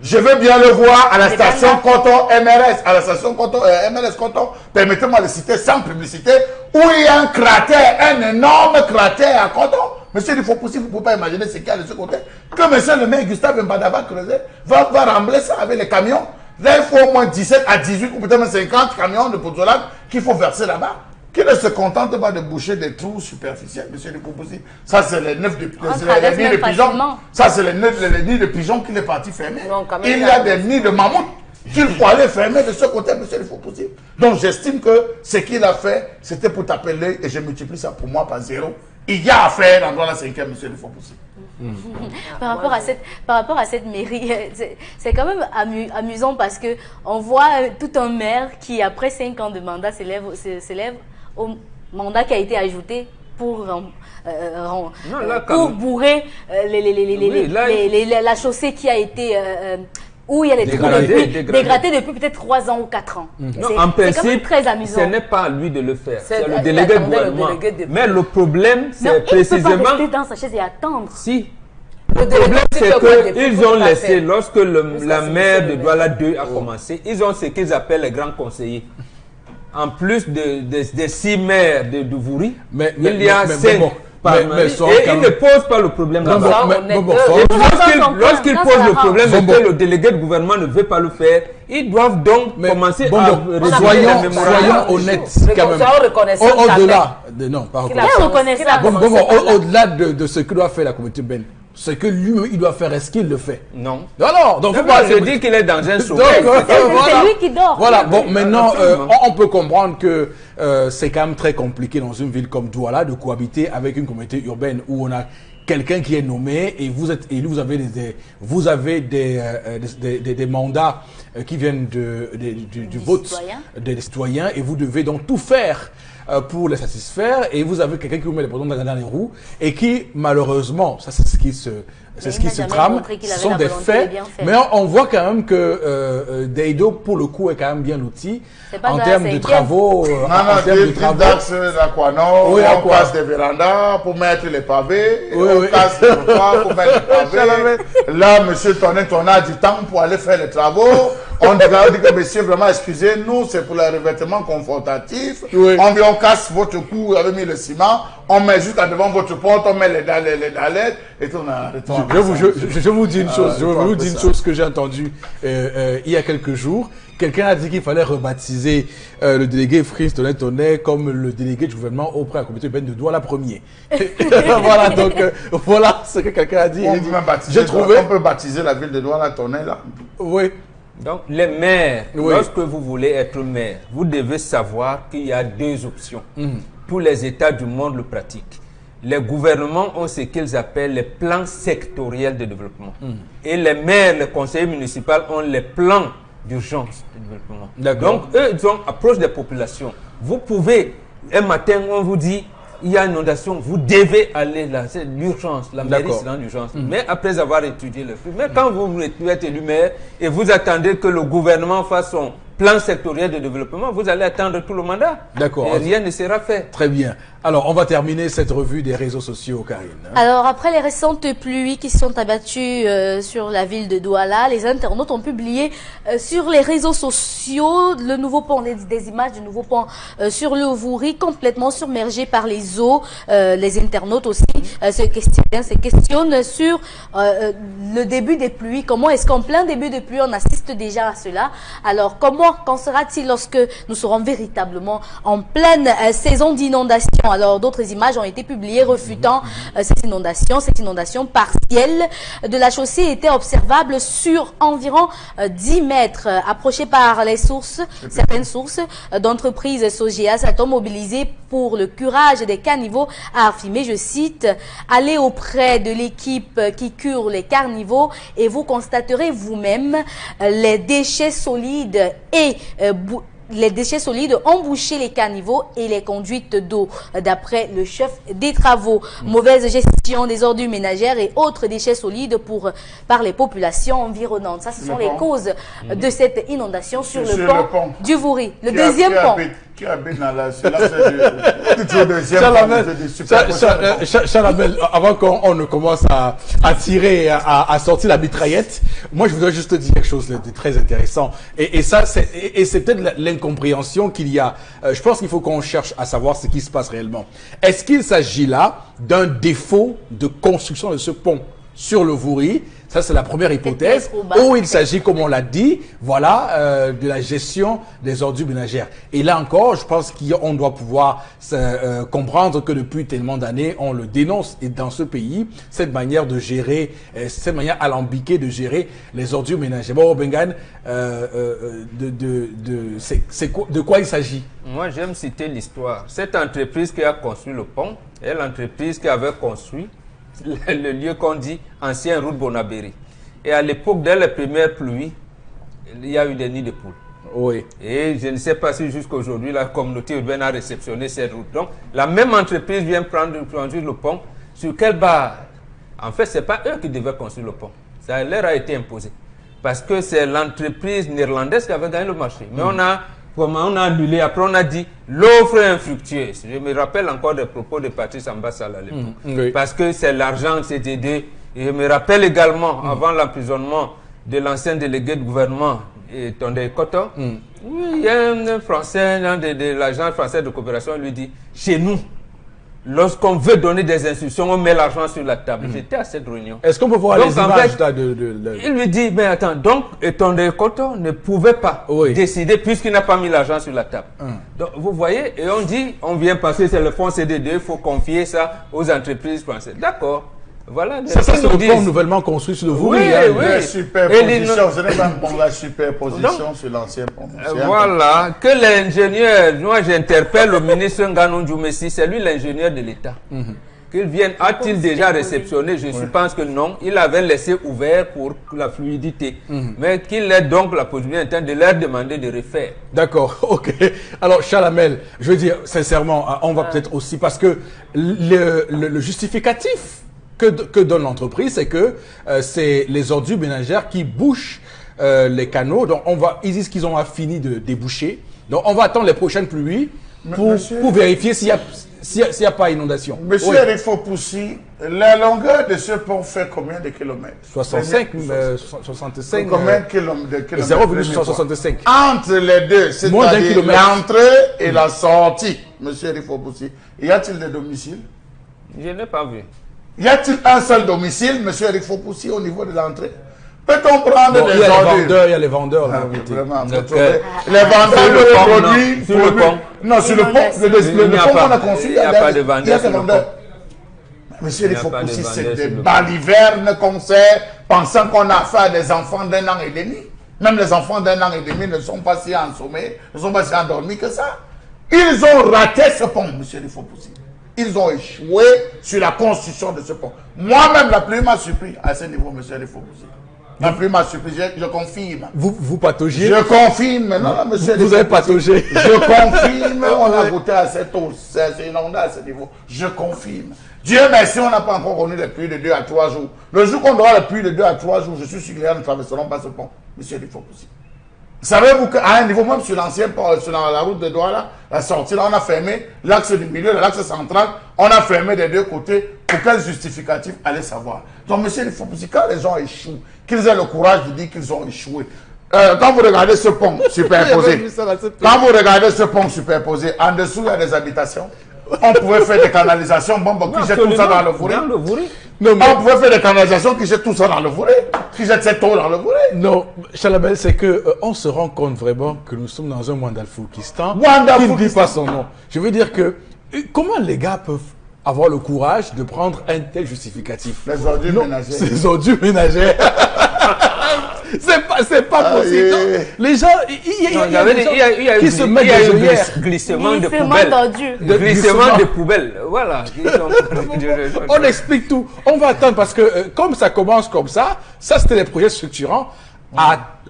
Je veux bien le voir à la station Coton MRS, à la station Coton, MRS Coton, permettez-moi de citer sans publicité, où il y a un cratère, un énorme cratère à Coton. Monsieur, il faut possible, vous ne pouvez pas imaginer ce qu'il y a de ce côté. Que monsieur le maire Gustave Mbadaba Creuset va rembler ça avec les camions. Là, il faut au moins 17 à 18 ou peut-être même 50 camions de Poutolak qu'il faut verser là-bas. Qui ne se contente pas de boucher des trous superficiels, monsieur Fopoussi. Ça, c'est les nids de pigeons. Ça, c'est les nids de pigeons qu'il est parti fermer. Il y a des nids de mammouth qu'il faut aller fermer de ce côté, monsieur Fopoussi. Donc, j'estime que ce qu'il a fait, c'était pour taper l'œil et je multiplie ça pour moi par 0. Il y a à faire dans la 5e, monsieur Fopoussi. Par rapport à cette mairie, c'est quand même amusant parce que on voit tout un maire qui, après 5 ans de mandat, s'élève au mandat qui a été ajouté pour bourrer la chaussée qui a été où il y a les dégradés depuis peut-être 3 ans ou 4 ans. En principe, très amusant. Ce n'est pas à lui de le faire, c'est le délégué de gouvernement. Mais le problème, c'est précisément... Il ne peut pas rester dans sa chaise et attendre. Si. Le problème, c'est qu'ils ont laissé, lorsque la maire de Douala 2 a commencé, ils ont ce qu'ils appellent les grands conseillers. En plus des 6 maires de Vouri, il y a 5. Et il ne pose pas le problème là-bas. Lorsqu'il pose le problème et que le délégué de gouvernement ne veut pas le faire, ils doivent donc commencer à soyons honnêtes quand même. Au-delà de ce que doit faire la communauté Ben. Ce que lui, il doit faire, est-ce qu'il le fait? Non. Non. Donc, je dis qu'il est dans un sommeil. C'est lui qui dort. Voilà. Bon, maintenant, on peut comprendre que c'est quand même très compliqué dans une ville comme Douala de cohabiter avec une communauté urbaine où on a quelqu'un qui est nommé et vous êtes élu, vous avez des mandats qui viennent du vote des citoyens et vous devez donc tout faire pour les satisfaire, et vous avez quelqu'un qui vous met les bâtons dans les roues et qui, malheureusement, ça c'est ce qui se trame, ce sont des faits, mais on voit quand même que Deido, pour le coup, est quand même bien l'outil en termes de travaux. En termes de travaux. On casse des vérandas pour mettre les pavés, on casse les trottoirs pour mettre les pavés. Là, monsieur Tonet, on a du temps pour aller faire les travaux. On dit que monsieur, vraiment, excusez-nous, c'est pour le revêtement confortatif. On casse votre cou, on avait mis le ciment, on met juste devant votre porte, on met les dallettes, et tout. Je vous dis une chose, une chose que j'ai entendue il y a quelques jours. Quelqu'un a dit qu'il fallait rebaptiser le délégué Fritz Tonnet comme le délégué du gouvernement auprès de la communauté urbaine de Douala premier. Voilà, donc voilà ce que quelqu'un a dit. On peut baptiser la ville de Douala Tonnet là. Oui. Donc, les maires, lorsque vous voulez être maire, vous devez savoir qu'il y a 2 options. Tous les États du monde le pratiquent. Les gouvernements ont ce qu'ils appellent les plans sectoriels de développement. Et les maires, les conseillers municipaux ont les plans d'urgence de développement. Donc, eux, ils ont approche des populations. Vous pouvez, un matin, on vous dit, il y a une inondation, vous devez aller là, c'est l'urgence, la mairie c'est dans l'urgence. Mais après avoir étudié le truc, mais quand vous êtes élu maire et vous attendez que le gouvernement fasse son plan sectoriel de développement, vous allez attendre tout le mandat. D'accord. Et rien ne sera fait. Très bien. Alors, on va terminer cette revue des réseaux sociaux, Karine. Alors, après les récentes pluies qui sont abattues sur la ville de Douala, les internautes ont publié sur les réseaux sociaux le nouveau pont, des images du nouveau pont sur le Vouri, complètement submergé par les eaux. Les internautes aussi se questionnent sur le début des pluies. Comment est-ce qu'en plein début de pluie, on assiste déjà à cela? Alors, qu'en sera-t-il lorsque nous serons véritablement en pleine saison d'inondation? Alors, d'autres images ont été publiées refutant cette inondation partielle de la chaussée était observable sur environ 10 mètres. Approchée par les sources, certaines sources d'entreprises Sogea sont mobilisées pour le curage des caniveaux à affirmer, je cite, « Allez auprès de l'équipe qui cure les caniveaux et vous constaterez vous-même les déchets solides et les déchets solides ont bouché les caniveaux et les conduites d'eau, d'après le chef des travaux. Mauvaise gestion des ordures ménagères et autres déchets solides par les populations environnantes. Ça, ce sont les causes de cette inondation sur le pont du Vouri. Le deuxième pont. Qui habite dans la... Chalamel, avant qu'on ne commence à tirer, à sortir la mitraillette, moi je voudrais juste te dire quelque chose de très intéressant. Et ça, c'est peut-être l'incompréhension qu'il y a. Je pense qu'il faut qu'on cherche à savoir ce qui se passe réellement. Est-ce qu'il s'agit là d'un défaut de construction de ce pont sur le Vouri? Ça, c'est la première hypothèse. Ou il s'agit, comme on l'a dit, voilà, de la gestion des ordures ménagères. Et là encore, je pense qu'on doit pouvoir comprendre que depuis tellement d'années, on le dénonce. Et dans ce pays, cette manière de gérer, cette manière alambiquée de gérer les ordures ménagères. Bon, Bengan, de quoi il s'agit? Moi, j'aime citer l'histoire. Cette entreprise qui a construit le pont est l'entreprise qui avait construit le lieu qu'on dit ancien route Bonabéry. Et à l'époque, dès les premières pluies, il y a eu des nids de poules. Oui. Et je ne sais pas si jusqu'à aujourd'hui, la communauté urbaine a réceptionné cette route. Donc, la même entreprise vient construire le pont. Sur quelle base? En fait, ce n'est pas eux qui devaient construire le pont. Ça leur a été imposé. Parce que c'est l'entreprise néerlandaise qui avait gagné le marché. Mais on a annulé, après on a dit l'offre est infructueuse. Je me rappelle encore des propos de Patrice Ambassal à l'époque. Oui. Parce que c'est l'argent, c'est aidé. Et je me rappelle également, avant l'emprisonnement de l'ancien délégué de gouvernement, Tondé Koto, il y a un Français, de l'agence française de coopération, lui dit, chez nous, lorsqu'on veut donner des instructions, on met l'argent sur la table. J'étais à cette réunion. Est-ce qu'on peut voir les images Il lui dit, mais attends, donc Tondé Koto ne pouvait pas décider puisqu'il n'a pas mis l'argent sur la table. Donc vous voyez, et on dit, on vient passer, c'est le fonds CDD, il faut confier ça aux entreprises françaises. D'accord. Voilà, c'est le pont nouvellement construit sur le Vouri. Oui. La superposition, ce n'est pas bon, la superposition sur l'ancien pont. Voilà, que l'ingénieur, moi j'interpelle le ministre Nganou Djoumessi, c'est lui l'ingénieur de l'État. Qu'il vienne, a-t-il déjà réceptionné? Je pense que non. Il avait laissé ouvert pour la fluidité. Mais qu'il ait donc la possibilité de leur demander de refaire. D'accord, ok. Alors, Chalamel, je veux dire, sincèrement, on va peut-être aussi, parce que le justificatif que donne l'entreprise, c'est que c'est les ordures ménagères qui bouchent les canaux. Donc, ils disent qu'ils ont fini de déboucher. Donc, on va attendre les prochaines pluies pour vérifier s'il n'y a pas inondation. Monsieur Rifo Poussi, la longueur de ce pont fait combien de kilomètres? 65. Combien de kilomètres? 0,65. Entre les deux, c'est-à-dire l'entrée et la sortie, monsieur Rifo Poussi, y a-t-il des domiciles? Je n'ai pas vu. Y a-t-il un seul domicile, monsieur Eric Fopoussi, au niveau de l'entrée? Peut-on prendre des ordures? Il y a les vendeurs. Vraiment, les vendeurs de produits. Sur le pont. Non, sur le pont. Le pont qu'on a construit, il n'y a pas de vendeurs. Monsieur Eric Fopoussi, c'est des balivernes qu'on sait, pensant qu'on a affaire à des enfants d'1 an et demi. Même les enfants d'1 an et demi ne sont pas si ensommeillés, ne sont pas si endormis que ça. Ils ont raté ce pont, monsieur Eric Fopoussi. Ils ont échoué sur la construction de ce pont. Moi-même, la pluie m'a surpris à ce niveau, monsieur Fopoussi. La pluie m'a surpris, je confirme. Vous pataugez? Je confirme. Non, monsieur vous avez pataugé. Je confirme, on a goûté à cette eau, c'est inondé à ce niveau. Je confirme. Dieu merci, on n'a pas encore connu les pluies de 2 à 3 jours. Le jour qu'on aura les pluies de 2 à 3 jours, je suis sûr que les gens ne traverseront pas ce pont, monsieur Fopoussi. Savez-vous qu'à un niveau, même sur l'ancien pont, sur la route de Douala, la sortie, là, on a fermé l'axe du milieu, l'axe central, on a fermé des deux côtés. Pour quel justificatif allez savoir? Donc, monsieur Fopoussi, quand les gens échouent, qu'ils aient le courage de dire qu'ils ont échoué. Quand vous regardez ce pont superposé, en dessous, il y a des habitations. On pouvait faire des canalisations, qui jettent tout ça dans le Vouri. On pouvait faire des canalisations qui jettent tout ça dans le Vouri, qui jettent cette eau dans le Vouri. Non, Chalamel, c'est que on se rend compte vraiment que nous sommes dans un Wandalfoukistan qui ne dit pas son nom. Je veux dire que comment les gars peuvent avoir le courage de prendre un tel justificatif? Les ordures ménagères. Les ordures ménagères. C'est pas possible. Les gens, il y a qui se mettent des glissement de poubelles. Glissement de poubelles. Voilà. On explique tout. On va attendre parce que comme ça commence comme ça c'était les projets structurants.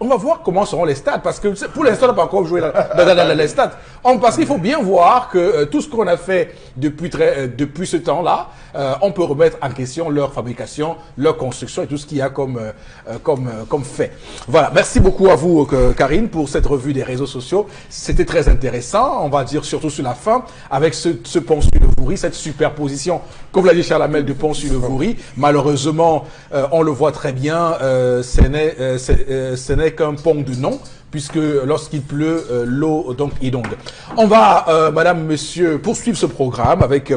On va voir comment seront les stades, parce que pour l'instant, on n'a pas encore joué dans les stades. Parce qu'il faut bien voir que tout ce qu'on a fait depuis ce temps-là, on peut remettre en question leur fabrication, leur construction et tout ce qu'il y a comme fait. Voilà, merci beaucoup à vous, Karine, pour cette revue des réseaux sociaux. C'était très intéressant, on va dire surtout sur la fin, avec ce pont sur le Voury, cette superposition, comme l'a dit Charles Hamel, de pont sur le Voury. Malheureusement, on le voit très bien, ce n'est qu'un pont de nom, puisque lorsqu'il pleut, l'eau donc inonde. On va, madame, monsieur, poursuivre ce programme avec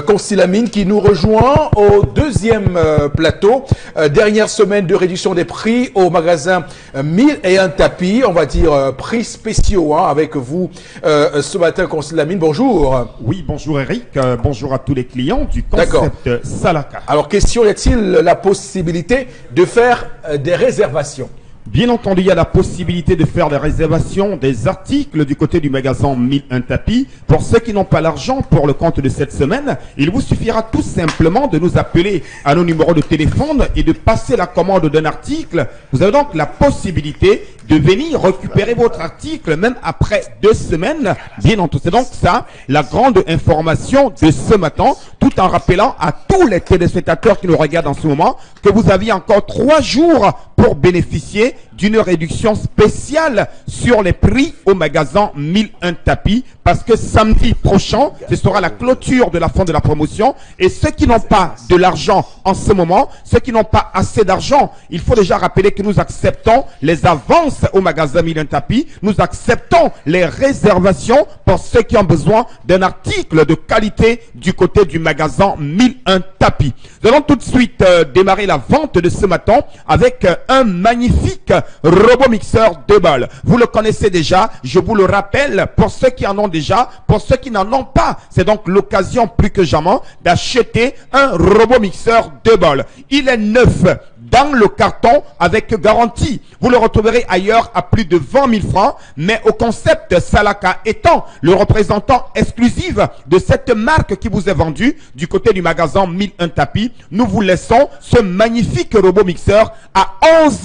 Consilamine qui nous rejoint au deuxième plateau. Dernière semaine de réduction des prix au magasin 1001 tapis, on va dire prix spéciaux avec vous ce matin, Consilamine. Bonjour. Oui, bonjour Eric, bonjour à tous les clients du concept Salaka. Alors, question, y a-t-il la possibilité de faire des réservations? Bien entendu, il y a la possibilité de faire des réservations des articles du côté du magasin 1001 tapis. Pour ceux qui n'ont pas l'argent pour le compte de cette semaine, il vous suffira tout simplement de nous appeler à nos numéros de téléphone et de passer la commande d'un article. Vous avez donc la possibilité de venir récupérer votre article même après 2 semaines. Bien entendu, c'est donc ça la grande information de ce matin, tout en rappelant à tous les téléspectateurs qui nous regardent en ce moment que vous aviez encore 3 jours pour bénéficier d'une réduction spéciale sur les prix au magasin 1001 tapis, parce que samedi prochain, ce sera la clôture de la fin de la promotion, et ceux qui n'ont pas de l'argent en ce moment, ceux qui n'ont pas assez d'argent, il faut déjà rappeler que nous acceptons les avances au magasin 1001 tapis, nous acceptons les réservations pour ceux qui ont besoin d'un article de qualité du côté du magasin 1001 tapis. Nous allons tout de suite démarrer la vente de ce matin avec un magnifique robot mixeur 2 balles. Vous le connaissez déjà, je vous le rappelle, pour ceux qui en ont déjà, pour ceux qui n'en ont pas, c'est donc l'occasion plus que jamais d'acheter un robot mixeur 2 balles. Il est neuf dans le carton avec garantie. Vous le retrouverez ailleurs à plus de 20 000 francs, mais au concept Salaka étant le représentant exclusif de cette marque qui vous est vendue du côté du magasin 1001 tapis, nous vous laissons ce magnifique robot mixeur à 11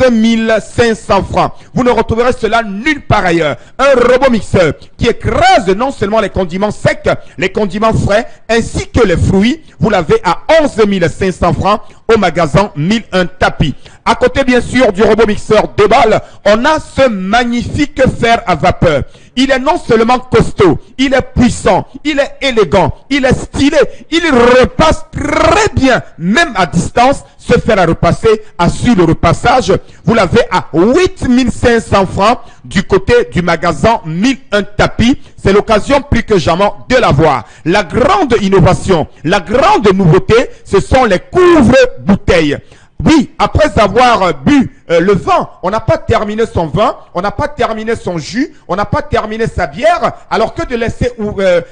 500 francs. Vous ne retrouverez cela nulle part ailleurs. Un robot mixeur qui écrase non seulement les condiments secs, les condiments frais, ainsi que les fruits. Vous l'avez à 11 500 francs au magasin 1001 tapis. À côté, bien sûr, du robot mixeur 2 balles, on a ce magnifique fer à vapeur. Il est non seulement costaud, il est puissant, il est élégant, il est stylé, il repasse très bien, même à distance. Ce fer à repasser assure le repassage. Vous l'avez à 8 500 francs du côté du magasin 1001 tapis. C'est l'occasion plus que jamais de l'avoir. La grande innovation, la grande nouveauté, ce sont les couvre-bouteilles. Oui, après avoir bu le vin, on n'a pas terminé son vin, on n'a pas terminé son jus, on n'a pas terminé sa bière, alors que de laisser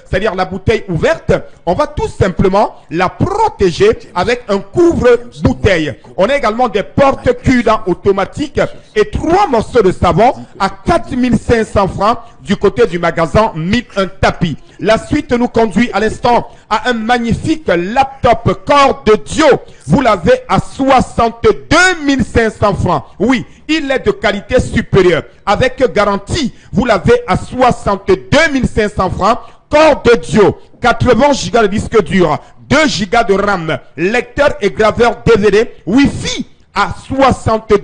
c'est-à-dire la bouteille ouverte, on va tout simplement la protéger avec un couvre-bouteille. On a également des porte-culs automatiques et 3 morceaux de savon à 4 500 francs du côté du magasin 1001 tapis. La suite nous conduit à l'instant à un magnifique laptop Core de Dio. Vous l'avez à 62 500 francs. Oui, il est de qualité supérieure. Avec garantie, vous l'avez à 62 500 francs. Core de Dio, 80 Go de disque dur, 2 Go de RAM, lecteur et graveur DVD, Wi-Fi à 62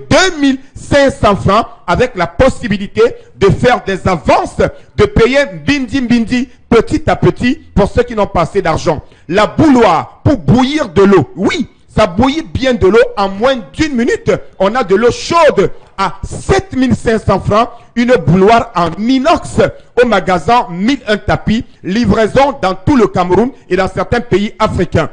500 francs, avec la possibilité de faire des avances, de payer bindi petit à petit pour ceux qui n'ont pas assez d'argent. La bouilloire pour bouillir de l'eau. Oui, ça bouillit bien de l'eau en moins d'1 minute. On a de l'eau chaude à 7 500 francs. Une bouilloire en inox au magasin 1001 tapis. Livraison dans tout le Cameroun et dans certains pays africains.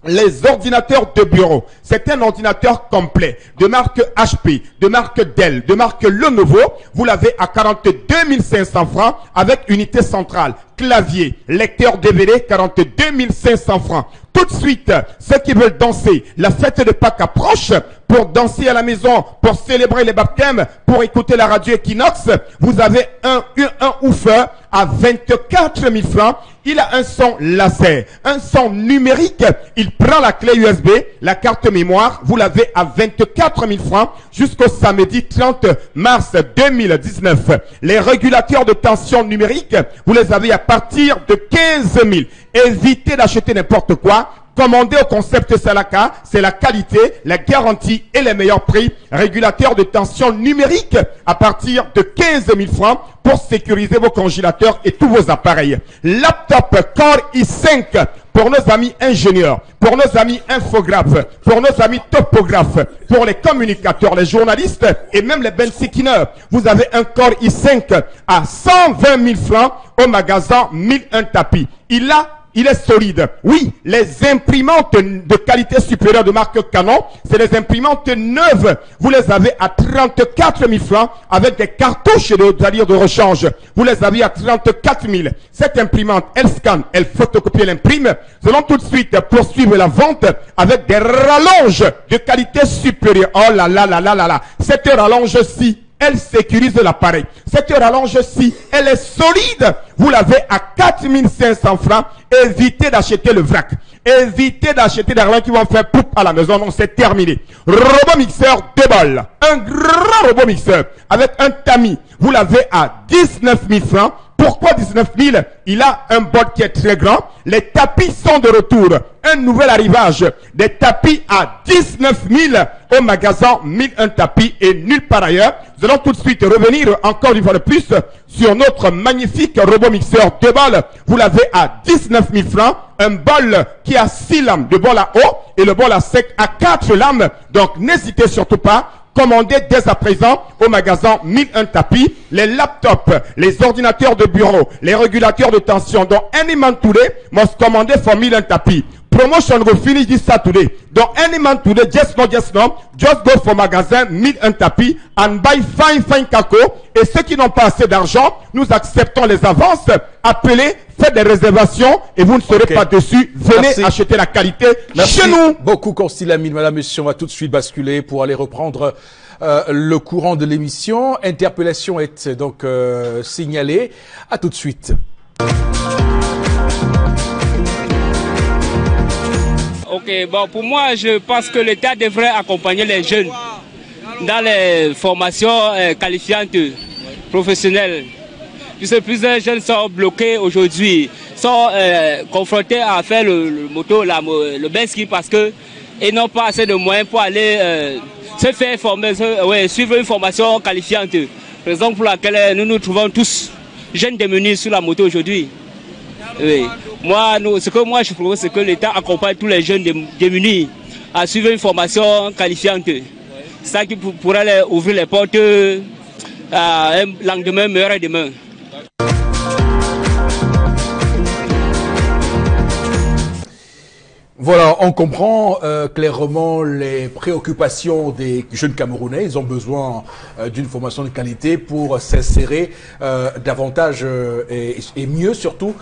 Les ordinateurs de bureau, c'est un ordinateur complet de marque HP, de marque Dell, de marque Lenovo. Vous l'avez à 42 500 francs avec unité centrale, clavier, lecteur DVD, 42 500 francs. Tout de suite, ceux qui veulent danser, la fête de Pâques approche, pour danser à la maison, pour célébrer les baptêmes, pour écouter la radio Equinox, vous avez un woofer à 24 000 francs. Il a un son laser, un son numérique. Il prend la clé USB, la carte mémoire, vous l'avez à 24 000 francs jusqu'au samedi 30 mars 2019. Les régulateurs de tension numérique, vous les avez à partir de 15 000. Évitez d'acheter n'importe quoi. Commandez au concept Salaka, c'est la qualité, la garantie et les meilleurs prix. Régulateur de tension numérique à partir de 15 000 francs pour sécuriser vos congélateurs et tous vos appareils. Laptop Core i5 pour nos amis ingénieurs, pour nos amis infographes, pour nos amis topographes, pour les communicateurs, les journalistes et même les bensikineurs. Vous avez un Core i5 à 120 000 francs au magasin 1001 tapis. Il est solide. Oui, les imprimantes de qualité supérieure de marque Canon, c'est les imprimantes neuves. Vous les avez à 34 000 francs avec des cartouches de rechange. Vous les avez à 34 000. Cette imprimante, elle scanne, elle photocopie, elle imprime. Nous allons tout de suite poursuivre la vente avec des rallonges de qualité supérieure. Oh là là là là là là. Cette rallonge-ci, elle sécurise l'appareil. Cette rallonge-ci, elle est solide. Vous l'avez à 4 500 francs. Évitez d'acheter le vrac. Évitez d'acheter des rallonges qui vont faire poup à la maison. Non, c'est terminé. Robot mixeur 2 balles. Un grand robot mixeur avec un tamis. Vous l'avez à 19 000 francs. Pourquoi 19 000? Il a un bol qui est très grand. Les tapis sont de retour. Un nouvel arrivage. Des tapis à 19 000 au magasin 1001 tapis et nulle part ailleurs. Nous allons tout de suite revenir encore une fois de plus sur notre magnifique robot mixeur 2 balles. Vous l'avez à 19 000 francs. Un bol qui a 6 lames de bol à eau et le bol à sec à 4 lames. Donc n'hésitez surtout pas. Commandez dès à présent au magasin 1001 tapis, les laptops, les ordinateurs de bureau, les régulateurs de tension. Donc, any man today must command for 1001 tapis. Promotion will finish this Saturday. Donc, any man today, just go for magasin 1001 tapis and buy fine caco. Et ceux qui n'ont pas assez d'argent, nous acceptons les avances. Appelez, faites des réservations et vous ne serez pas dessus. Venez acheter la qualité chez nous. Beaucoup, Constille Lamine. Madame, monsieur, on va tout de suite basculer pour aller reprendre le courant de l'émission. Interpellation est donc signalée. À tout de suite. Ok, bon, pour moi, je pense que l'État devrait accompagner les jeunes dans les formations qualifiantes, professionnelles. Puisque plusieurs jeunes sont bloqués aujourd'hui, sont confrontés à faire le benski parce qu'ils n'ont pas assez de moyens pour aller se faire former, suivre une formation qualifiante. Raison pour laquelle nous nous trouvons tous jeunes démunis sur la moto aujourd'hui. Oui. Ce que moi je propose, c'est que l'État accompagne tous les jeunes démunis à suivre une formation qualifiante. C'est ça qui pourrait leur ouvrir les portes à un lendemain meilleur demain. Voilà, on comprend clairement les préoccupations des jeunes Camerounais. Ils ont besoin d'une formation de qualité pour s'insérer davantage et mieux surtout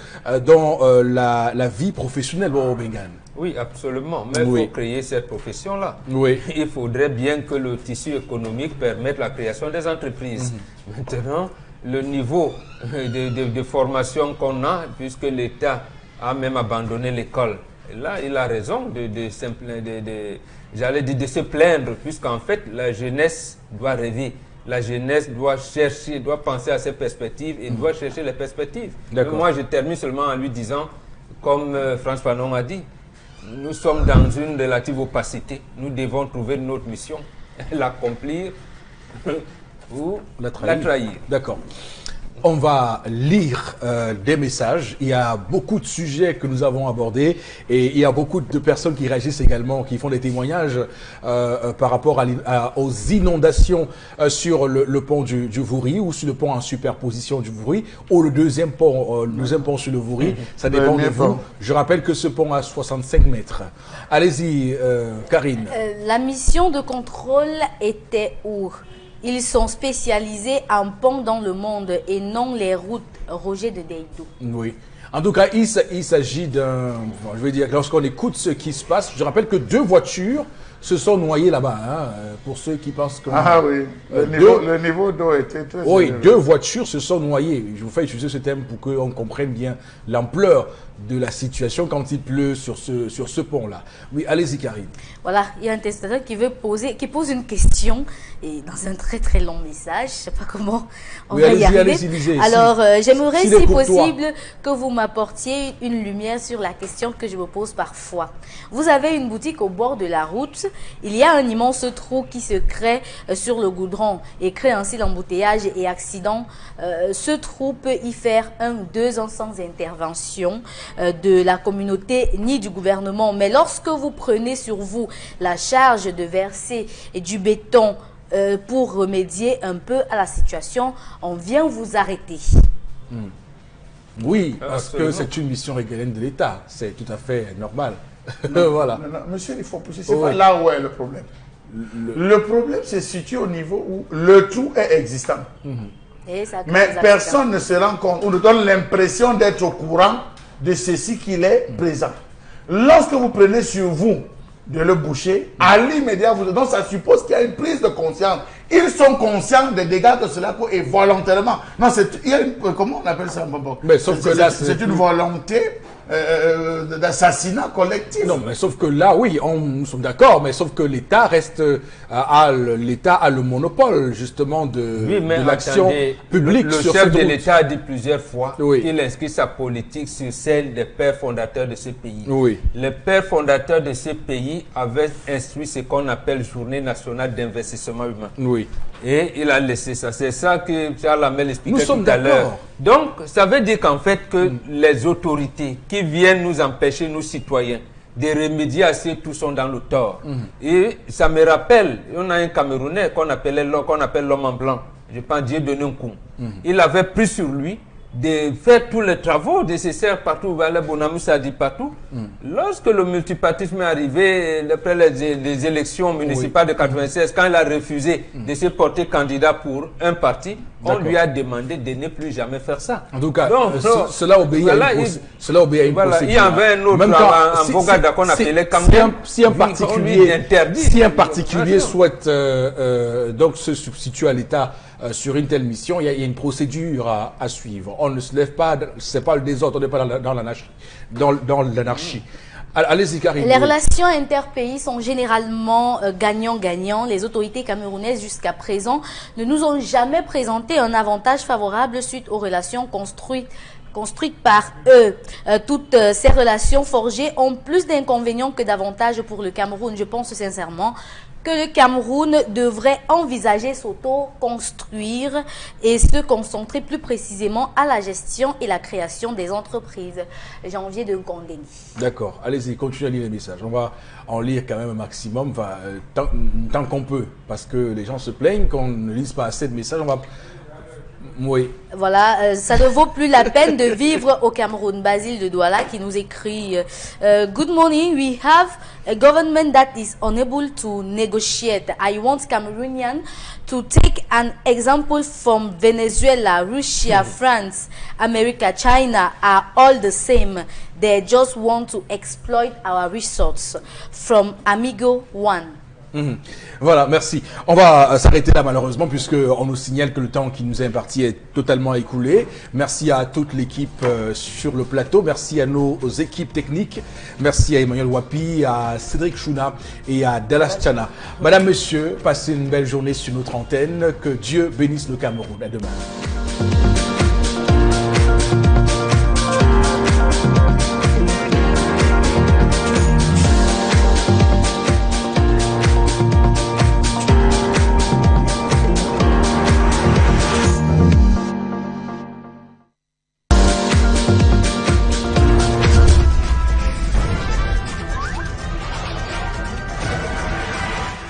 dans la vie professionnelle au Bengan. Oui, absolument. Mais il faut créer cette profession-là. Oui. Il faudrait bien que le tissu économique permette la création des entreprises. Maintenant, le niveau de formation qu'on a, puisque l'État a même abandonné l'école, là, il a raison de se plaindre, puisqu'en fait, la jeunesse doit rêver. La jeunesse doit chercher, doit penser à ses perspectives et doit chercher les perspectives. Moi, je termine seulement en lui disant, comme François Fanon a dit, nous sommes dans une relative opacité. Nous devons trouver notre mission, l'accomplir ou la trahir. D'accord. On va lire des messages. Il y a beaucoup de sujets que nous avons abordés et il y a beaucoup de personnes qui réagissent également, qui font des témoignages par rapport aux inondations sur le pont du Vouri ou sur le pont en superposition du Vouri ou le deuxième pont sur le Vouri. Ça dépend de vous. Je rappelle que ce pont a 65 mètres. Allez-y, Karine. La mission de contrôle était où? Ils sont spécialisés en ponts dans le monde et non les routes. Roger de Deidou. Oui. En tout cas, il s'agit d'un... je veux dire, lorsqu'on écoute ce qui se passe, je rappelle que 2 voitures se sont noyées là-bas, hein, pour ceux qui pensent que... Ah oui, le niveau d'eau était très... Oui, 2 voitures se sont noyées. Je vous fais utiliser ce thème pour qu'on comprenne bien l'ampleur de la situation quand il pleut sur ce pont-là. Oui, allez-y, Karine. Voilà, il y a un testateur qui pose une question et dans un très très long message. Je ne sais pas comment on va y arriver. Alors, j'aimerais, si possible, que vous m'apportiez une lumière sur la question que je me pose parfois. Vous avez une boutique au bord de la route. Il y a un immense trou qui se crée sur le goudron et crée ainsi l'embouteillage et accident. Ce trou peut y faire 1 ou 2 ans sans intervention de la communauté ni du gouvernement. Mais lorsque vous prenez sur vous la charge de verser du béton pour remédier un peu à la situation, on vient vous arrêter. Oui, parce que c'est une mission régalienne de l'État. C'est tout à fait normal. Voilà. Non, monsieur, il faut pousser. C'est pas là où est le problème. Le problème se situe au niveau où le trou est existant. Mais personne ne se rend compte, on nous donne l'impression d'être au courant de ceci qu'il est présent. Lorsque vous prenez sur vous de le boucher, à l'immédiat, donc ça suppose qu'il y a une prise de conscience. Ils sont conscients des dégâts que cela cause et volontairement. Non, comment on appelle ça? Mais sauf que là, c'est une volonté d'assassinat collectif. Non, mais sauf que là, oui, nous sommes d'accord, mais sauf que l'État reste, l'État a le monopole, justement, de l'action publique. Le chef de l'État a dit plusieurs fois qu'il inscrit sa politique sur celle des pères fondateurs de ce pays. Oui. Les pères fondateurs de ce pays avaient instruit ce qu'on appelle Journée nationale d'investissement humain. Oui. Et il a laissé ça. C'est ça que Charles Hamel expliquait tout à l'heure. Donc, ça veut dire qu'en fait, que les autorités qui viennent nous empêcher, nous citoyens, de remédier à ces tout sont dans le tort. Et ça me rappelle, on a un Camerounais qu'on appelle l'homme en blanc. Je pense Dieu donné un coup. Il avait pris sur lui de faire tous les travaux nécessaires partout, Bonamoussa dit partout. Lorsque le multipartisme est arrivé, après les élections municipales de 96, quand il a refusé de se porter candidat pour un parti, on lui a demandé de ne plus jamais faire ça. En tout cas, cela obéit à une procédure. Il y avait un autre avocat qu'on appelait Camden. Si un particulier souhaite donc se substituer à l'État sur une telle mission, il y a une procédure à suivre. On ne se lève pas, c'est pas le désordre, on n'est pas dans l'anarchie. Allez-y, Karine. Les relations interpays sont généralement gagnant-gagnant. Les autorités camerounaises jusqu'à présent ne nous ont jamais présenté un avantage favorable suite aux relations construites par eux. Toutes ces relations forgées ont plus d'inconvénients que d'avantages pour le Cameroun. Je pense sincèrement que le Cameroun devrait envisager s'auto-construire et se concentrer plus précisément à la gestion et la création des entreprises. Janvier de Condéni. D'accord, allez-y, continuez à lire les messages. On va en lire quand même un maximum, tant qu'on peut, parce que les gens se plaignent qu'on ne lise pas assez de messages. On va... Oui. Voilà, ça ne vaut plus la peine de vivre au Cameroun. Basile de Douala qui nous écrit Good morning, we have a government that is unable to negotiate. I want Cameroonian to take an example from Venezuela, Russia, France, America, China are all the same. They just want to exploit our resources. From Amigo One. Voilà, merci. On va s'arrêter là malheureusement puisqu'on nous signale que le temps qui nous est imparti est totalement écoulé. Merci à toute l'équipe sur le plateau. Merci à nos équipes techniques. Merci à Emmanuel Wapi, à Cédric Chouna et à Dallas Chana. Madame, Monsieur, passez une belle journée sur notre antenne. Que Dieu bénisse le Cameroun. À demain.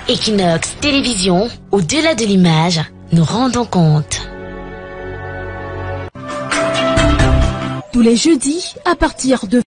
Equinox Télévision, au-delà de l'image, nous rendons compte. Tous les jeudis, à partir de